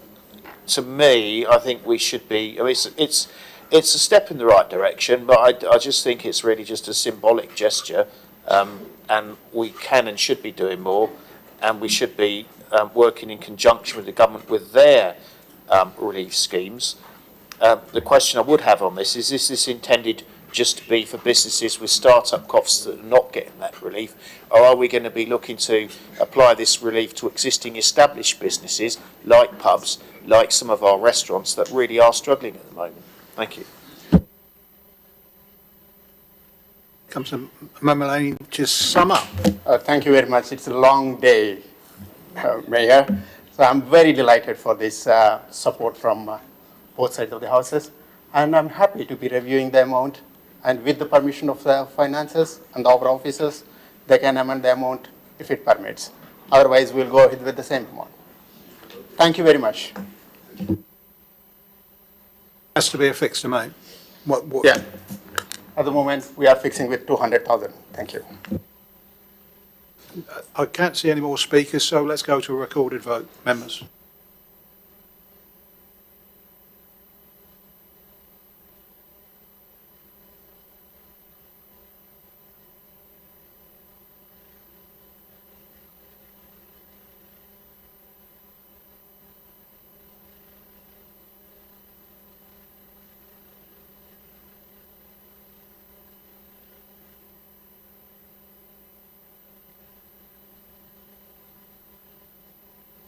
to me, I think we should be. I mean, it's a step in the right direction, but I just think it's really just a symbolic gesture, and we can and should be doing more, and we should be working in conjunction with the government with their relief schemes. The question I would have on this is this intended just to be for businesses with start-up costs that are not getting that relief, or are we going to be looking to apply this relief to existing established businesses like pubs, like some of our restaurants that really are struggling at the moment? Thank you. Councillor Mamaleni, just sum up. Thank you very much. It's a long day, Mayor. So I'm very delighted for this support from both sides of the houses, and I'm happy to be reviewing the amount, and with the permission of the finances and our officers, they can amend the amount if it permits. Otherwise, we'll go ahead with the same amount. Thank you very much. Has to be a fixed amount. What? Yeah. At the moment, we are fixing with 200,000. Thank you. I can't see any more speakers, so let's go to a recorded vote. Members.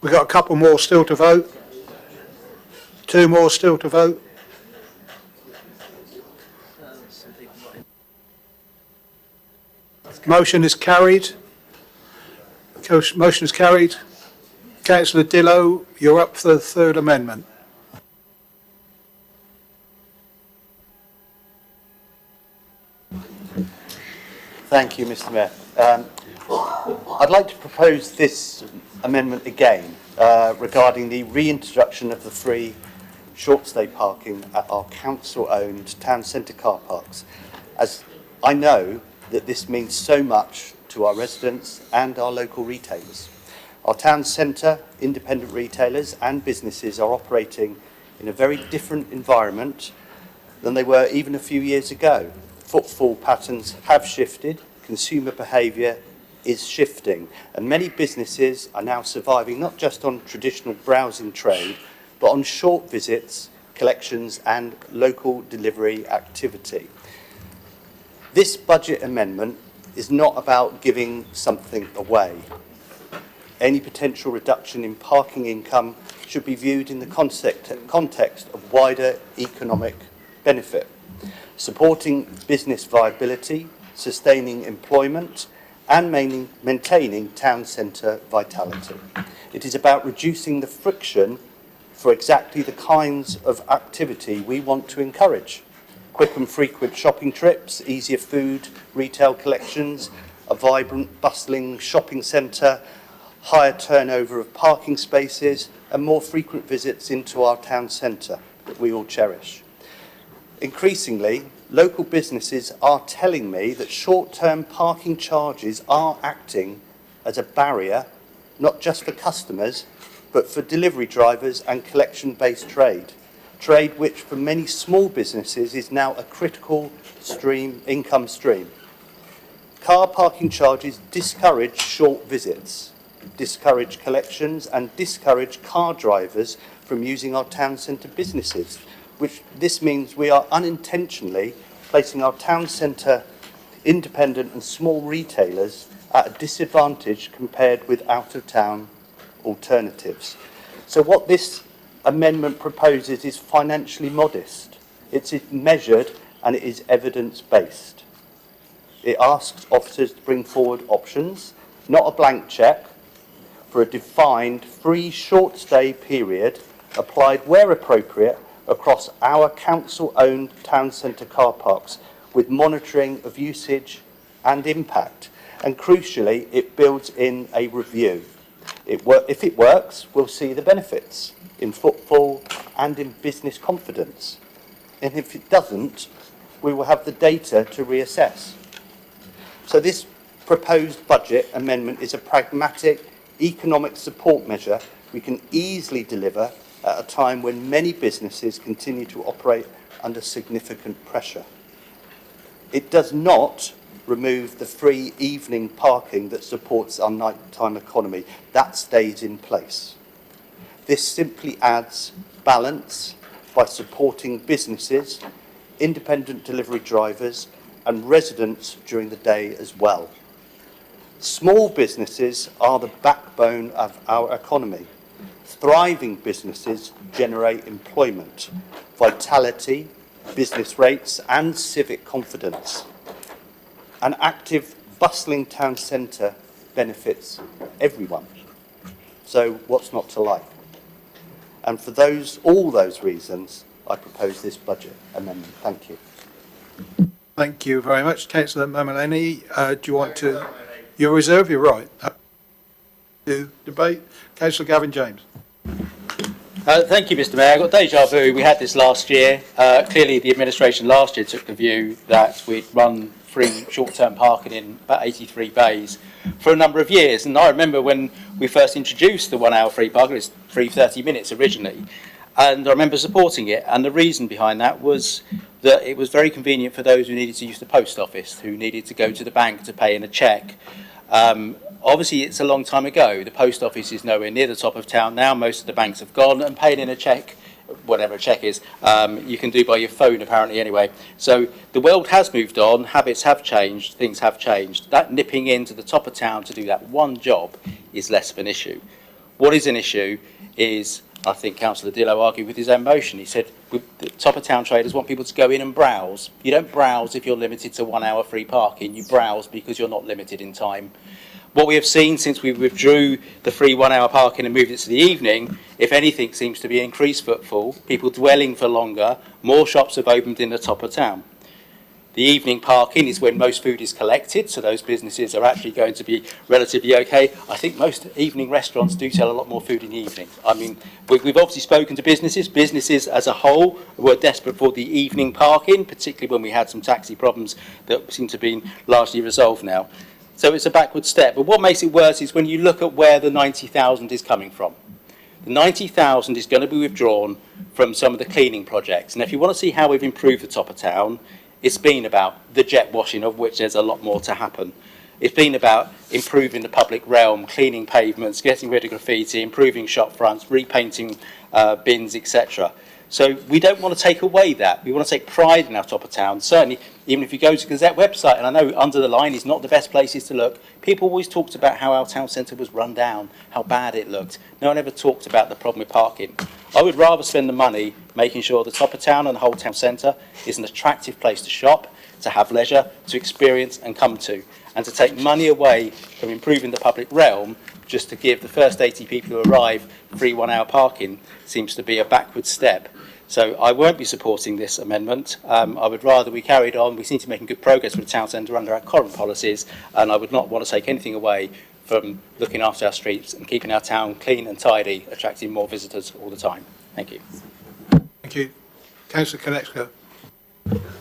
We've got a couple more still to vote. 2 more still to vote. Motion is carried. Motion is carried. Councillor Dillo, you're up for the third amendment. Thank you, Mr. Mayor. I'd like to propose this amendment again regarding the reintroduction of the free short stay parking at our council-owned town centre car parks, as I know that this means so much to our residents and our local retailers. Our town centre, independent retailers and businesses are operating in a very different environment than they were even a few years ago. Footfall patterns have shifted, consumer behaviour is shifting, and many businesses are now surviving not just on traditional browsing trade, but on short visits, collections and local delivery activity. This budget amendment is not about giving something away. Any potential reduction in parking income should be viewed in the context of wider economic benefit, supporting business viability, sustaining employment and maintaining town centre vitality. It is about reducing the friction for exactly the kinds of activity we want to encourage. Quick and frequent shopping trips, easier food, retail collections, a vibrant, bustling shopping centre, higher turnover of parking spaces and more frequent visits into our town centre that we all cherish. Increasingly, local businesses are telling me that short-term parking charges are acting as a barrier, not just for customers, but for delivery drivers and collection-based trade which for many small businesses is now a critical income stream. Car parking charges discourage short visits, discourage collections and discourage car drivers from using our town centre businesses, which this means we are unintentionally placing our town centre independent and small retailers at a disadvantage compared with out-of-town alternatives. So what this amendment proposes is financially modest. It's measured and it is evidence-based. It asks officers to bring forward options, not a blank cheque, for a defined free short stay period applied where appropriate across our council-owned town centre car parks with monitoring of usage and impact. And crucially, it builds in a review. If it works, we'll see the benefits in footfall and in business confidence. And if it doesn't, we will have the data to reassess. So this proposed budget amendment is a pragmatic economic support measure we can easily deliver at a time when many businesses continue to operate under significant pressure. It does not remove the free evening parking that supports our nighttime economy. That stays in place. This simply adds balance by supporting businesses, independent delivery drivers and residents during the day as well. Small businesses are the backbone of our economy. Thriving businesses generate employment, vitality, business rates and civic confidence. An active, bustling town centre benefits everyone. So what's not to like? And for all those reasons, I propose this budget amendment. Thank you. Thank you very much. Councillor Mamaleni, do you want to... You're reserved, you're right. To debate. Councillor Gavin James. Thank you, Mr. Mayor. I've got deja vu. We had this last year. Clearly, the administration last year took the view that we'd run free short-term parking in about 83 bays for a number of years. And I remember when we first introduced the 1 hour free parking, it was free 30 minutes originally. And I remember supporting it. And the reason behind that was that it was very convenient for those who needed to use the post office, who needed to go to the bank to pay in a cheque. Obviously, it's a long time ago. The post office is nowhere near the top of town now. Most of the banks have gone, and paying in a cheque, whatever a cheque is, you can do by your phone apparently anyway. So the world has moved on, habits have changed, things have changed. That nipping into the top of town to do that one job is less of an issue. What is an issue is, I think Councillor Dillo argued with his own motion. He said the top of town traders want people to go in and browse. You don't browse if you're limited to 1 hour free parking. You browse because you're not limited in time. What we have seen since we withdrew the free 1 hour parking and moved it to the evening, if anything, seems to be increased footfall, people dwelling for longer, more shops have opened in the top of town. The evening parking is when most food is collected, so those businesses are actually going to be relatively okay. I think most evening restaurants do sell a lot more food in the evening. I mean, we've obviously spoken to businesses. Businesses as a whole were desperate for the evening parking, particularly when we had some taxi problems that seem to be largely resolved now. So it's a backward step. But what makes it worse is when you look at where the 90,000 is coming from. The 90,000 is going to be withdrawn from some of the cleaning projects. And if you want to see how we've improved the top of town, it's been about the jet washing, of which there's a lot more to happen. It's been about improving the public realm, cleaning pavements, getting rid of graffiti, improving shop fronts, repainting bins, etc. So we don't want to take away that. We want to take pride in our top of town. Certainly, even if you go to Gazette website, and I know Under the Line is not the best places to look, people always talked about how our town centre was run down, how bad it looked. No one ever talked about the problem with parking. I would rather spend the money making sure the top of town and the whole town centre is an attractive place to shop, to have leisure, to experience and come to, and to take money away from improving the public realm just to give the first 80 people who arrive free 1 hour parking seems to be a backward step. So I won't be supporting this amendment. I would rather we carried on. We seem to be making good progress with the town centre under our current policies, and I would not want to take anything away from looking after our streets and keeping our town clean and tidy, attracting more visitors all the time. Thank you. Thank you. Councillor Konechka.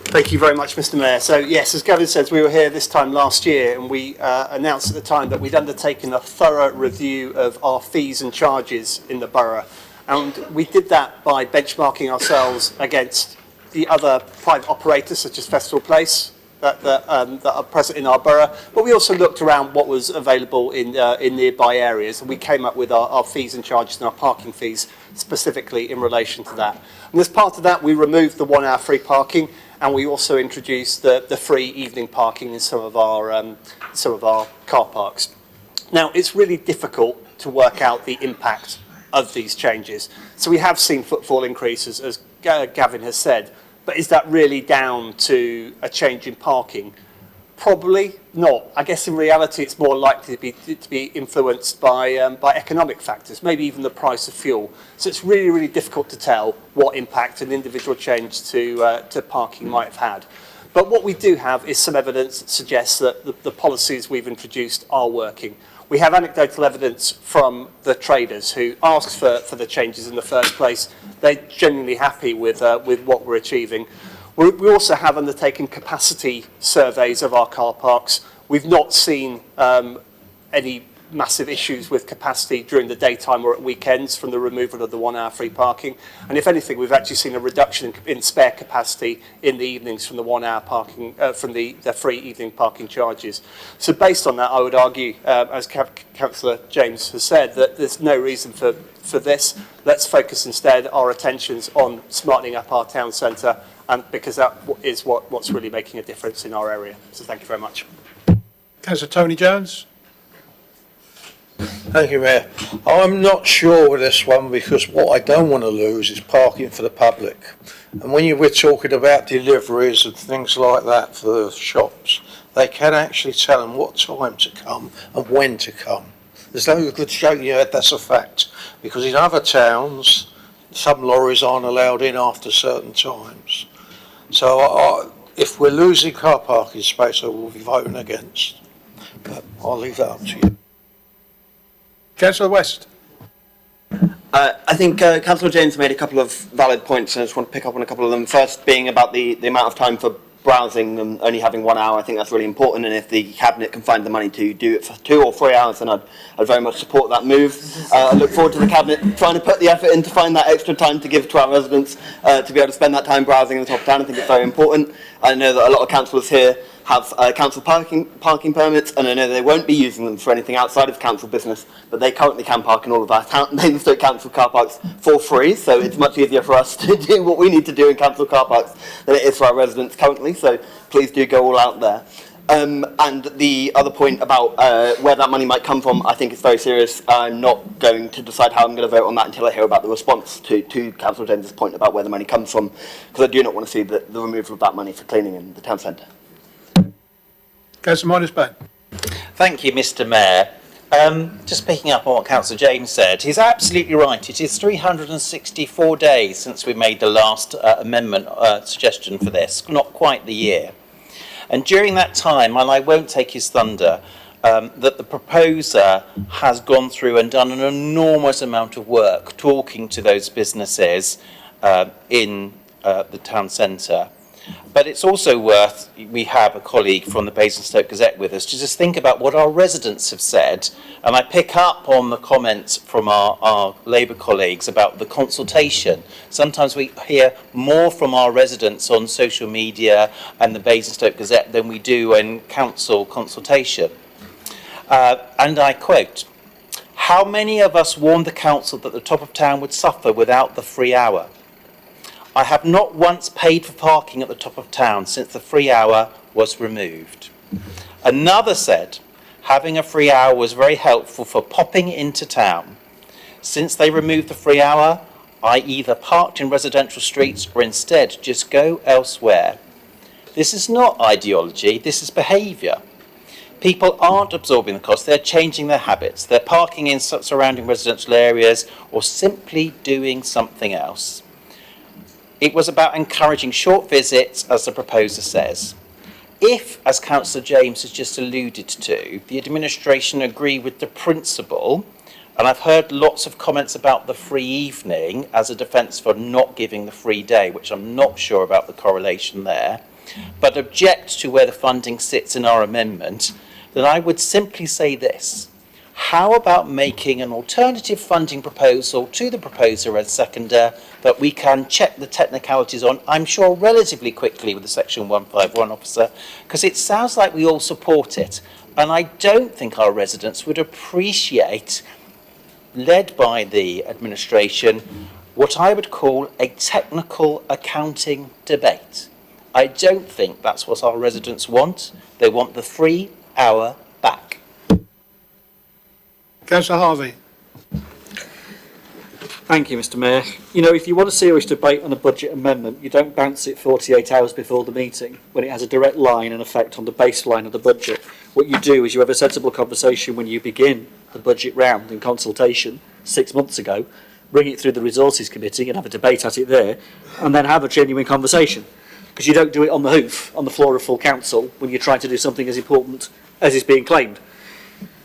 Thank you very much, Mr. Mayor. So yes, as Gavin says, we were here this time last year and we announced at the time that we'd undertaken a thorough review of our fees and charges in the borough. And we did that by benchmarking ourselves against the other private operators such as Festival Place that are present in our borough. But we also looked around what was available in nearby areas, and we came up with our fees and charges and our parking fees specifically in relation to that. And as part of that, we removed the 1 hour free parking, and we also introduced the free evening parking in some of our car parks. Now, it's really difficult to work out the impact of these changes. So we have seen footfall increases, as Gavin has said, but is that really down to a change in parking? Probably not. I guess in reality it's more likely to be influenced by economic factors, maybe even the price of fuel. So it's really, really difficult to tell what impact an individual change to parking might have had. But what we do have is some evidence that suggests that the policies we've introduced are working. We have anecdotal evidence from the traders who asked for the changes in the first place. They're genuinely happy with what we're achieving. We also have undertaken capacity surveys of our car parks. We've not seen any massive issues with capacity during the daytime or at weekends from the removal of the 1 hour free parking. And if anything, we've actually seen a reduction in spare capacity in the evenings from the 1 hour parking, from the free evening parking charges. So based on that, I would argue, as Councillor James has said, that there's no reason for this. Let's focus instead our attentions on smartening up our town centre, and because that is what's really making a difference in our area. So thank you very much. Councillor Tony Jones. Thank you, Mayor. I'm not sure with this one because what I don't want to lose is parking for the public. And when we're talking about deliveries and things like that for the shops, they can actually tell them what time to come and when to come. There's no good showing you that that's a fact, because in other towns, some lorries aren't allowed in after certain times. So if we're losing car parking space, I will be voting against. But I'll leave that up to you. Councillor West. I think Councillor James made a couple of valid points, and I just want to pick up on a couple of them. First being about the amount of time for browsing and only having 1 hour. I think that's really important, and if the Cabinet can find the money to do it for 2 or 3 hours, then I'd very much support that move. I look forward to the Cabinet trying to put the effort in to find that extra time to give to our residents to be able to spend that time browsing in the top of town. I think it's very important. I know that a lot of councillors here have council parking permits, and I know they won't be using them for anything outside of council business, but they currently can park in all of our Basingstoke Council car parks for free, so it's much easier for us to do what we need to do in council car parks than it is for our residents currently, so please do go all out there. And the other point about where that money might come from, I think it's very serious. I'm not going to decide how I'm going to vote on that until I hear about the response to Councillor James's point about where the money comes from, because I do not want to see the removal of that money for cleaning in the town centre. Councillor Minus-Bain. Thank you, Mr. Mayor. Just picking up on what Councillor James said, he's absolutely right. It is 364 days since we made the last amendment suggestion for this, not quite the year. And during that time, and I won't take his thunder, that the proposer has gone through and done an enormous amount of work talking to those businesses in the town centre. But it's also worth, we have a colleague from the Basingstoke Gazette with us, to just think about what our residents have said. And I pick up on the comments from our Labour colleagues about the consultation. Sometimes we hear more from our residents on social media and the Basingstoke Gazette than we do in council consultation. And I quote, "How many of us warned the council that the top of town would suffer without the free hour? I have not once paid for parking at the top of town since the free hour was removed." Another said, "Having a free hour was very helpful for popping into town. Since they removed the free hour, I either parked in residential streets or instead just go elsewhere." This is not ideology, this is behaviour. People aren't absorbing the cost, they're changing their habits. They're parking in surrounding residential areas or simply doing something else. It was about encouraging short visits, as the proposer says. If, as Councillor James has just alluded to, the administration agree with the principle, and I've heard lots of comments about the free evening as a defence for not giving the free day, which I'm not sure about the correlation there, but object to where the funding sits in our amendment, then I would simply say this. How about making an alternative funding proposal to the proposer and seconder that we can check the technicalities on, I'm sure relatively quickly with the Section 151 officer, because it sounds like we all support it. And I don't think our residents would appreciate, led by the administration, what I would call a technical accounting debate. I don't think that's what our residents want. They want the free hour back. Councillor Harvey. Thank you, Mr. Mayor. You know, if you want a serious debate on a budget amendment, you don't bounce it 48 hours before the meeting when it has a direct line and effect on the baseline of the budget. What you do is you have a sensible conversation when you begin the budget round in consultation 6 months ago, bring it through the Resources Committee and have a debate at it there, and then have a genuine conversation. Because you don't do it on the hoof, on the floor of full council, when you're trying to do something as important as is being claimed.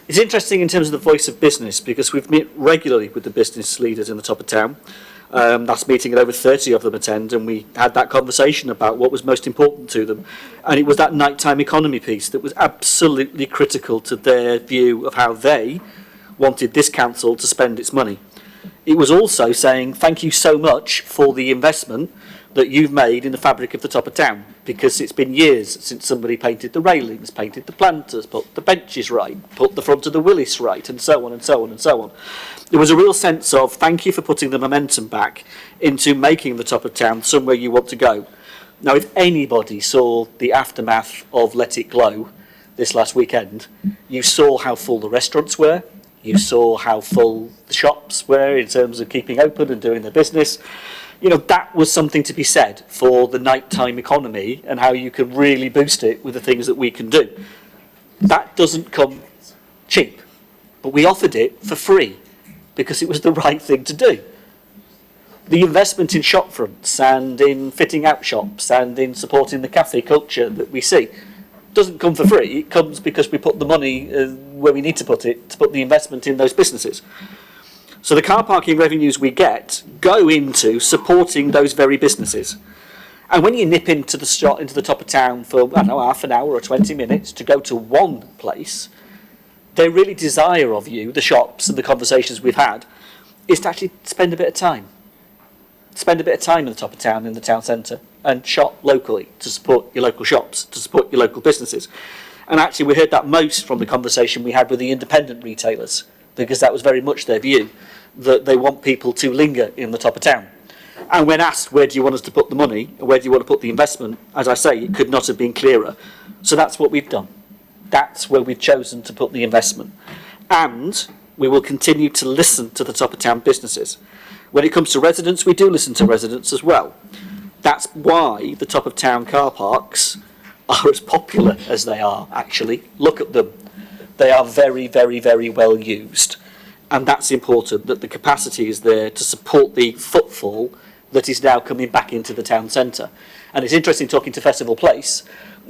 It's interesting in terms of the voice of business, because we've met regularly with the business leaders in the top of town. Last meeting and over 30 of them attend, and we had that conversation about what was most important to them. And it was that nighttime economy piece that was absolutely critical to their view of how they wanted this council to spend its money. It was also saying thank you so much for the investment that you've made in the fabric of the top of town, because it's been years since somebody painted the railings, painted the planters, put the benches right, put the front of the Willis right, and so on and so on and so on. There was a real sense of thank you for putting the momentum back into making the top of town somewhere you want to go. Now, if anybody saw the aftermath of Let It Glow this last weekend, you saw how full the restaurants were, you saw how full the shops were in terms of keeping open and doing their business. You know, that was something to be said for the nighttime economy and how you can really boost it with the things that we can do. That doesn't come cheap, but we offered it for free because it was the right thing to do. The investment in shop fronts and in fitting out shops and in supporting the cafe culture that we see doesn't come for free. It comes because we put the money where we need to put it, to put the investment in those businesses. So the car parking revenues we get go into supporting those very businesses. And when you nip into the top of town for, I don't know, half an hour or 20 minutes to go to one place, they really desire of you, the shops and the conversations we've had, is to actually spend a bit of time. Spend a bit of time in the top of town, in the town centre, and shop locally to support your local shops, to support your local businesses. And actually we heard that most from the conversation we had with the independent retailers, because that was very much their view, that they want people to linger in the top of town. And when asked, where do you want us to put the money, or where do you want to put the investment, as I say, it could not have been clearer. So that's what we've done. That's where we've chosen to put the investment. And we will continue to listen to the top of town businesses. When it comes to residents, we do listen to residents as well. That's why the top of town car parks are as popular as they are, actually. Look at them. They are very, very, very well used. And that's important, that the capacity is there to support the footfall that is now coming back into the town centre. And it's interesting talking to Festival Place,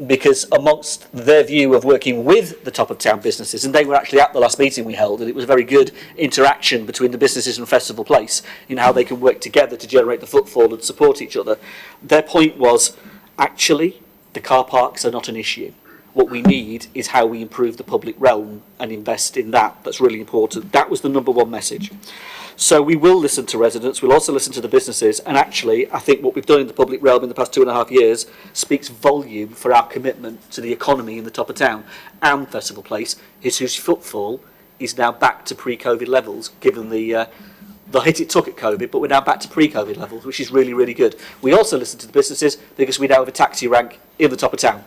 because amongst their view of working with the top of town businesses, and they were actually at the last meeting we held, and it was a very good interaction between the businesses and Festival Place in how they can work together to generate the footfall and support each other. Their point was, actually, the car parks are not an issue. What we need is how we improve the public realm and invest in that. That's really important. That was the number one message. So we will listen to residents, we'll also listen to the businesses, and actually I think what we've done in the public realm in the past 2.5 years speaks volume for our commitment to the economy in the top of town. And Festival Place, whose footfall is now back to pre-COVID levels, given the hit it took at COVID, but we're now back to pre-COVID levels, which is really, really good. We also listen to the businesses because we now have a taxi rank in the top of town.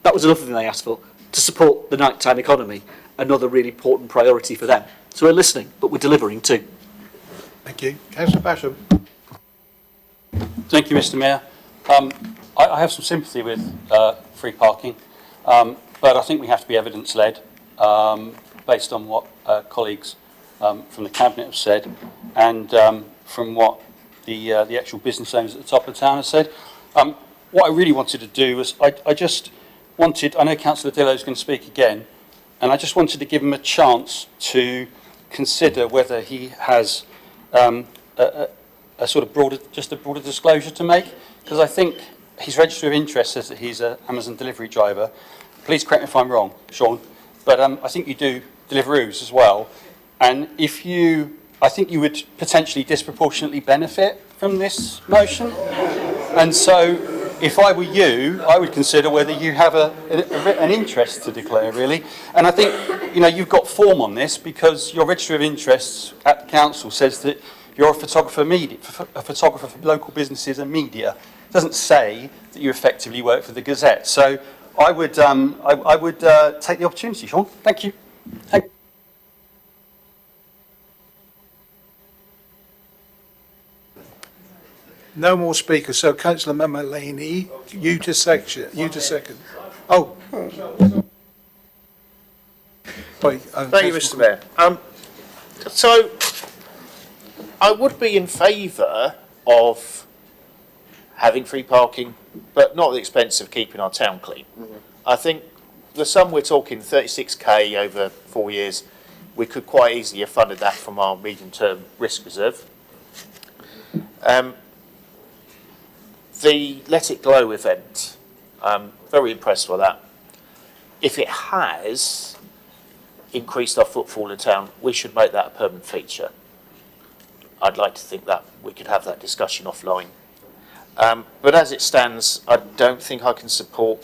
That was another thing they asked for, to support the nighttime economy, another really important priority for them. So we're listening, but we're delivering too. Thank you. Councillor Basham. Thank you, Mr. Mayor. I have some sympathy with free parking, but I think we have to be evidence-led based on what colleagues from the Cabinet have said and from what the actual business owners at the top of the town have said. What I really wanted to do was I know Councillor Dillow is going to speak again, and I just wanted to give him a chance to consider whether he has a sort of broader disclosure to make, because I think his register of interest says that he's an Amazon delivery driver. Please correct me if I'm wrong, Sean, but I think you do Deliveroos as well, and I think you would potentially disproportionately benefit from this motion, and so if I were you, I would consider whether you have an interest to declare, really. And I think, you've got form on this because your register of interests at the council says that you're a photographer for local businesses and media. It doesn't say that you effectively work for the Gazette. So I would take the opportunity, Sean. Thank you. No more speakers. So Councillor Mamalini, you to second. Oh. Thank you, Mr. Mayor. So I would be in favour of having free parking, but not at the expense of keeping our town clean. I think the sum we're talking, 36k over 4 years, we could quite easily have funded that from our medium-term risk reserve. The Let It Glow event, I'm very impressed with that. If it has increased our footfall in town, we should make that a permanent feature. I'd like to think that we could have that discussion offline. But as it stands, I don't think I can support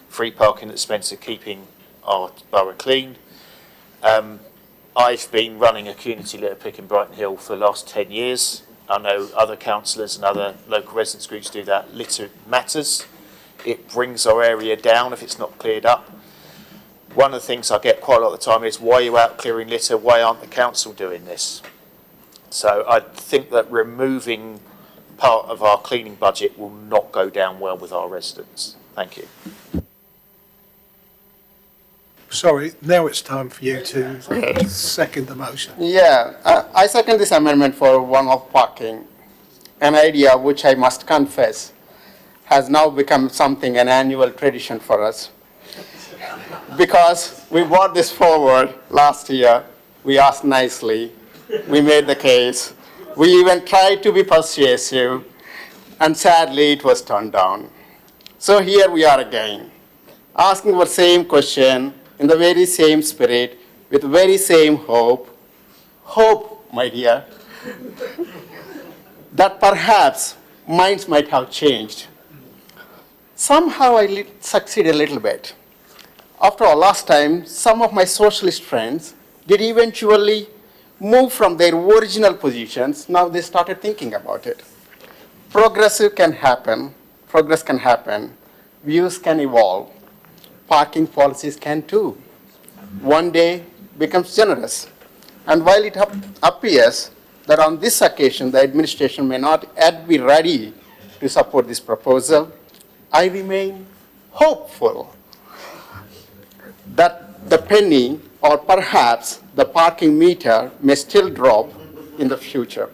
free parking at the expense of keeping our borough clean. I've been running a community litter pick in Brighton Hill for the last 10 years. I know other councillors and other local residents groups do that. Litter matters. It brings our area down if it's not cleared up. One of the things I get quite a lot of the time is, why are you out clearing litter? Why aren't the council doing this? So I think that removing part of our cleaning budget will not go down well with our residents. Thank you. Sorry, now it's time for you to second the motion. Yeah, I second this amendment for one-off parking, an idea which I must confess has now become something, an annual tradition for us. Because we brought this forward last year, we asked nicely, we made the case, we even tried to be persuasive, and sadly it was turned down. So here we are again, asking the same question, in the very same spirit, with the very same hope, my dear, that perhaps minds might have changed. Somehow I succeed a little bit. After all, last time, some of my socialist friends did eventually move from their original positions. Now they started thinking about it. Progress can happen, views can evolve. Parking policies can too. One day becomes generous. And while it appears that on this occasion the administration may not yet be ready to support this proposal, I remain hopeful that the penny or perhaps the parking meter may still drop in the future.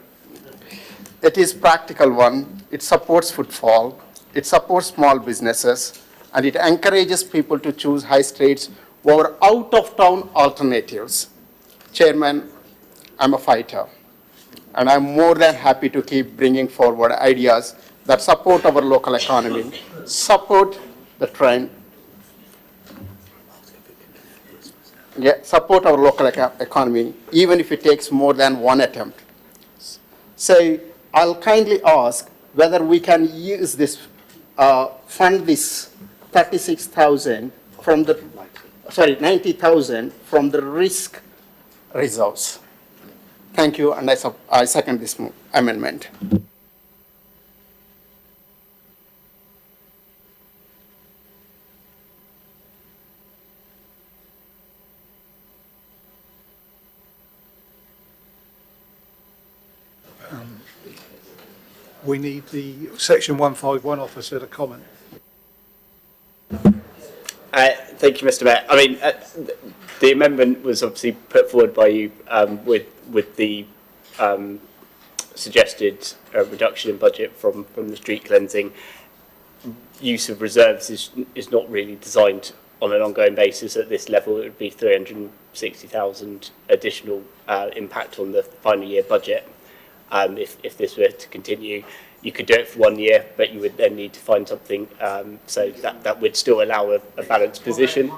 It is practical one, it supports footfall, it supports small businesses, and it encourages people to choose high streets over out-of-town alternatives. Chairman, I'm a fighter, and I'm more than happy to keep bringing forward ideas that support our local economy, support the trend, support our local economy, even if it takes more than one attempt. So I'll kindly ask whether we can use this, fund this 36,000 from the, 90,000 from the risk reserves. Thank you, and I second this amendment. We need the Section 151 officer to comment. Thank you, Mr. Mayor. I mean, the amendment was obviously put forward by you with the suggested reduction in budget from the street cleansing. Use of reserves is not really designed on an ongoing basis at this level. It would be 360,000 additional impact on the final year budget. If this were to continue, you could do it for 1 year, but you would then need to find something so that would still allow a balanced position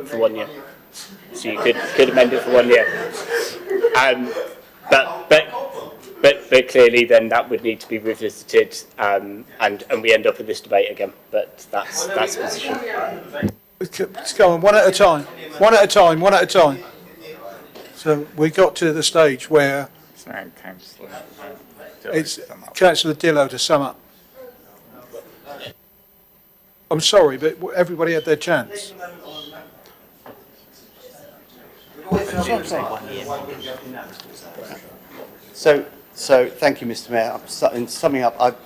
for 1 year. So you could amend it for 1 year, but clearly then that would need to be revisited, and we end up with this debate again. But that's the position. Let's go on one at a time. One at a time. One at a time. So we got to the stage where it's Councillor Dillo to sum up. I'm sorry, but everybody had their chance. So thank you, Mr. Mayor. In summing up,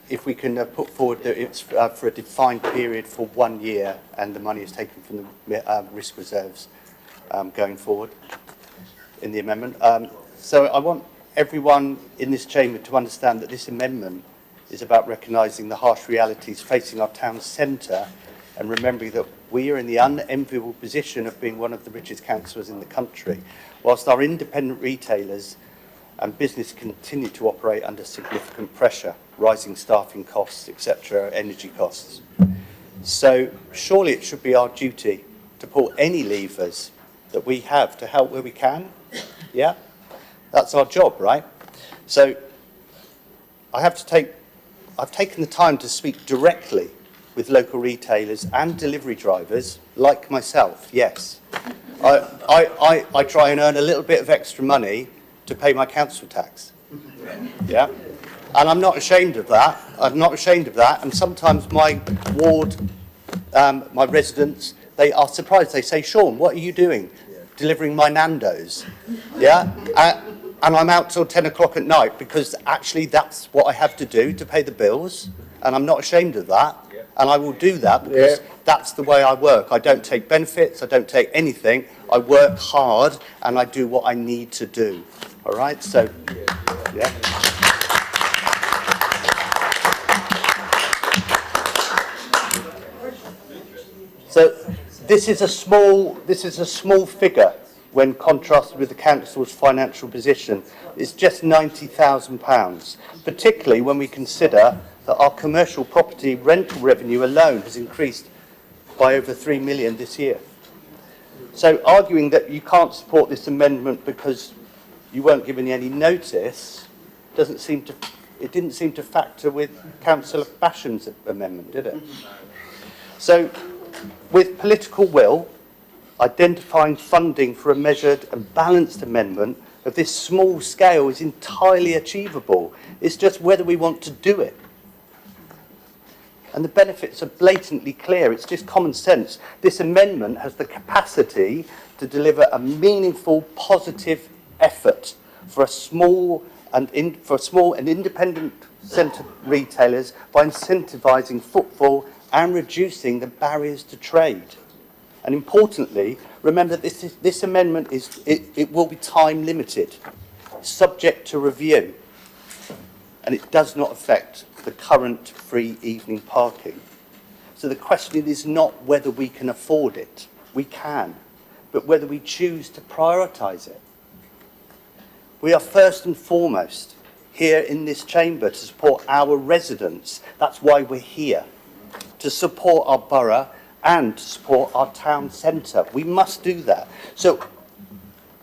if we can put forward that it's for a defined period for 1 year, and the money is taken from the risk reserves going forward in the amendment. So I want everyone in this chamber to understand that this amendment is about recognising the harsh realities facing our town centre, and remembering that we are in the unenviable position of being one of the richest councils in the country, whilst our independent retailers and business continue to operate under significant pressure, rising staffing costs, etc., energy costs. So surely it should be our duty to pull any levers that we have to help where we can. Yeah, that's our job, right? So I've taken the time to speak directly with local retailers and delivery drivers like myself. Yes, I try and earn a little bit of extra money to pay my council tax. Yeah, and I'm not ashamed of that. I'm not ashamed of that. And sometimes my ward, my residents, they are surprised. They say, "Sean, what are you doing? Delivering my Nando's?" Yeah, and I'm out till 10 o'clock at night because actually that's what I have to do to pay the bills, and I'm not ashamed of that. And I will do that because that's the way I work. I don't take benefits. I don't take anything. I work hard and I do what I need to do. All right, so, yeah. So this is a small figure when contrasted with the council's financial position. It's just £90,000, particularly when we consider that our commercial property rental revenue alone has increased by over 3 million this year. So arguing that you can't support this amendment because you weren't given any notice didn't seem to factor with Councillor Basham's amendment, did it? So with political will, identifying funding for a measured and balanced amendment of this small scale is entirely achievable. It's just whether we want to do it. And the benefits are blatantly clear. It's just common sense. This amendment has the capacity to deliver a meaningful, positive effort for small and independent centre retailers by incentivising footfall and reducing the barriers to trade. And importantly, remember this amendment it will be time limited, subject to review, and it does not affect the current free evening parking. So the question is not whether we can afford it, we can, but whether we choose to prioritise it. We are first and foremost here in this chamber to support our residents. That's why we're here, to support our borough and to support our town centre. We must do that. So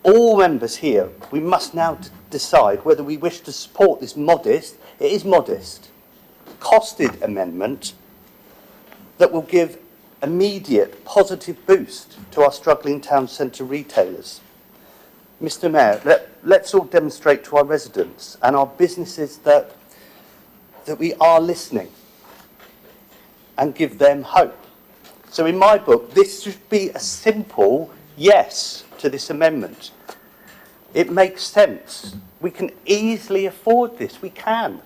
all members here, we must now decide whether we wish to support this modest, it is modest, costed amendment that will give immediate positive boost to our struggling town centre retailers. Mr. Mayor, let's all demonstrate to our residents and our businesses that we are listening and give them hope. So in my book, this should be a simple yes to this amendment. It makes sense. We can easily afford this. We can.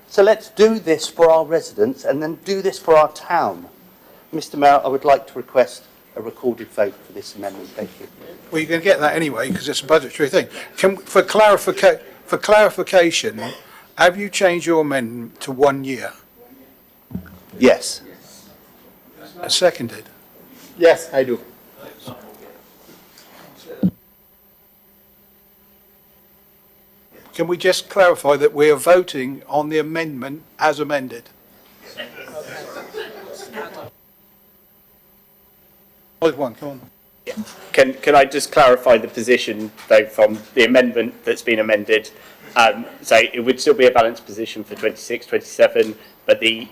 So let's do this for our residents and then do this for our town. Mr. Mayor, I would like to request a recorded vote for this amendment. Thank you. Well, you're going to get that anyway because it's a budgetary thing. For clarification, have you changed your amendment to 1 year? Yes. Seconded? Yes, I do. Can we just clarify that we are voting on the amendment as amended? One, come on. Can I just clarify the position, though, from the amendment that's been amended? So it would still be a balanced position for 26, 27, but the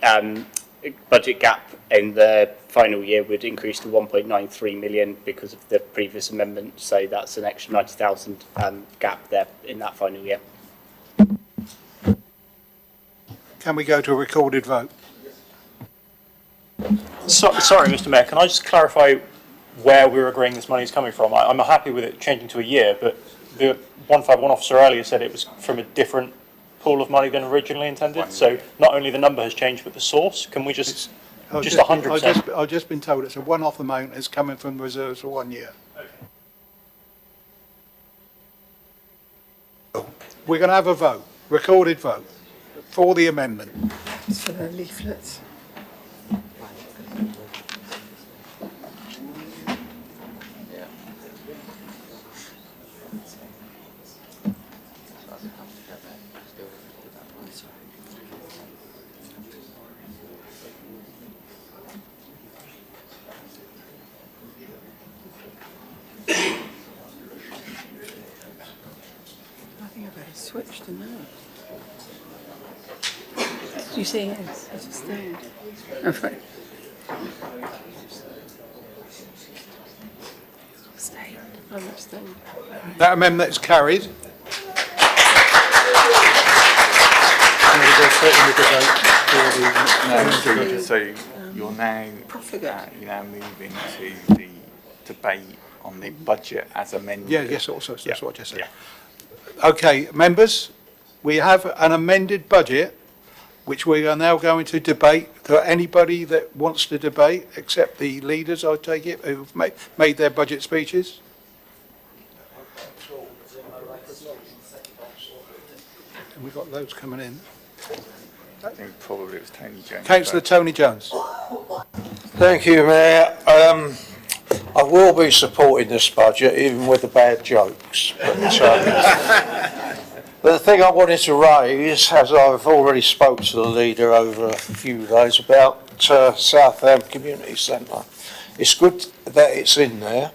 budget gap in the final year would increase to 1.93 million because of the previous amendment. So that's an extra 90,000 gap there in that final year. Can we go to a recorded vote? Sorry, Mr. Mayor, can I just clarify where we're agreeing this money is coming from? I'm happy with it changing to a year, but the 151 officer earlier said it was from a different pool of money than originally intended. So not only the number has changed, but the source. Can we just 100%? I've just been told it's a one-off amount is coming from the reserves for 1 year. Okay. We're going to have a vote, recorded vote, for the amendment. It's for the leaflets. Switched to now. Did you see it? I just did. Okay. Abstain. I'm abstaining. That amendment is carried. So you're now moving to the debate on the budget as amended. Yeah, yes, also, that's what I just said. Okay, members, we have an amended budget, which we are now going to debate. To anybody that wants to debate, except the leaders, I take it, who've made their budget speeches. And we've got loads coming in. I think probably it was Tony Jones. Councillor Tony Jones. Thank you, Mayor. I will be supporting this budget, even with the bad jokes. But the thing I wanted to raise, as I've already spoke to the leader over a few days about Southam Community Centre, it's good that it's in there.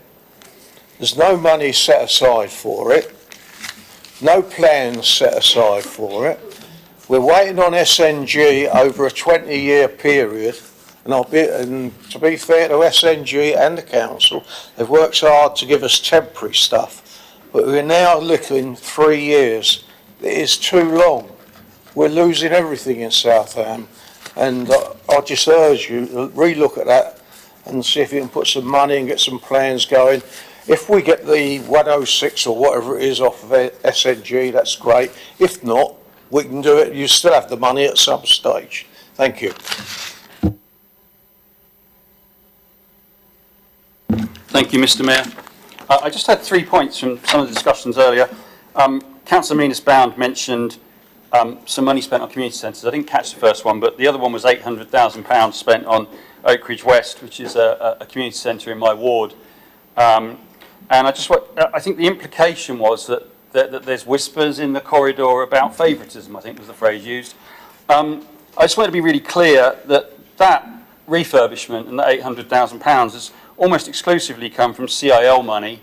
There's no money set aside for it, no plans set aside for it. We're waiting on SNG over a 20-year period. And to be fair to SNG and the council, they've worked hard to give us temporary stuff, but we're now looking 3 years. It is too long. We're losing everything in Southam, and I just urge you to relook at that and see if you can put some money and get some plans going. If we get the 106 or whatever it is off of SNG, that's great. If not, we can do it. You still have the money at some stage. Thank you. Thank you, Mr. Mayor. I just had 3 points from some of the discussions earlier. Councillor Menas-Bound mentioned some money spent on community centres. I didn't catch the first one, but the other one was £800,000 spent on Oak Ridge West, which is a community centre in my ward. And I think the implication was that there's whispers in the corridor about favouritism, I think was the phrase used. I just want to be really clear that that refurbishment and that £800,000 has almost exclusively come from CIL money,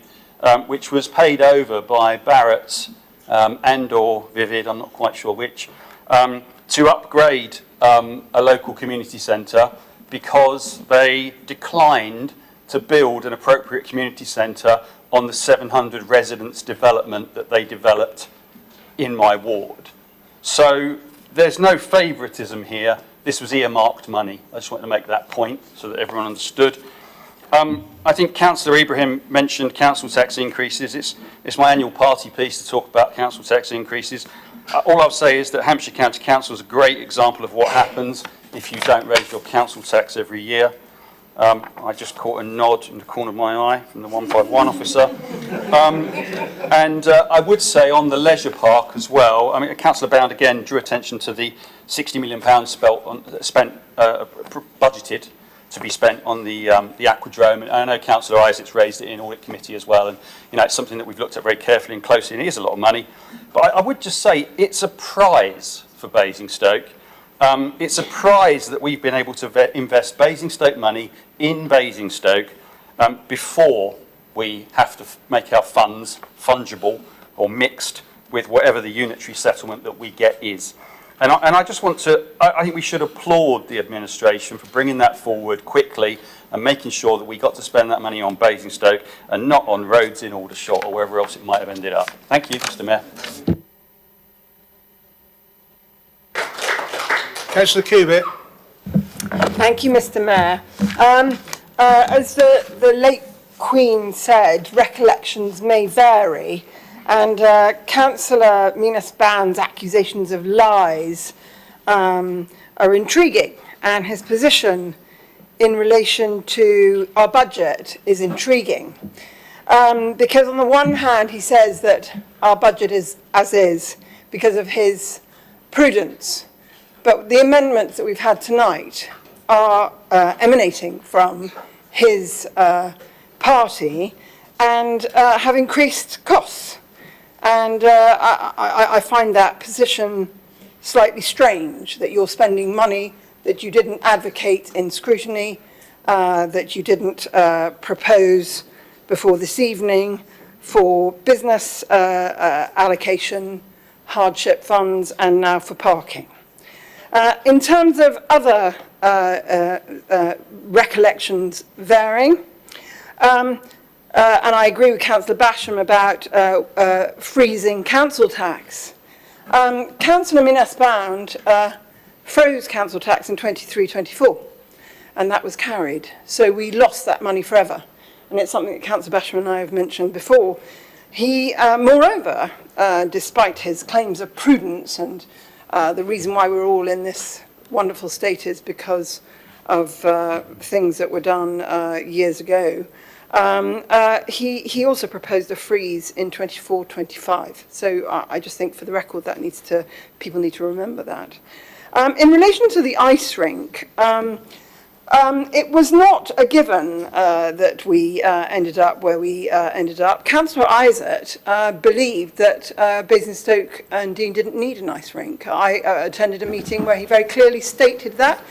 which was paid over by Barratt's and or Vivid, I'm not quite sure which, to upgrade a local community centre because they declined to build an appropriate community centre on the 700 residents development that they developed in my ward. So there's no favouritism here. This was earmarked money. I just wanted to make that point so that everyone understood. I think Councillor Ibrahim mentioned council tax increases. It's my annual party piece to talk about council tax increases. All I'll say is that Hampshire County Council is a great example of what happens if you don't raise your council tax every year. I just caught a nod in the corner of my eye from the 151 officer. I would say on the leisure park as well, I mean, Councillor Bound again drew attention to the £60 million budgeted to be spent on the aquadrome. And I know Councillor Isaacs raised it in audit committee as well. And, you know, it's something that we've looked at very carefully and closely, and it is a lot of money. But I would just say it's a prize for Basingstoke. It's a prize that we've been able to invest Basingstoke money in Basingstoke before we have to make our funds fungible or mixed with whatever the unitary settlement that we get is. And I just want to, I think we should applaud the administration for bringing that forward quickly and making sure that we got to spend that money on Basingstoke and not on roads in Aldershot or wherever else it might have ended up. Thank you, Mr. Mayor. Councillor Cubitt. Thank you, Mr. Mayor. As the late Queen said, recollections may vary, and Councillor Menas-Bound's accusations of lies are intriguing, and his position in relation to our budget is intriguing. Because on the one hand, he says that our budget is as is because of his prudence. But the amendments that we've had tonight are emanating from his party and have increased costs. And I find that position slightly strange, that you're spending money that you didn't advocate in scrutiny, that you didn't propose before this evening for business allocation, hardship funds, and now for parking. In terms of other recollections varying, and I agree with Councillor Basham about freezing council tax. Councillor Menas-Bound froze council tax in 23-24, and that was carried. So we lost that money forever. And it's something that Councillor Basham and I have mentioned before. He, moreover, despite his claims of prudence and the reason why we're all in this wonderful state is because of things that were done years ago. He also proposed a freeze in 24-25. So I just think, for the record, that people need to remember that. In relation to the ice rink, it was not a given that we ended up where we ended up. Councillor Isaac believed that Basingstoke and Dean didn't need an ice rink. I attended a meeting where he very clearly stated that,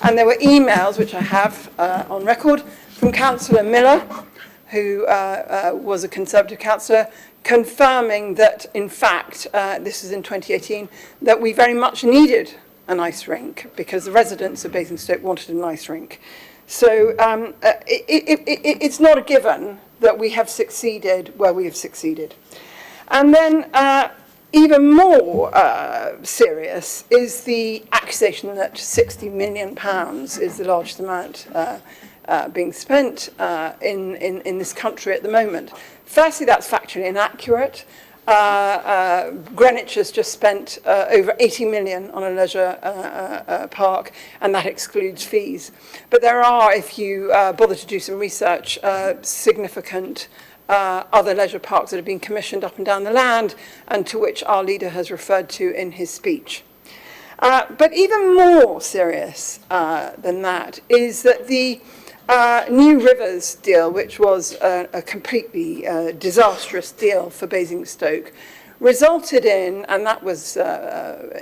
and there were emails, which I have on record, from Councillor Miller, who was a Conservative councillor, confirming that, in fact, this is in 2018, that we very much needed an ice rink because the residents of Basingstoke wanted an ice rink. So it's not a given that we have succeeded where we have succeeded. And then even more serious is the accusation that £60 million is the largest amount being spent in this country at the moment. Firstly, that's factually inaccurate. Greenwich has just spent over 80 million on a leisure park, and that excludes fees. But there are, if you bother to do some research, significant other leisure parks that have been commissioned up and down the land, and to which our leader has referred to in his speech. But even more serious than that is that the New Rivers deal, which was a completely disastrous deal for Basingstoke, resulted in, and that was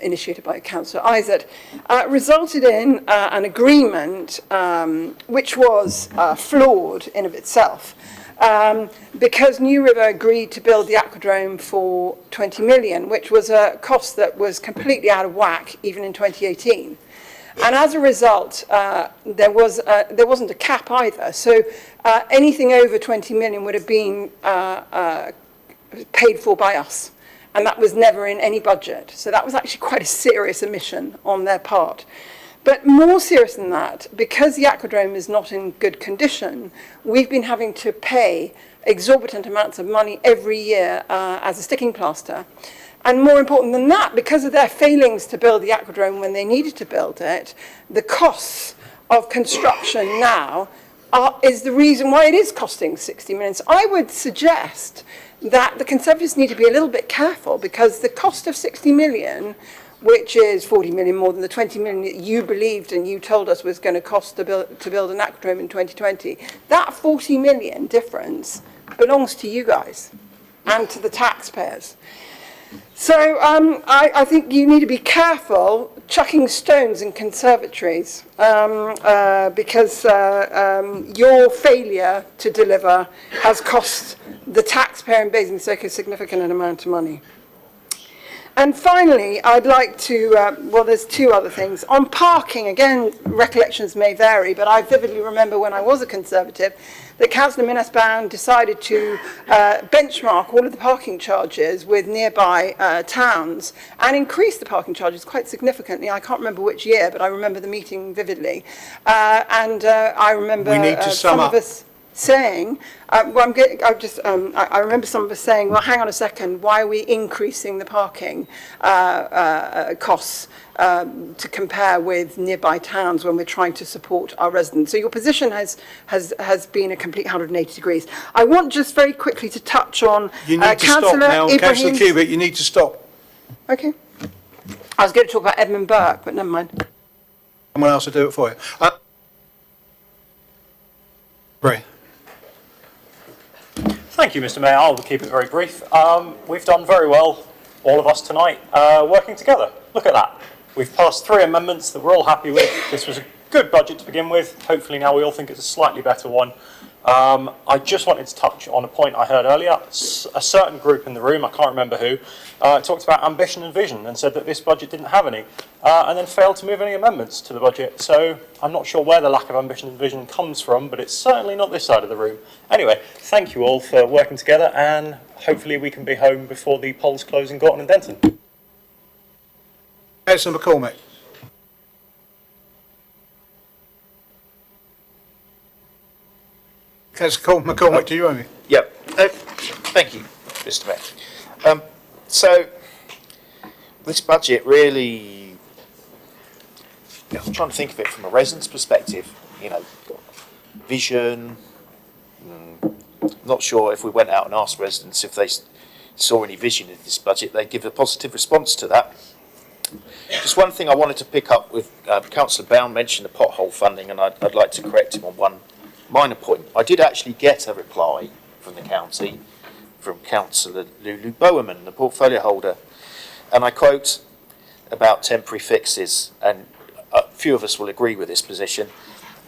initiated by Councillor Isaac, resulted in an agreement which was flawed in of itself. Because New River agreed to build the aquadrome for 20 million, which was a cost that was completely out of whack even in 2018. And as a result, there wasn't a cap either. So anything over 20 million would have been paid for by us. And that was never in any budget. So that was actually quite a serious omission on their part. But more serious than that, because the aquadrome is not in good condition, we've been having to pay exorbitant amounts of money every year as a sticking plaster. And more important than that, because of their failings to build the aquadrome when they needed to build it, the costs of construction now is the reason why it is costing 60 million. So I would suggest that the Conservatives need to be a little bit careful, because the cost of 60 million, which is 40 million more than the 20 million that you believed and you told us was going to cost to build an aquadrome in 2020, that 40 million difference belongs to you guys and to the taxpayers. So I think you need to be careful chucking stones in conservatories because your failure to deliver has cost the taxpayer in Basingstoke a significant amount of money. And finally, I'd like to, well, there's two other things. On parking, again, recollections may vary, but I vividly remember when I was a Conservative that Councillor Minnesbaum decided to benchmark all of the parking charges with nearby towns and increase the parking charges quite significantly. I can't remember which year, but I remember the meeting vividly. I remember some of us saying, I remember some of us saying, well, hang on a second, why are we increasing the parking costs to compare with nearby towns when we're trying to support our residents? So your position has been a complete 180 degrees. I want just very quickly to touch on you need to stop now, Councillor Cubitt, you need to stop. Okay. I was going to talk about Edmund Burke, but never mind. Someone else will do it for you. Ray. Thank you, Mr. Mayor. I'll keep it very brief. We've done very well, all of us tonight, working together. Look at that. We've passed 3 amendments that we're all happy with. This was a good budget to begin with. Hopefully now we all think it's a slightly better one. I just wanted to touch on a point I heard earlier. A certain group in the room, I can't remember who, talked about ambition and vision and said that this budget didn't have any, and then failed to move any amendments to the budget. So I'm not sure where the lack of ambition and vision comes from, but it's certainly not this side of the room. Anyway, thank you all for working together, and hopefully we can be home before the polls close in Gorton and Denton. Councillor McCormick. Councillor McCormick, do you owe me? Yep. Thank you, Mr. Mayor. So, this budget really, I'm trying to think of it from a resident's perspective, vision. Not sure if we went out and asked residents if they saw any vision in this budget, they'd give a positive response to that. Just one thing I wanted to pick up with Councillor Bound mentioned the pothole funding, and I'd like to correct him on one minor point. I did actually get a reply from the county, from Councillor Lulu Bowerman, the portfolio holder, and I quote about temporary fixes, and a few of us will agree with this position.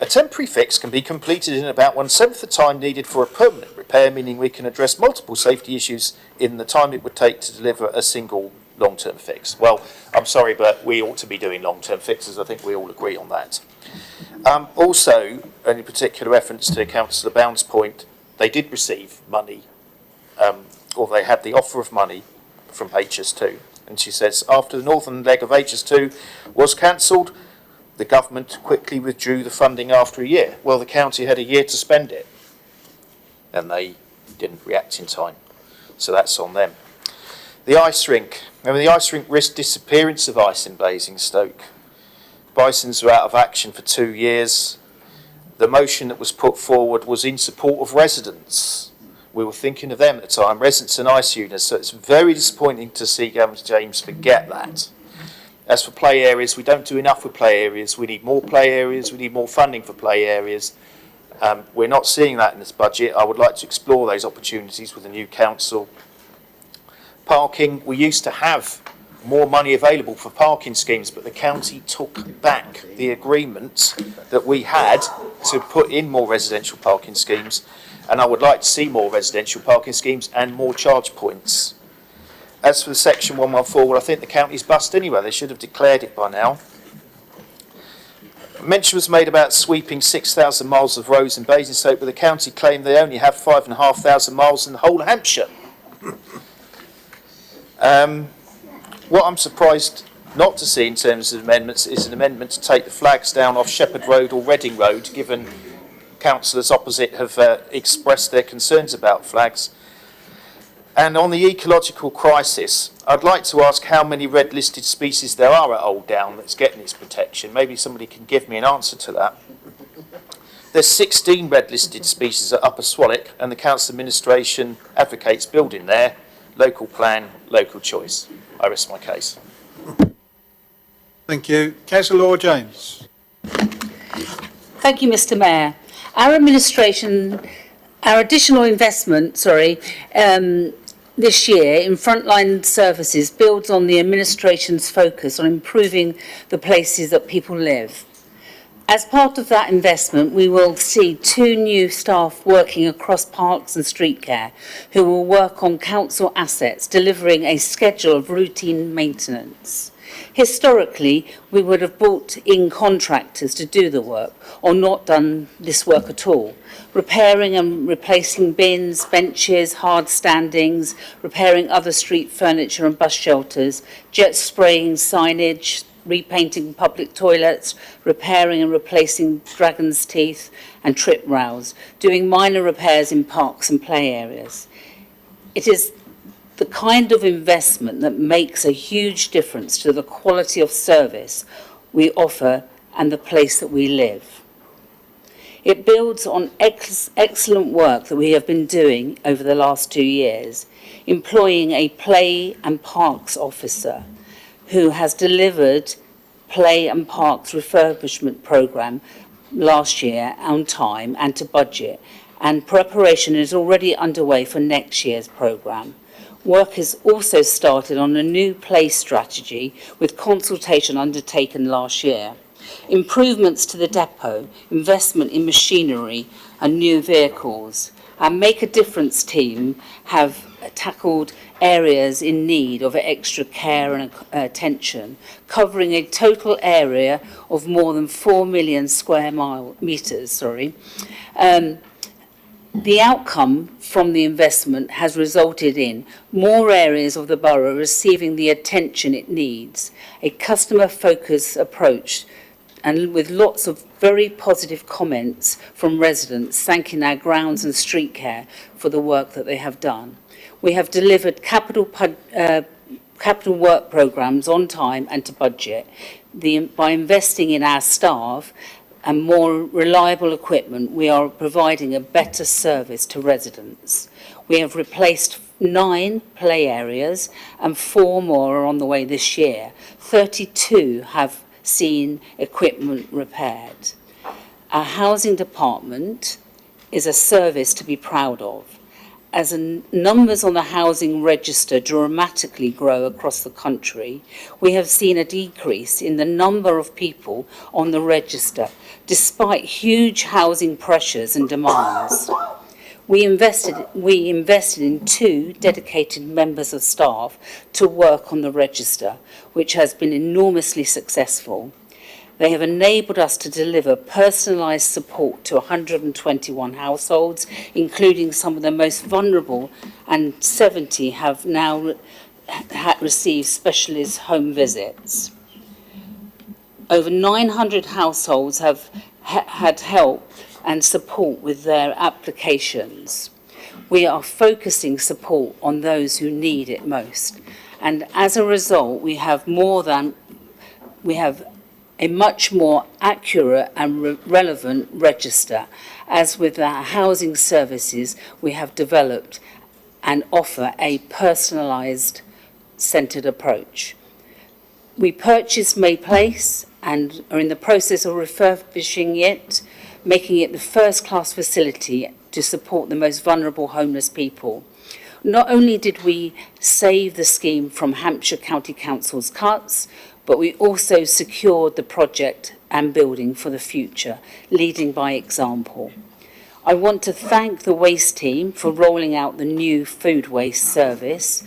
A temporary fix can be completed in about 1/7 the time needed for a permanent repair, meaning we can address multiple safety issues in the time it would take to deliver a single long-term fix. Well, I'm sorry, but we ought to be doing long-term fixes. I think we all agree on that. Also, and in particular reference to Councillor Bound's point, they did receive money, or they had the offer of money from HS2. And she says, after the northern leg of HS2 was cancelled, the government quickly withdrew the funding after a year. Well, the county had a year to spend it, and they didn't react in time. So that's on them. The ice rink. The ice rink risked disappearance of ice in Basingstoke. Bisons were out of action for 2 years. The motion that was put forward was in support of residents. We were thinking of them at the time, residents and ice users, so it's very disappointing to see Governor James forget that. As for play areas, we don't do enough with play areas. We need more play areas, we need more funding for play areas. We're not seeing that in this budget. I would like to explore those opportunities with the new council. Parking, we used to have more money available for parking schemes, but the county took back the agreement that we had to put in more residential parking schemes, and I would like to see more residential parking schemes and more charge points. As for the section 114, well, I think the county's bust anyway. They should have declared it by now. Mention was made about sweeping 6,000 miles of roads in Basingstoke, but the county claimed they only have 5,500 miles in the whole of Hampshire. What I'm surprised not to see in terms of amendments is an amendment to take the flags down off Shepherd Road or Reading Road, given councillors opposite have expressed their concerns about flags. And on the ecological crisis, I'd like to ask how many red listed species there are at Old Down that's getting its protection. Maybe somebody can give me an answer to that. There's 16 red listed species at Upper Swallock, and the council administration advocates building there. Local plan, local choice. I rest my case. Thank you. Councillor Laura James. Thank you, Mr. Mayor. Our additional investment, this year in frontline services builds on the administration's focus on improving the places that people live. As part of that investment, we will see 2 new staff working across parks and street care who will work on council assets, delivering a schedule of routine maintenance. Historically, we would have brought in contractors to do the work or not done this work at all, repairing and replacing bins, benches, hard standings, repairing other street furniture and bus shelters, jet spraying signage, repainting public toilets, repairing and replacing dragon's teeth and trip rails, doing minor repairs in parks and play areas. It is the kind of investment that makes a huge difference to the quality of service we offer and the place that we live. It builds on excellent work that we have been doing over the last 2 years, employing a play and parks officer who has delivered play and parks refurbishment programme last year on time and to budget, and preparation is already underway for next year's programme. Work has also started on a new play strategy with consultation undertaken last year. Improvements to the depot, investment in machinery and new vehicles. Our Make a Difference team have tackled areas in need of extra care and attention, covering a total area of more than 4 million square metres. The outcome from the investment has resulted in more areas of the borough receiving the attention it needs, a customer-focused approach, and with lots of very positive comments from residents thanking our grounds and street care for the work that they have done. We have delivered capital work programmes on time and to budget. By investing in our staff and more reliable equipment, we are providing a better service to residents. We have replaced 9 play areas and 4 more are on the way this year. 32 have seen equipment repaired. Our housing department is a service to be proud of. As numbers on the housing register dramatically grow across the country, we have seen a decrease in the number of people on the register, despite huge housing pressures and demands. We invested in 2 dedicated members of staff to work on the register, which has been enormously successful. They have enabled us to deliver personalised support to 121 households, including some of the most vulnerable, and 70 have now received specialist home visits. Over 900 households have had help and support with their applications. We are focusing support on those who need it most. And as a result, we have a much more accurate and relevant register. As with our housing services, we have developed and offer a personalised, centred approach. We purchased May Place and are in the process of refurbishing it, making it the first-class facility to support the most vulnerable homeless people. Not only did we save the scheme from Hampshire County Council's cuts, but we also secured the project and building for the future, leading by example. I want to thank the waste team for rolling out the new food waste service.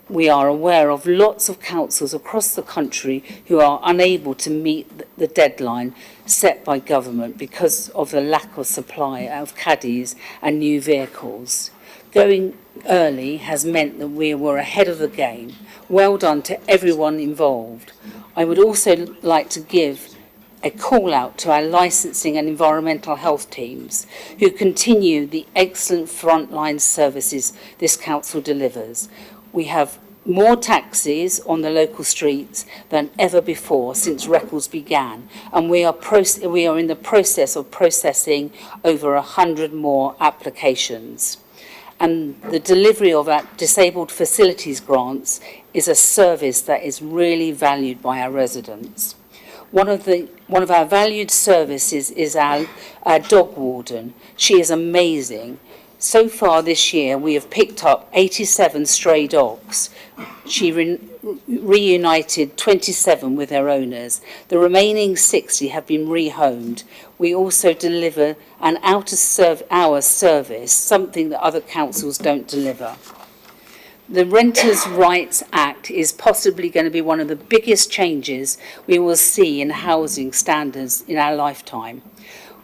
We are aware of lots of councils across the country who are unable to meet the deadline set by government because of the lack of supply of caddies and new vehicles. Going early has meant that we were ahead of the game. Well done to everyone involved. I would also like to give a call out to our licensing and environmental health teams who continue the excellent frontline services this council delivers. We have more taxis on the local streets than ever before since records began, and we are in the process of processing over 100 more applications. And the delivery of our disabled facilities grants is a service that is really valued by our residents. One of our valued services is our dog warden. She is amazing. So far this year, we have picked up 87 stray dogs. She reunited 27 with their owners. The remaining 60 have been rehomed. We also deliver an out-of-hours service, something that other councils don't deliver. The Renters' Rights Act is possibly going to be one of the biggest changes we will see in housing standards in our lifetime.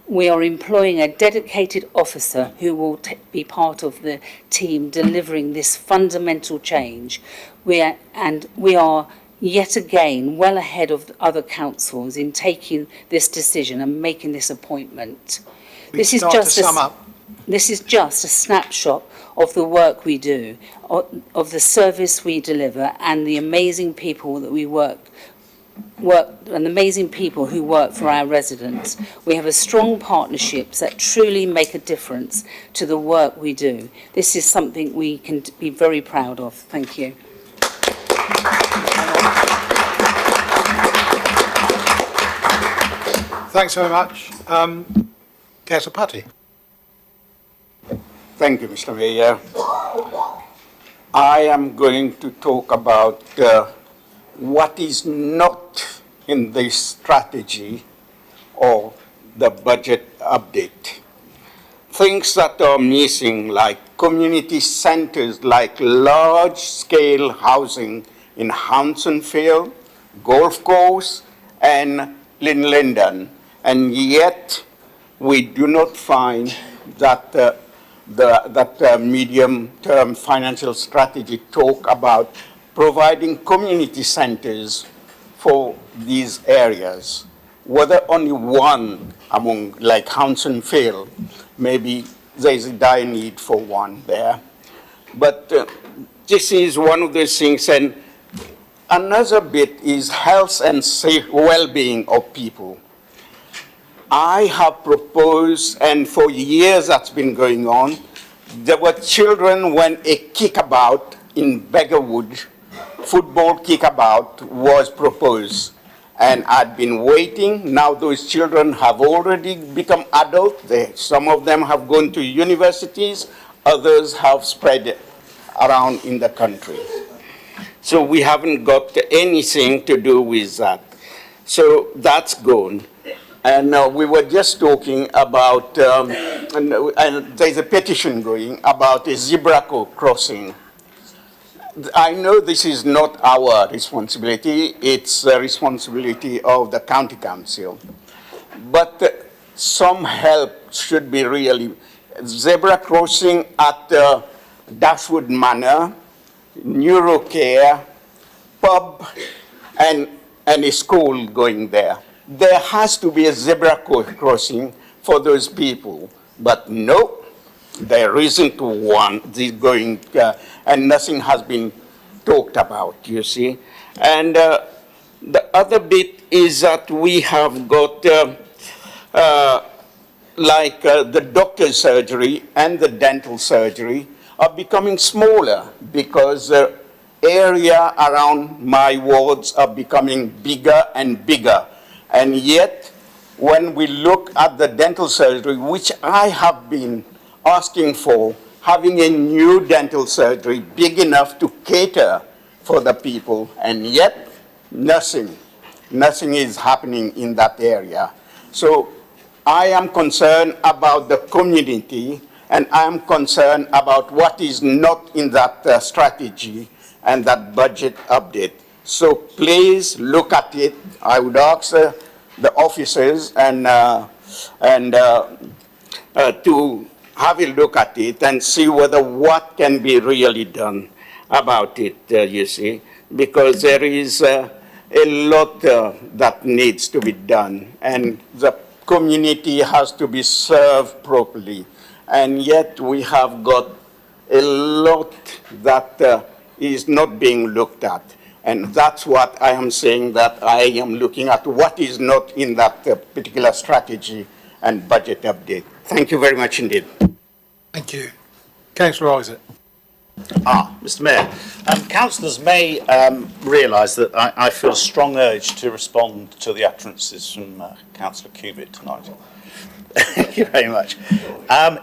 We are employing a dedicated officer who will be part of the team delivering this fundamental change. We are yet again well ahead of other councils in taking this decision and making this appointment. This is just a snapshot of the work we do, of the service we deliver, and the amazing people that we work and amazing people who work for our residents. We have a strong partnerships that truly make a difference to the work we do. This is something we can be very proud of. Thank you. Thanks very much. Councillor Putty. Thank you, Mr. Mayor. I am going to talk about what is not in the strategy or the budget update. Things that are missing, like community centres, like large-scale housing in Hounsonfield, Golf Course, and Linden, and yet we do not find that that medium-term financial strategy talk about providing community centres for these areas. Whether only one among, like Hounsonfield, maybe there is a dire need for one there. But this is one of those things, and another bit is health and safe well-being of people. I have proposed, and for years that's been going on, there were children when a kickabout in Beggarwood, football kickabout was proposed. And I'd been waiting. Now those children have already become adults. Some of them have gone to universities, others have spread around in the country. So we haven't got anything to do with that. So that's gone. And we were just talking about, and there's a petition going about a zebra crossing. I know this is not our responsibility, it's the responsibility of the county council. But some help should be really, zebra crossing at Dashwood Manor, Neurocare, pub, and a school going there. There has to be a zebra crossing for those people, but no. There isn't one going, and nothing has been talked about, you see. And the other bit is that we have got the doctor's surgery and the dental surgery are becoming smaller because the area around my wards are becoming bigger and bigger. And yet, when we look at the dental surgery, which I have been asking for, having a new dental surgery big enough to cater for the people, and yet nothing is happening in that area. So I am concerned about the community, and I am concerned about what is not in that strategy and that budget update. So please look at it. I would ask the officers to have a look at it and see whether what can be really done about it, you see, because there is a lot that needs to be done, and the community has to be served properly. And yet we have got a lot that is not being looked at. And that's what I am saying, that I am looking at what is not in that particular strategy and budget update. Thank you very much indeed. Thank you. Councillor Isaac. Mr. Mayor, councillors may realise that I feel a strong urge to respond to the utterances from Councillor Cubitt tonight. Thank you very much.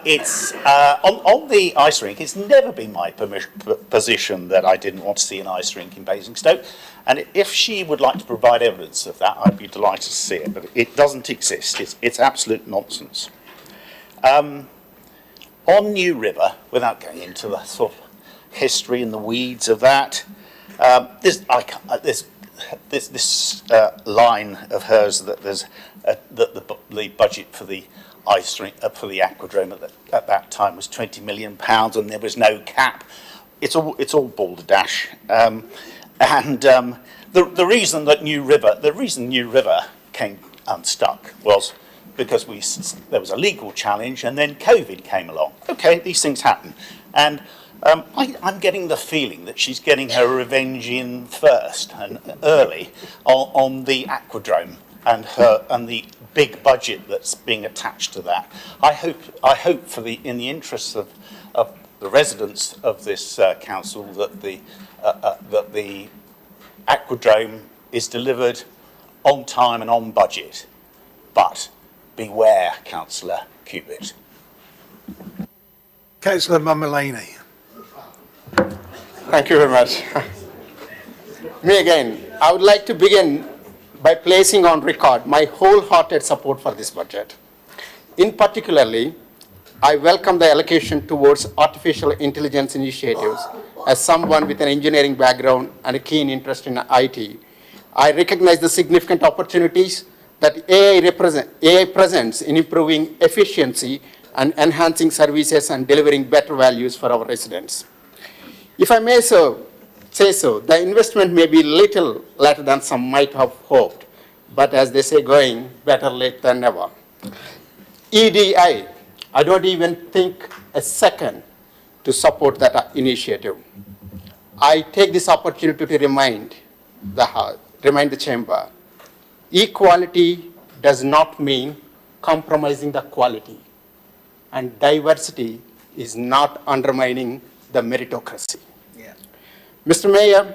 It's on the ice rink. It's never been my position that I didn't want to see an ice rink in Basingstoke, and if she would like to provide evidence of that, I'd be delighted to see it. But it doesn't exist. It's absolute nonsense. On New River, without going into the sort of history and the weeds of that, this line of hers that there's the budget for the ice rink for the aquadrome at that time was £20 million, and there was no cap. It's all balderdash. The reason New River came unstuck was because there was a legal challenge, and then COVID came along. Okay, these things happen, and I'm getting the feeling that she's getting her revenge in first and early on the aquadrome and the big budget that's being attached to that. I hope in the interests of the residents of this council that the aquadrome is delivered on time and on budget. But beware, Councillor Cubitt. Councillor Mullany. Thank you very much. Me again. I would like to begin by placing on record my wholehearted support for this budget. In particularly, I welcome the allocation towards artificial intelligence initiatives. As someone with an engineering background and a keen interest in IT, I recognize the significant opportunities that AI presents in improving efficiency and enhancing services and delivering better values for our residents. If I may say so, the investment may be little later than some might have hoped, but as they say, going better late than never. EDI, I don't even think a second to support that initiative. I take this opportunity to remind the chamber, equality does not mean compromising the quality, and diversity is not undermining the meritocracy. Yeah. Mr. Mayor,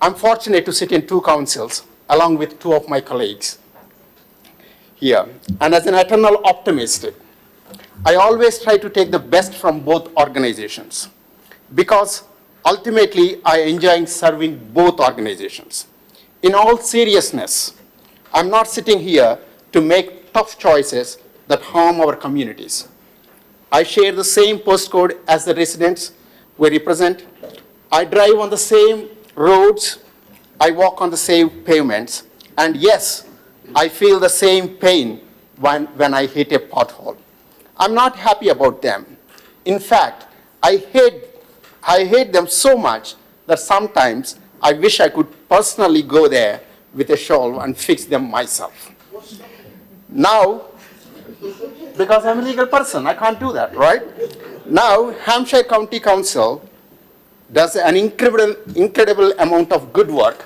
I'm fortunate to sit in two councils along with two of my colleagues here. And as an eternal optimist, I always try to take the best from both organizations because ultimately I enjoy serving both organizations. In all seriousness, I'm not sitting here to make tough choices that harm our communities. I share the same postcode as the residents we represent. I drive on the same roads. I walk on the same pavements. And yes, I feel the same pain when I hit a pothole. I'm not happy about them. In fact, I hate them so much that sometimes I wish I could personally go there with a shovel and fix them myself. Now, because I'm a legal person. I can't do that, right? Now, Hampshire County Council does an incredible amount of good work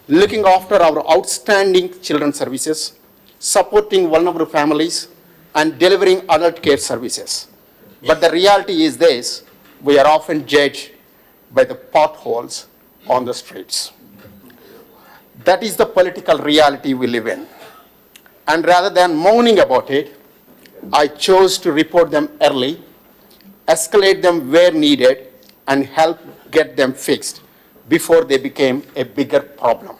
looking after our outstanding children's services, supporting vulnerable families, and delivering adult care services. But the reality is this: we are often judged by the potholes on the streets. That is the political reality we live in. And rather than moaning about it, I chose to report them early, escalate them where needed, and help get them fixed before they became a bigger problem.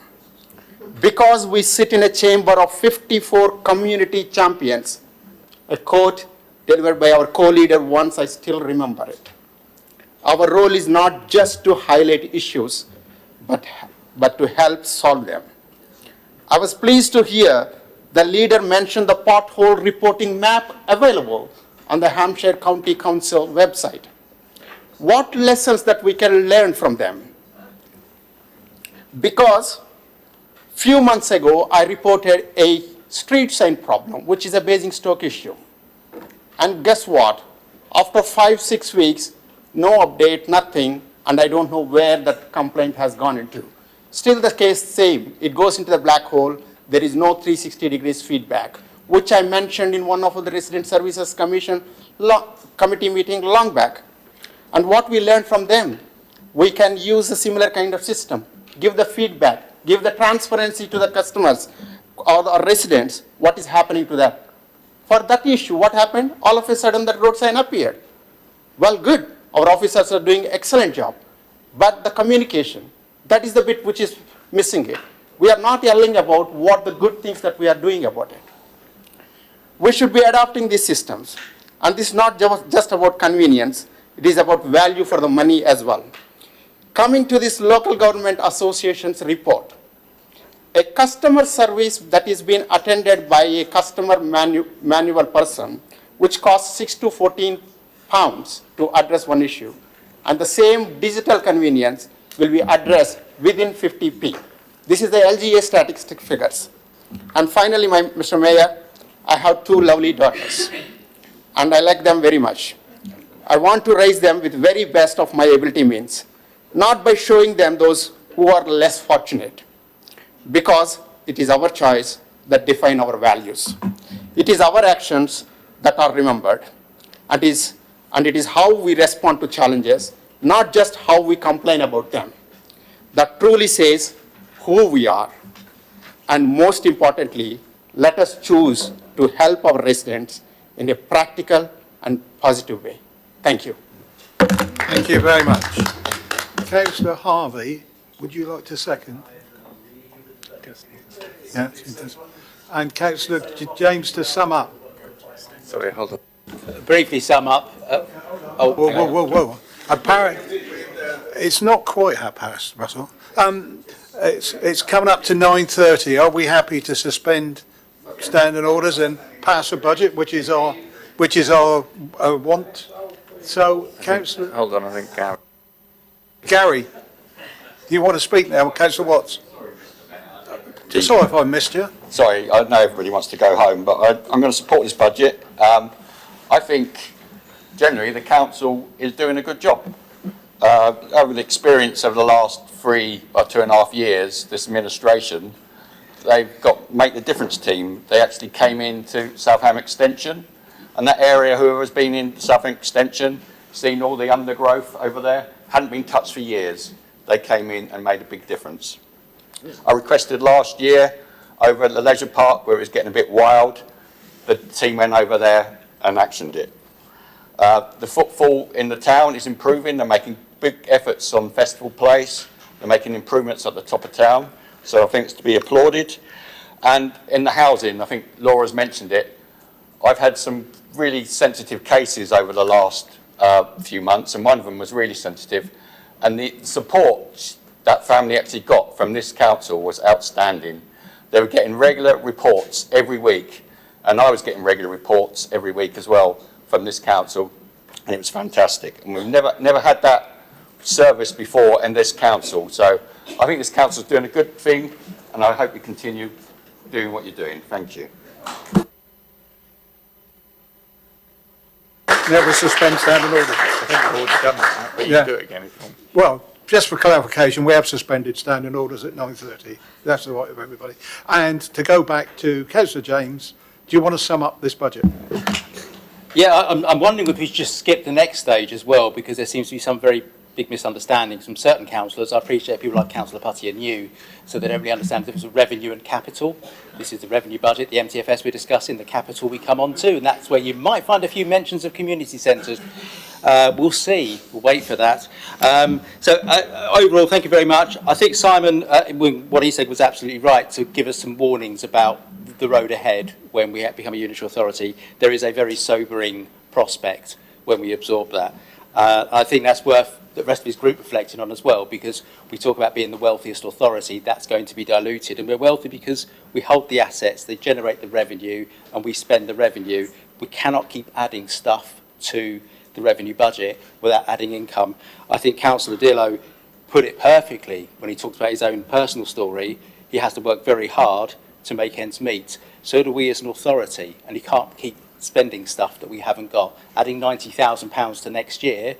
Because we sit in a chamber of 54 community champions, a quote delivered by our co-leader once, I still remember it. Our role is not just to highlight issues, but to help solve them. I was pleased to hear the leader mention the pothole reporting map available on the Hampshire County Council website. What lessons that we can learn from them? Because few months ago, I reported a street sign problem, which is a Basingstoke issue. And guess what? After 5-6 weeks, no update, nothing, and I don't know where that complaint has gone into. Still the case same. It goes into the black hole. There is no 360 degrees feedback, which I mentioned in one of the Resident Services Commission committee meeting long back. And what we learned from them, we can use a similar kind of system, give the feedback, give the transparency to the customers or the residents, what is happening to that. For that issue, what happened? All of a sudden that road sign appeared. Well, good. Our officers are doing an excellent job. But the communication, that is the bit which is missing it. We are not yelling about what the good things that we are doing about it. We should be adopting these systems. And this is not just about convenience. It is about value for the money as well. Coming to this local government association's report, a customer service that is being attended by a customer manual person, which costs 6 to 14 pounds to address one issue, and the same digital convenience will be addressed within 50p. This is the LGA statistic figures. And finally, Mr. Mayor, I have 2 lovely daughters, and I like them very much. I want to raise them with very best of my ability means, not by showing them those who are less fortunate, because it is our choice that define our values. It is our actions that are remembered, and it is how we respond to challenges, not just how we complain about them, that truly says who we are. And most importantly, let us choose to help our residents in a practical and positive way. Thank you. Thank you very much. Councillor Harvey, would you like to second? Yeah, she does. And Councillor James to sum up. Sorry, hold on. Briefly sum up. Whoa. Apparently, it's not quite half past, Russell. It's coming up to 9:30. Are we happy to suspend standing orders and pass a budget, which is our want? So, Councillor. Hold on, I think Gary, do you want to speak now, Councillor Watts? Sorry if I missed you. Sorry, I know everybody wants to go home, but I'm going to support this budget. I think generally the council is doing a good job. Over the experience over the last 2.5 years, this administration, they've got Make the Difference team. They actually came into Southam Extension, and that area, whoever's been in Southam Extension, seen all the undergrowth over there, hadn't been touched for years. They came in and made a big difference. I requested last year over at the leisure park where it was getting a bit wild, the team went over there and actioned it. The footfall in the town is improving. They're making big efforts on Festival Place. They're making improvements at the top of town. So I think it's to be applauded. And in the housing, I think Laura's mentioned it, I've had some really sensitive cases over the last few months, and one of them was really sensitive. And the support that family actually got from this council was outstanding. They were getting regular reports every week, and I was getting regular reports every week as well from this council, and it was fantastic. And we've never had that service before in this council. So I think this council is doing a good thing, and I hope you continue doing what you're doing. Thank you. never suspend standing orders. I think we've already done that, but you Yeah. can do it again if you want. Well, just for clarification, we have suspended standing orders at 9:30. That's all right with everybody. And to go back to Councillor James, do you want to sum up this budget? Yeah, I'm wondering if we should just skip the next stage as well, because there seems to be some very big misunderstandings from certain councillors. I appreciate people like Councillor Putty and you, so they don't really understand if it's a revenue and capital. This is the revenue budget, the MTFS we're discussing, the capital we come on to, and that's where you might find a few mentions of community centres. We'll see. We'll wait for that. Overall, thank you very much. I think Simon, what he said was absolutely right, to give us some warnings about the road ahead when we become a unitary authority. There is a very sobering prospect when we absorb that. I think that's worth the rest of his group reflecting on as well, because we talk about being the wealthiest authority. That's going to be diluted, and we're wealthy because we hold the assets, they generate the revenue, and we spend the revenue. We cannot keep adding stuff to the revenue budget without adding income. I think Councillor Dillo put it perfectly when he talked about his own personal story. He has to work very hard to make ends meet. So do we as an authority, and he can't keep spending stuff that we haven't got. Adding £90,000 to next year,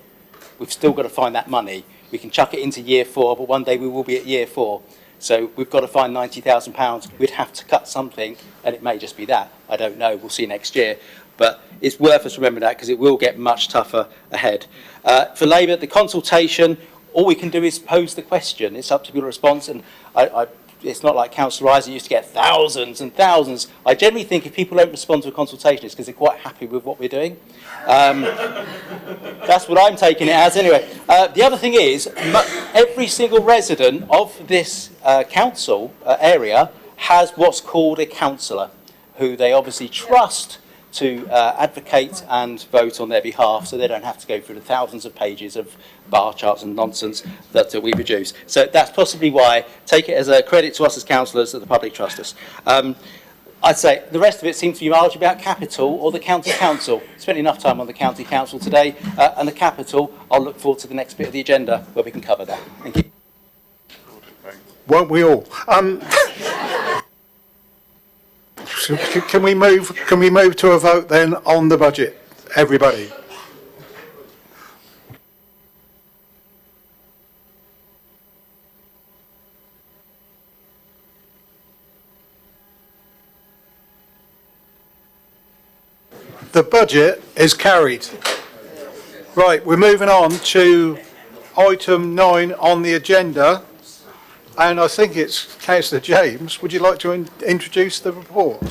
we've still got to find that money. We can chuck it into year 4, but one day we will be at year 4. So we've got to find £90,000. We'd have to cut something, and it may just be that. I don't know. We'll see next year. But it's worth us remembering that, because it will get much tougher ahead. For Labour, the consultation, all we can do is pose the question. It's up to your response, and it's not like Councillor Isaac used to get thousands and thousands. I generally think if people don't respond to a consultation, it's because they're quite happy with what we're doing. That's what I'm taking it as anyway. The other thing is, every single resident of this council area has what's called a councillor, who they obviously trust to advocate and vote on their behalf, so they don't have to go through the thousands of pages of bar charts and nonsense that we produce. So that's possibly why, take it as a credit to us as councillors that the public trust us. I'd say the rest of it seems to be largely about capital or the county council. Spent enough time on the county council today, and the capital, I'll look forward to the next bit of the agenda where we can cover that. Thank you. Won't we all? Can we move to a vote then on the budget, everybody? The budget is carried. Right, we're moving on to item 9 on the agenda, and I think it's Councillor James. Would you like to introduce the report?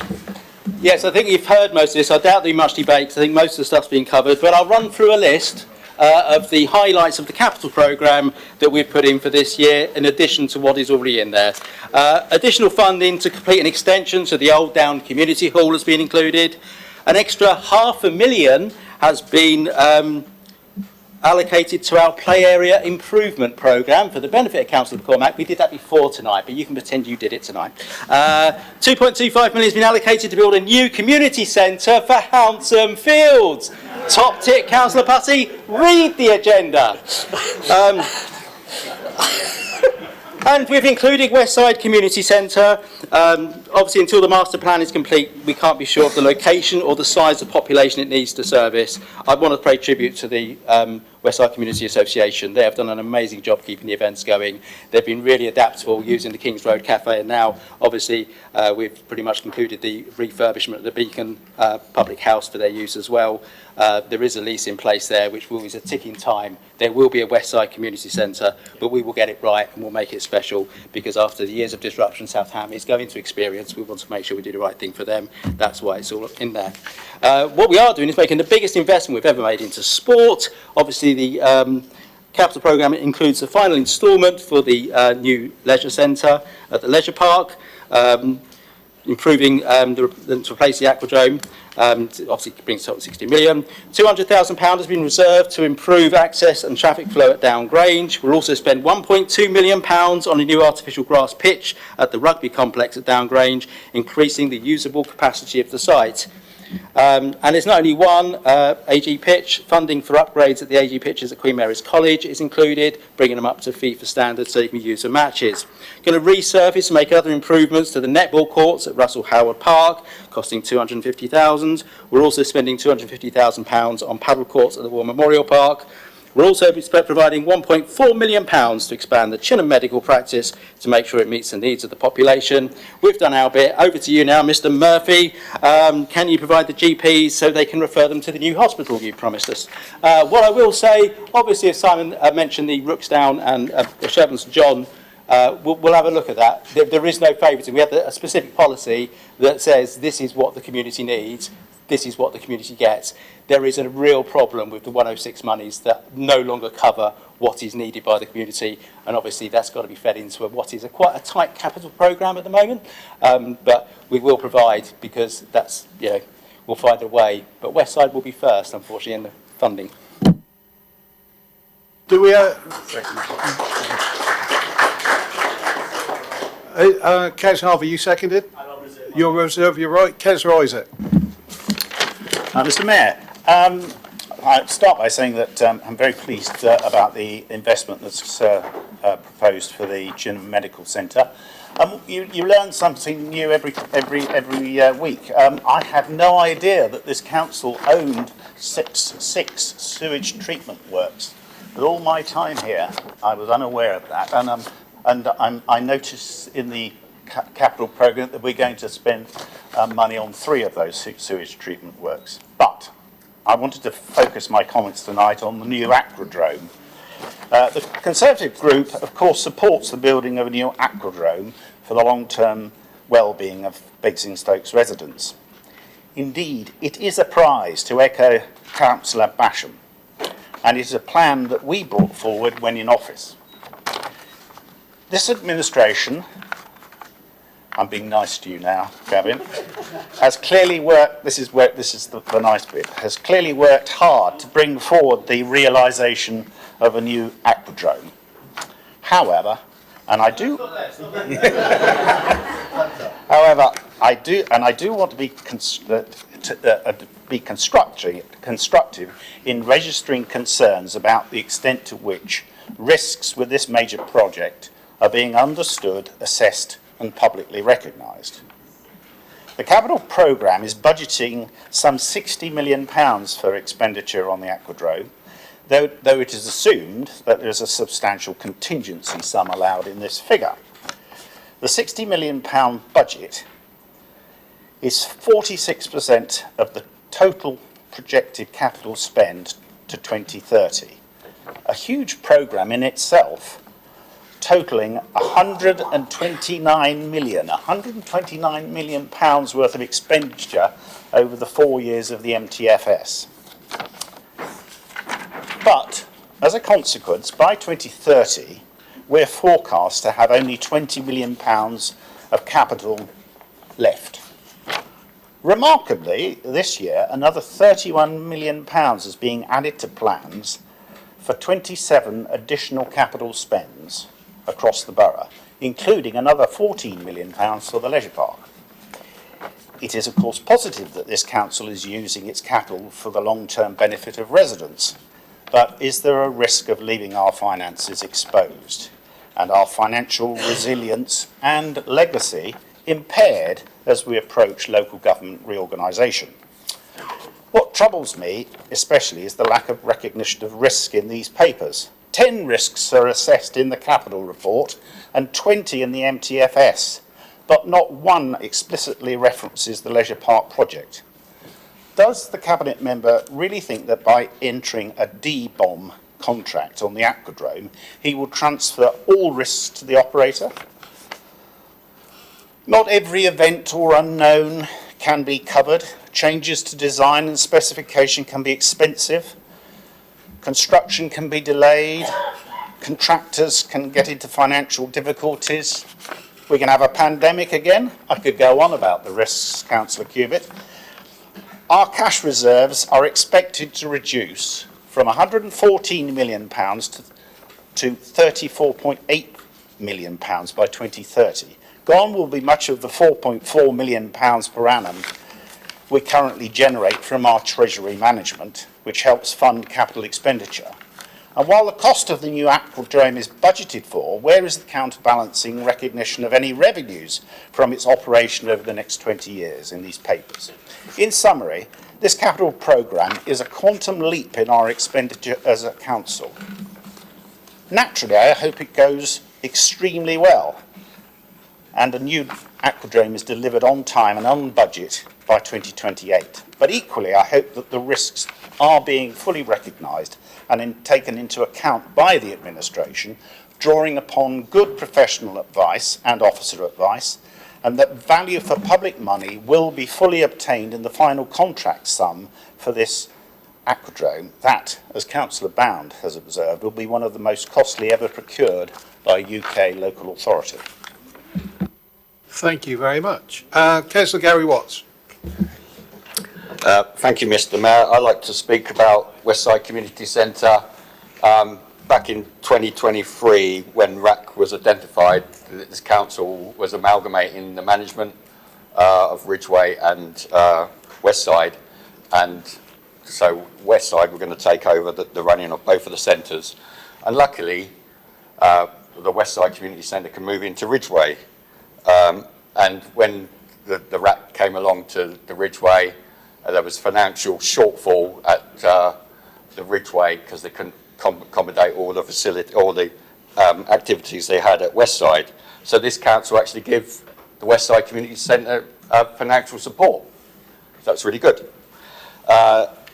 Yes, I think you've heard most of this. I doubt there'll be much debate, because I think most of the stuff's been covered, but I'll run through a list of the highlights of the capital programme that we've put in for this year, in addition to what is already in there. Additional funding to complete an extension to the Old Down Community Hall has been included. An extra £500,000 has been allocated to our play area improvement programme for the benefit of Councillor McCormack. We did that before tonight, but you can pretend you did it tonight. £2.25 million has been allocated to build a new community centre for Hounsome Fields. Top tip, Councillor Putty, read the agenda. And we've included Westside Community Centre. Obviously, until the master plan is complete, we can't be sure of the location or the size of population it needs to service. I want to pay tribute to the Westside Community Association. They have done an amazing job keeping the events going. They've been really adaptable using the Kings Road Cafe, and now, obviously, we've pretty much concluded the refurbishment of the Beacon Public House for their use as well. There is a lease in place there, which is a ticking time. There will be a Westside Community Centre, but we will get it right and we'll make it special, because after the years of disruption Southampton is going to experience, we want to make sure we do the right thing for them. That's why it's all in there. What we are doing is making the biggest investment we've ever made into sport. Obviously, the capital programme includes the final instalment for the new leisure centre at the leisure park, improving to replace the aquadrome. Obviously brings up 60 million. £200,000 has been reserved to improve access and traffic flow at Down Grange. We'll also spend £1.2 million on a new artificial grass pitch at the rugby complex at Down Grange, increasing the usable capacity of the site. And it's not only one AG pitch. Funding for upgrades at the AG pitches at Queen Mary's College is included, bringing them up to FIFA standards so you can use for matches. Going to resurface and make other improvements to the netball courts at Russell Howard Park, costing £250,000. We're also spending £250,000 on paddle courts at the War Memorial Park. We're also providing £1.4 million to expand the Chinham medical practice to make sure it meets the needs of the population. We've done our bit. Over to you now, Mr. Murphy. Can you provide the GPs so they can refer them to the new hospital you promised us? What I will say, obviously, as Simon mentioned, the Rooksdown and Sherborne St John, we'll have a look at that. There is no favouritism. We have a specific policy that says this is what the community needs. This is what the community gets. There is a real problem with the 106 monies that no longer cover what is needed by the community, and obviously that's got to be fed into what is quite a tight capital programme at the moment, but we will provide, because that's, we'll find a way. But Westside will be first, unfortunately, in the funding. Do we Kez Harvey, you seconded? You'll reserve your right. Kez Isaac. Mr. Mayor, I'd start by saying that I'm very pleased about the investment that's proposed for the Chinham Medical Centre. You learn something new every week. I had no idea that this council owned six sewage treatment works. With all my time here, I was unaware of that, and I noticed in the capital programme that we're going to spend money on 3 of those sewage treatment works. But I wanted to focus my comments tonight on the new aquadrome. The Conservative group, of course, supports the building of a new aquadrome for the long-term well-being of Basingstoke's residents. Indeed, it is a prize to echo Councillor Basham, and it is a plan that we brought forward when in office. This administration, I'm being nice to you now, Gavin, has clearly worked, this is the nice bit, has clearly worked hard to bring forward the realisation of a new aquadrome. However, I do want to be constructive in registering concerns about the extent to which risks with this major project are being understood, assessed, and publicly recognised. The capital programme is budgeting some £60 million for expenditure on the aquadrome, though it is assumed that there is a substantial contingency sum allowed in this figure. The £60 million budget is 46% of the total projected capital spend to 2030. A huge programme in itself, totalling £129 million worth of expenditure over the 4 years of the MTFS. But, as a consequence, by 2030, we're forecast to have only £20 million of capital left. Remarkably, this year, another £31 million is being added to plans for 27 additional capital spends across the borough, including another £14 million for the leisure park. It is, of course, positive that this council is using its capital for the long-term benefit of residents, but is there a risk of leaving our finances exposed and our financial resilience and legacy impaired as we approach local government reorganisation? What troubles me especially is the lack of recognition of risk in these papers. 10 risks are assessed in the capital report and 20 in the MTFS, but not one explicitly references the leisure park project. Does the cabinet member really think that by entering a D-bomb contract on the aquadrome, he will transfer all risks to the operator? Not every event or unknown can be covered. Changes to design and specification can be expensive. Construction can be delayed. Contractors can get into financial difficulties. We can have a pandemic again. I could go on about the risks, Councillor Cubitt. Our cash reserves are expected to reduce from £114 million to £34.8 million by 2030. Gone will be much of the £4.4 million per annum we currently generate from our treasury management, which helps fund capital expenditure. And while the cost of the new aquadrome is budgeted for, where is the counterbalancing recognition of any revenues from its operation over the next 20 years in these papers? In summary, this capital programme is a quantum leap in our expenditure as a council. Naturally, I hope it goes extremely well and a new aquadrome is delivered on time and on budget by 2028. But equally, I hope that the risks are being fully recognised and taken into account by the administration, drawing upon good professional advice and officer advice, and that value for public money will be fully obtained in the final contract sum for this aquadrome that, as Councillor Bound has observed, will be one of the most costly ever procured by a UK local authority. Thank you very much. Councillor Gary Watts. Thank you, Mr. Mayor. I'd like to speak about Westside Community Centre. Back in 2023, when RAC was identified, this council was amalgamating the management of Ridgeway and Westside, and so Westside were going to take over the running of both of the centres. And luckily, the Westside Community Centre can move into Ridgeway. And when the RAC came along to the Ridgeway, there was financial shortfall at the Ridgeway because they couldn't accommodate all the activities they had at Westside. So this council actually gave the Westside Community Centre financial support. So that's really good.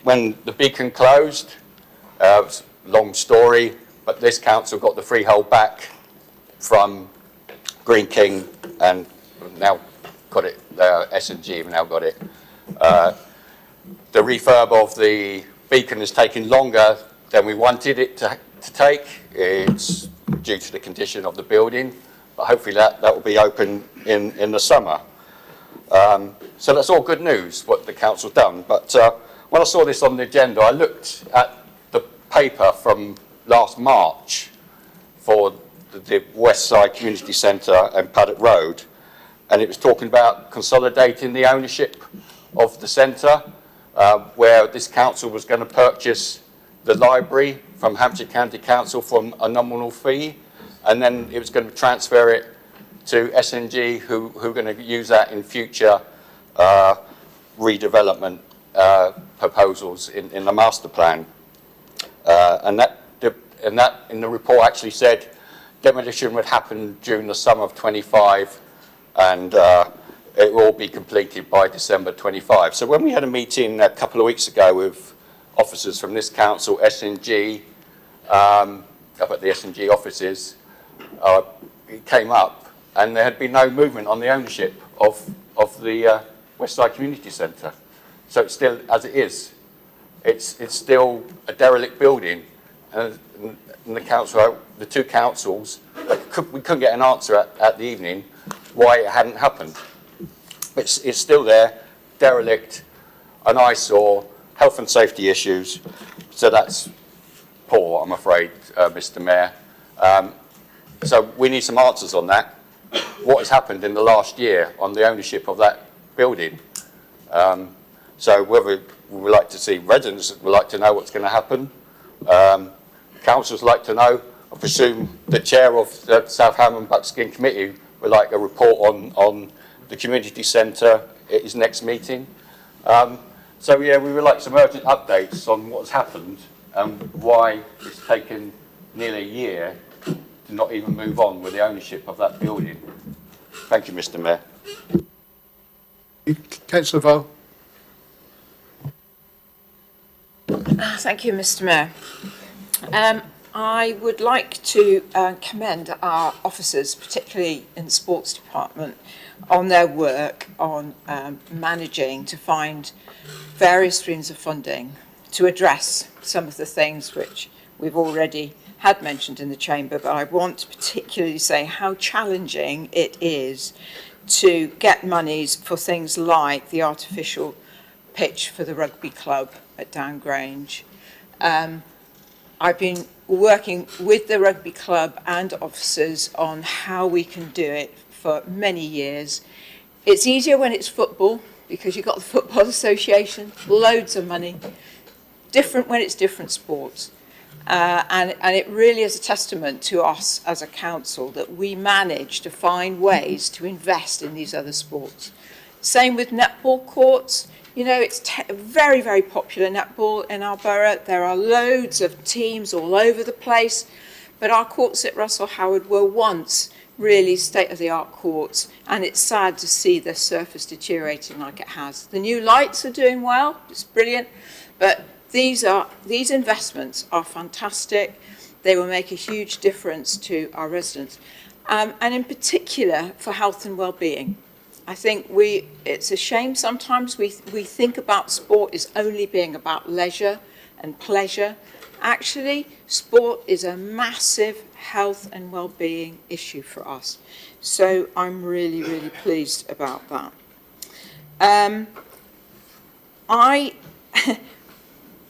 When the Beacon closed, it was a long story, but this council got the freehold back from Green King and now got it, S&G have now got it. The refurb of the Beacon has taken longer than we wanted it to take. It's due to the condition of the building, but hopefully that will be open in the summer. So that's all good news, what the council's done. But when I saw this on the agenda, I looked at the paper from last March for the Westside Community Centre and Paddock Road, and it was talking about consolidating the ownership of the centre, where this council was going to purchase the library from Hampshire County Council for a nominal fee, and then it was going to transfer it to S&G, who are going to use that in future redevelopment proposals in the master plan. And that in the report actually said demolition would happen during the summer of 25, and it will all be completed by December 25. So when we had a meeting a couple of weeks ago with officers from this council, S&G, up at the S&G offices, it came up, and there had been no movement on the ownership of the Westside Community Centre. So it's still as it is. It's still a derelict building, and the council, the two councils, we couldn't get an answer at the evening why it hadn't happened. It's still there, derelict, an eyesore, health and safety issues. So that's poor, I'm afraid, Mr. Mayor. So we need some answers on that. What has happened in the last year on the ownership of that building? So whether we would like to see, residents would like to know what's going to happen. Councillors like to know. I presume the chair of the South Ham and Buckskin Committee would like a report on the community centre at his next meeting. So yeah, we would like some urgent updates on what's happened and why it's taken nearly a year to not even move on with the ownership of that building. Thank you, Mr. Mayor. Councillor Vaux. Thank you, Mr. Mayor. I would like to commend our officers, particularly in the sports department, on their work on managing to find various streams of funding to address some of the things which we've already had mentioned in the chamber, but I want to particularly say how challenging it is to get monies for things like the artificial pitch for the rugby club at Downgrange. I've been working with the rugby club and officers on how we can do it for many years. It's easier when it's football because you've got the Football Association, loads of money, different when it's different sports. And it really is a testament to us as a council that we manage to find ways to invest in these other sports. Same with netball courts. You know, it's very, very popular netball in our borough. There are loads of teams all over the place, but our courts at Russell Howard were once really state-of-the-art courts, and it's sad to see the surface deteriorating like it has. The new lights are doing well, it's brilliant, but these investments are fantastic. They will make a huge difference to our residents, and in particular for health and well-being. I think it's a shame sometimes we think about sport as only being about leisure and pleasure. Actually, sport is a massive health and well-being issue for us. So I'm really, really pleased about that. I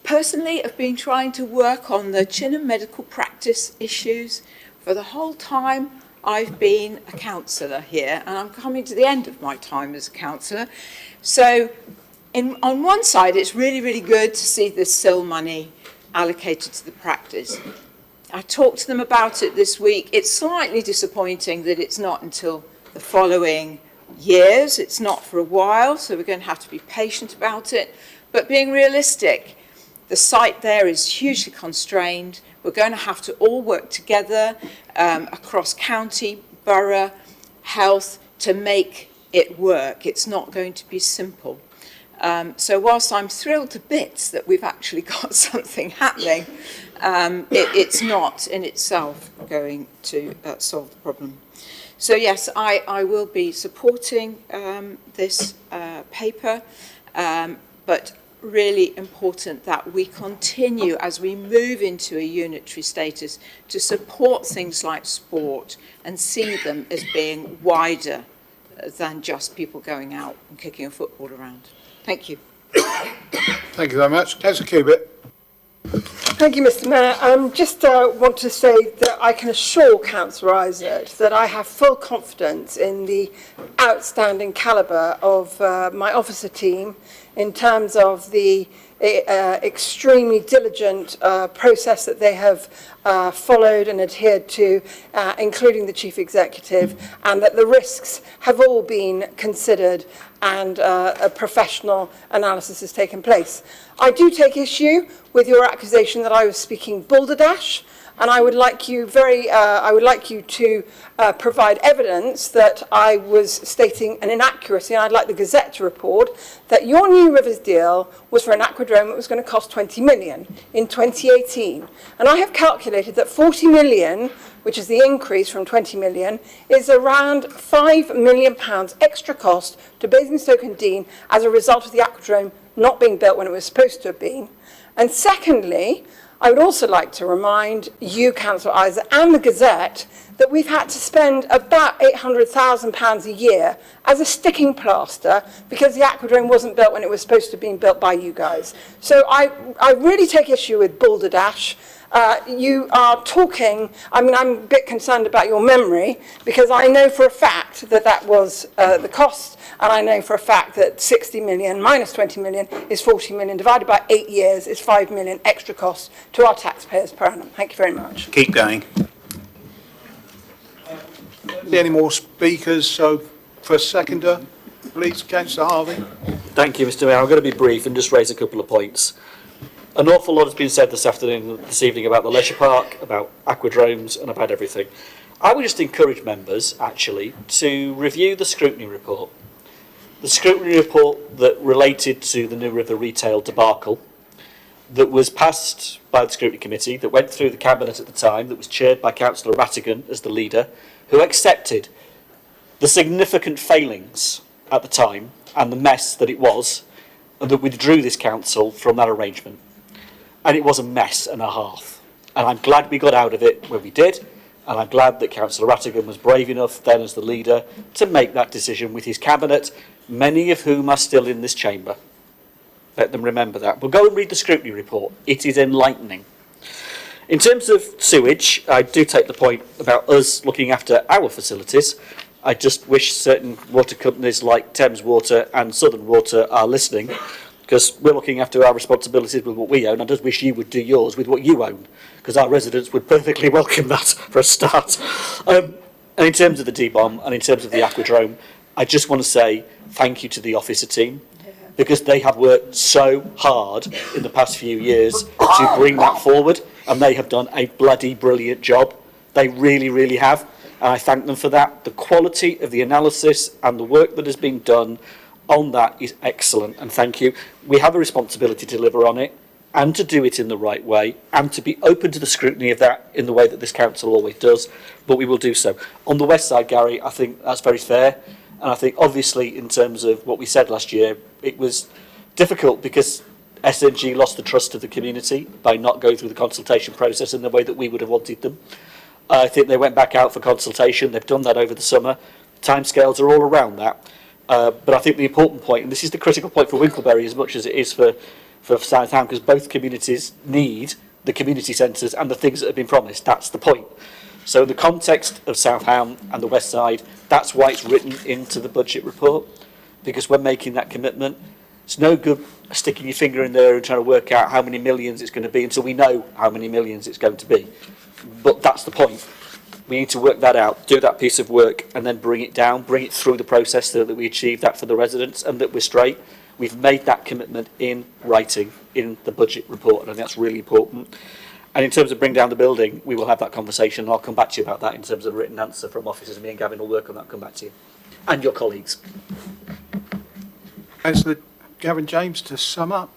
personally have been trying to work on the Chinham medical practice issues for the whole time I've been a councillor here, and I'm coming to the end of my time as a councillor. So on one side, it's really, really good to see this SIL money allocated to the practice. I talked to them about it this week. It's slightly disappointing that it's not until the following years. It's not for a while, so we're going to have to be patient about it. But being realistic, the site there is hugely constrained. We're going to have to all work together across county, borough, health to make it work. It's not going to be simple. So whilst I'm thrilled to bits that we've actually got something happening, it's not in itself going to solve the problem. So yes, I will be supporting this paper, but really important that we continue as we move into a unitary status to support things like sport and see them as being wider than just people going out and kicking a football around. Thank you. Thank you very much. Councillor Cubitt. Thank you, Mr. Mayor. Just want to say that I can assure Councillor Isaac that I have full confidence in the outstanding calibre of my officer team in terms of the extremely diligent process that they have followed and adhered to, including the Chief Executive, and that the risks have all been considered and a professional analysis has taken place. I do take issue with your accusation that I was speaking balderdash, and I would like you to provide evidence that I was stating an inaccuracy, and I'd like the Gazette to report that your New Rivers deal was for an aquadrome that was going to cost 20 million in 2018. And I have calculated that 40 million, which is the increase from 20 million, is around £5 million extra cost to Basingstoke and Deane as a result of the aquadrome not being built when it was supposed to have been. And secondly, I would also like to remind you, Councillor Isaac, and the Gazette that we've had to spend about £800,000 a year as a sticking plaster because the aquadrome wasn't built when it was supposed to be built by you guys. So I really take issue with balderdash. You are talking, I mean, I'm a bit concerned about your memory because I know for a fact that that was the cost, and I know for a fact that 60 million minus 20 million is 40 million, divided by 8 years is 5 million extra costs to our taxpayers per annum. Thank you very much. Keep going. Any more speakers? So for a seconder, please, Councillor Harvey. Thank you, Mr. Mayor. I'm going to be brief and just raise a couple of points. An awful lot has been said this evening about the leisure park, about aquadromes, and about everything. I would just encourage members, actually, to review the scrutiny report. The scrutiny report that related to the New River retail debacle, that was passed by the scrutiny committee, that went through the cabinet at the time, that was chaired by Councillor Rattigan as the leader, who accepted the significant failings at the time and the mess that it was, and that withdrew this council from that arrangement. And it was a mess and a half. And I'm glad we got out of it when we did, and I'm glad that Councillor Rattigan was brave enough then as the leader to make that decision with his cabinet, many of whom are still in this chamber. Let them remember that. But go and read the scrutiny report. It is enlightening. In terms of sewage, I do take the point about us looking after our facilities. I just wish certain water companies like Thames Water and Southern Water are listening, because we're looking after our responsibilities with what we own. I just wish you would do yours with what you own, because our residents would perfectly welcome that for a start. And in terms of the D-bomb and in terms of the aquadrome, I just want to say thank you to the officer team, because they have worked so hard in the past few years to bring that forward, and they have done a bloody brilliant job. They really, really have, and I thank them for that. The quality of the analysis and the work that has been done on that is excellent, and thank you. We have a responsibility to deliver on it, and to do it in the right way, and to be open to the scrutiny of that in the way that this council always does, but we will do so. On the west side, Gary, I think that's very fair, and I think obviously in terms of what we said last year, it was difficult because SNG lost the trust of the community by not going through the consultation process in the way that we would have wanted them. I think they went back out for consultation. They've done that over the summer. Timescales are all around that. But I think the important point, and this is the critical point for Winkleberry as much as it is for Southam, because both communities need the community centres and the things that have been promised. That's the point. So in the context of Southam and the West Side, that's why it's written into the budget report, because we're making that commitment. It's no good sticking your finger in there and trying to work out how many millions it's going to be until we know how many millions it's going to be. But that's the point. We need to work that out, do that piece of work, and then bring it down, bring it through the process so that we achieve that for the residents and that we're straight. We've made that commitment in writing in the budget report, and I think that's really important. And in terms of bring down the building, we will have that conversation, and I'll come back to you about that in terms of a written answer from officers, and me and Gavin will work on that and come back to you. And your colleagues. Councillor Gavin James, to sum up.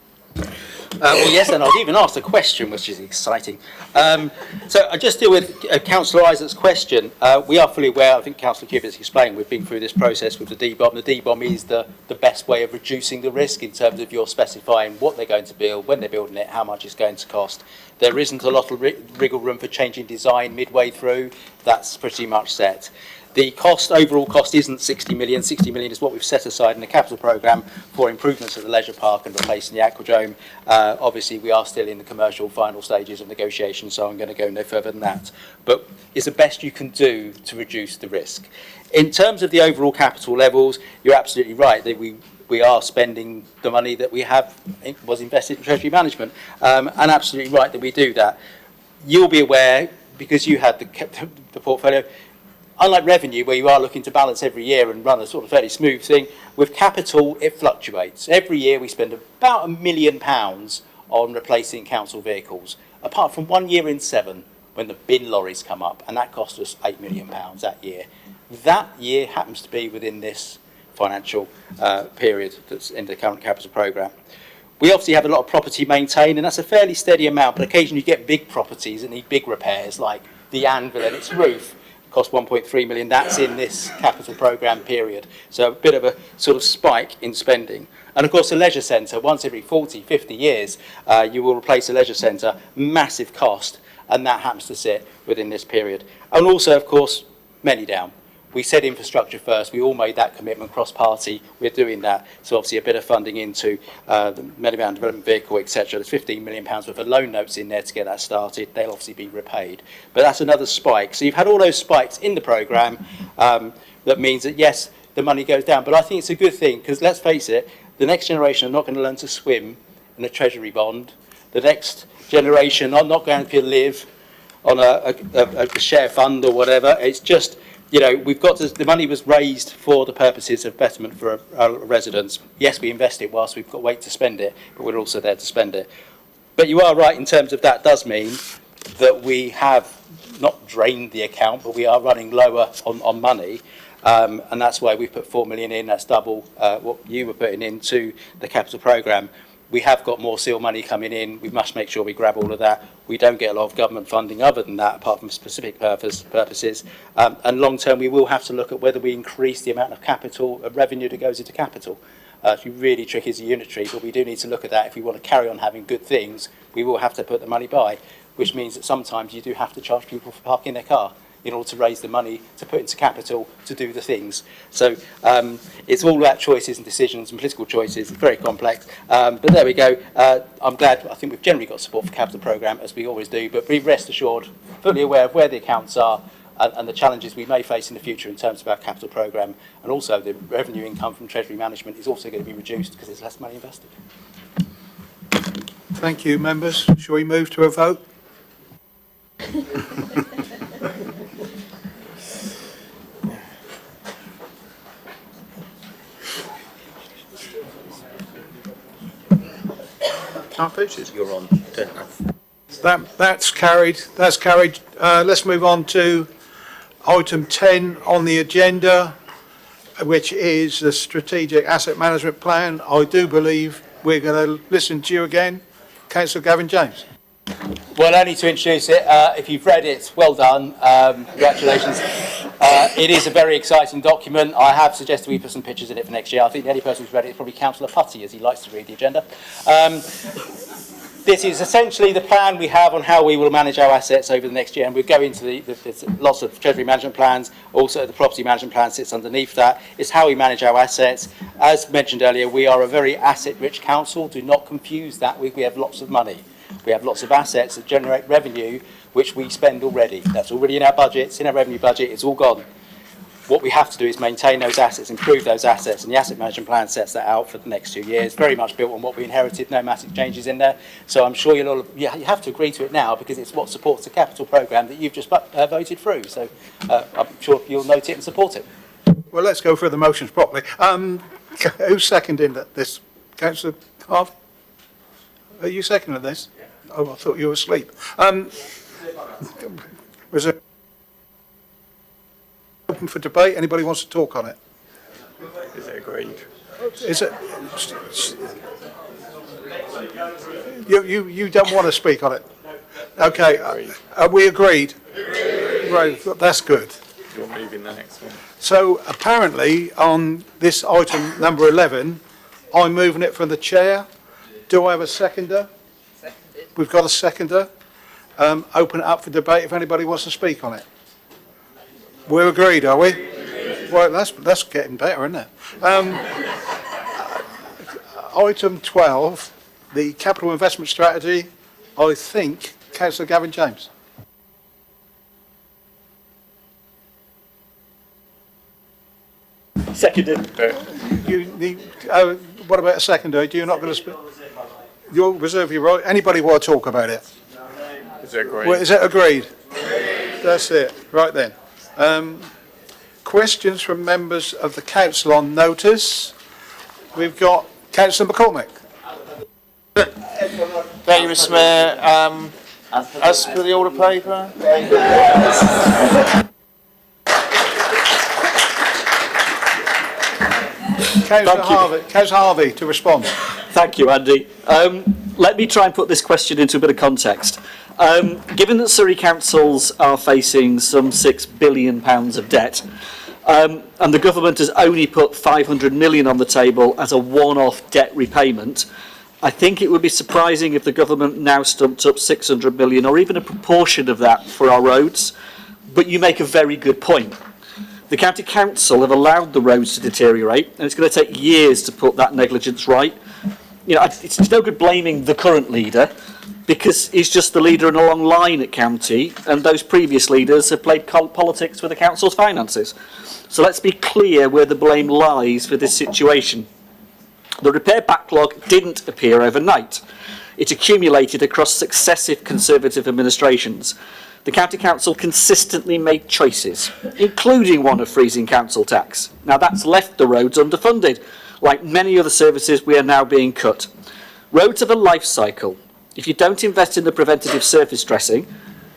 Well, yes, and I've even asked a question, which is exciting. So I just deal with Councillor Isaac's question. We are fully aware, I think Councillor Cubitt's explained, we've been through this process with the D-bomb. The D-bomb is the best way of reducing the risk in terms of you're specifying what they're going to build, when they're building it, how much it's going to cost. There isn't a lot of wriggle room for changing design midway through. That's pretty much set. The overall cost isn't 60 million. 60 million is what we've set aside in the capital programme for improvements of the leisure park and replacing the aquadrome. Obviously, we are still in the commercial final stages of negotiation, so I'm going to go no further than that. But it's the best you can do to reduce the risk. In terms of the overall capital levels, you're absolutely right that we are spending the money that we was invested in treasury management, and absolutely right that we do that. You'll be aware, because you had the portfolio, unlike revenue, where you are looking to balance every year and run a sort of fairly smooth thing, with capital, it fluctuates. Every year we spend about £1 million on replacing council vehicles, apart from 1 year in 7 when the bin lorries come up, and that cost us £8 million that year. That year happens to be within this financial period that's in the current capital programme. We obviously have a lot of property maintained, and that's a fairly steady amount, but occasionally you get big properties that need big repairs, like the anvil and its roof. Cost 1.3 million. That's in this capital programme period. So a bit of a sort of spike in spending. And of course, the leisure centre, once every 40, 50 years, you will replace a leisure centre, massive cost, and that happens to sit within this period. And also, of course, many down. We said infrastructure first. We all made that commitment cross-party. We're doing that. So obviously a bit of funding into the Meadowbound Development Vehicle, etc. There's £15 million worth of loan notes in there to get that started. They'll obviously be repaid. But that's another spike. So you've had all those spikes in the programme. That means that, yes, the money goes down. But I think it's a good thing, because let's face it, the next generation are not going to learn to swim in a treasury bond. The next generation are not going to live on a share fund or whatever. It's just, you know, we've got to, the money was raised for the purposes of betterment for our residents. Yes, we invest it whilst we've got to wait to spend it, but we're also there to spend it. But you are right in terms of that does mean that we have not drained the account, but we are running lower on money. And that's why we've put 4 million in. That's double what you were putting into the capital programme. We have got more seal money coming in. We must make sure we grab all of that. We don't get a lot of government funding other than that, apart from specific purposes. And long term, we will have to look at whether we increase the amount of capital, of revenue that goes into capital. It's really tricky as a unitary, but we do need to look at that. If we want to carry on having good things, we will have to put the money by, which means that sometimes you do have to charge people for parking their car in order to raise the money to put into capital to do the things. So it's all about choices and decisions and political choices. It's very complex. But there we go. I'm glad. I think we've generally got support for capital programme, as we always do. But be rest assured, fully aware of where the accounts are. and the challenges we may face in the future in terms of our capital programme, and also the revenue income from Treasury management is also going to be reduced because there's less money invested. Thank you, members. Shall we move to a vote? You're on. That's carried. That's carried. Let's move on to item 10 on the agenda, which is the strategic asset management plan. I do believe we're going to listen to you again, Councillor Gavin James. Well, only to introduce it, if you've read it, well done, congratulations. It is a very exciting document. I have suggested we put some pictures in it for next year. I think the only person who's read it is probably Councillor Putty, as he likes to read the agenda. This is essentially the plan we have on how we will manage our assets over the next year, and we'll go into there's lots of Treasury management plans, also the property management plan sits underneath that. It's how we manage our assets. As mentioned earlier, we are a very asset-rich council. Do not confuse that with we have lots of money. We have lots of assets that generate revenue, which we spend already. That's already in our budget, it's in our revenue budget, it's all gone. What we have to do is maintain those assets, improve those assets, and the asset management plan sets that out for the next 2 years, very much built on what we inherited, no massive changes in there. So I'm sure you have to agree to it now because it's what supports the capital programme that you've just voted through. So I'm sure you'll note it and support it. Well, let's go through the motions properly. Who's seconding this? Councillor Harvey? Are you seconding this? Oh, I thought you were asleep. Was it open for debate? Anybody wants to talk on it? Is it agreed? Is it? You don't want to speak on it? Okay. Are we agreed? Right. That's good. You're moving the next one. So apparently on this item number 11, I'm moving it from the chair. Do I have a seconder? We've got a seconder. Open it up for debate if anybody wants to speak on it. We're agreed, are we? Well, that's getting better, isn't it? Item 12, the capital investment strategy. I think Councillor Gavin James. Seconded. You need, what about a seconder? You're not going to speak? You'll reserve your right. Anybody want to talk about it? Is it agreed? Well, is it agreed? That's it. Right then. Questions from members of the council on notice. We've got Councillor McCormick. Thank you, Mr. Mayor. As per the order paper. Councillor Harvey to respond. Thank you, Andy. Let me try and put this question into a bit of context. Given that Surrey councils are facing some £6 billion of debt, and the government has only put 500 million on the table as a one-off debt repayment, I think it would be surprising if the government now stumped up 600 million or even a proportion of that for our roads. But you make a very good point. The county council have allowed the roads to deteriorate, and it's going to take years to put that negligence right. You know, it's no good blaming the current leader, because he's just the leader in a long line at county, and those previous leaders have played politics with the council's finances. So let's be clear where the blame lies for this situation. The repair backlog didn't appear overnight. It accumulated across successive Conservative administrations. The County Council consistently made choices, including one of freezing council tax. Now that's left the roads underfunded. Like many other services, we are now being cut. Roads have a life cycle. If you don't invest in the preventative surface dressing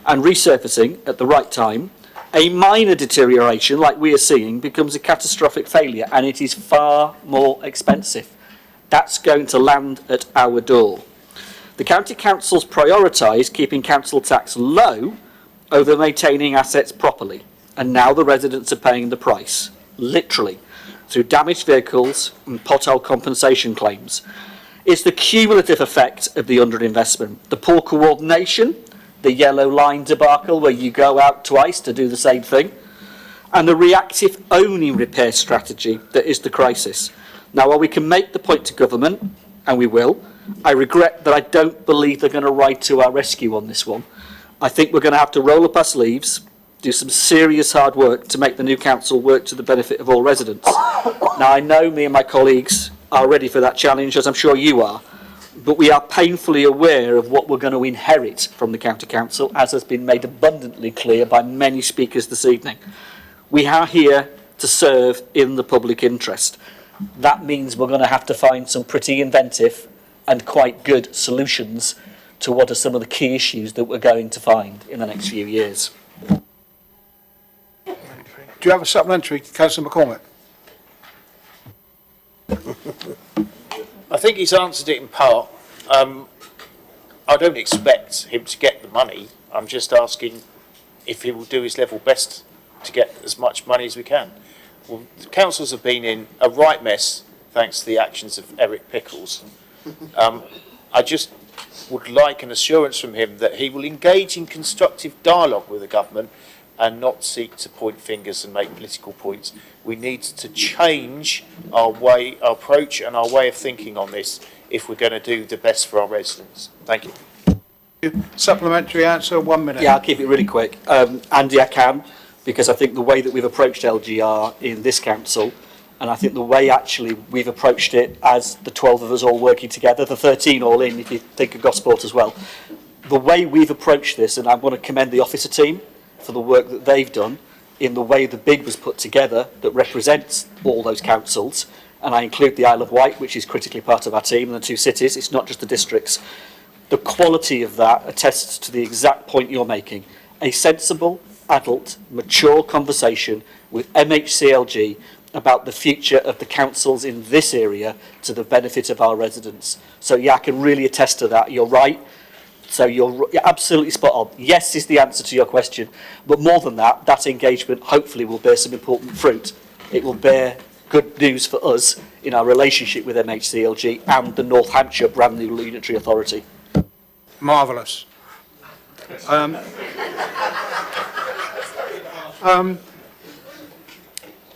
and resurfacing at the right time, a minor deterioration like we are seeing becomes a catastrophic failure, and it is far more expensive. That's going to land at our door. The County Council's prioritise keeping council tax low over maintaining assets properly, and now the residents are paying the price, literally, through damaged vehicles and pothole compensation claims. It's the cumulative effect of the underinvestment, the poor coordination, the yellow line debacle where you go out twice to do the same thing, and the reactive only repair strategy that is the crisis. Now, while we can make the point to government, and we will, I regret that I don't believe they're going to ride to our rescue on this one. I think we're going to have to roll up our sleeves, do some serious hard work to make the new council work to the benefit of all residents. Now, I know me and my colleagues are ready for that challenge, as I'm sure you are, but we are painfully aware of what we're going to inherit from the county council, as has been made abundantly clear by many speakers this evening. We are here to serve in the public interest. That means we're going to have to find some pretty inventive and quite good solutions to what are some of the key issues that we're going to find in the next few years. Do you have a supplementary, Councillor McCormick? I think he's answered it in part. I don't expect him to get the money. I'm just asking if he will do his level best to get as much money as we can. Well, the councils have been in a right mess thanks to the actions of Eric Pickles. I just would like an assurance from him that he will engage in constructive dialogue with the government and not seek to point fingers and make political points. We need to change our approach and our way of thinking on this if we're going to do the best for our residents. Thank you. Supplementary answer, 1 minute. Yeah, I'll keep it really quick. Andy, I can, because I think the way that we've approached LGR in this council, and I think the way actually we've approached it as the 12 of us all working together, the 13 all in, if you think of Gosport as well, the way we've approached this, and I want to commend the officer team for the work that they've done in the way the bid was put together that represents all those councils, and I include the Isle of Wight, which is critically part of our team, and the 2 cities. It's not just the districts. The quality of that attests to the exact point you're making. A sensible, adult, mature conversation with MHCLG about the future of the councils in this area to the benefit of our residents. So yeah, I can really attest to that. You're right. So you're absolutely spot on. Yes is the answer to your question. But more than that, that engagement hopefully will bear some important fruit. It will bear good news for us in our relationship with MHCLG and the North Hampshire brand new unitary authority. Marvellous.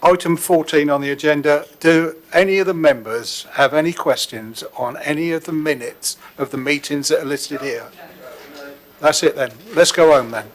Item 14 on the agenda. Do any of the members have any questions on any of the minutes of the meetings that are listed here? That's it then. Let's go home then.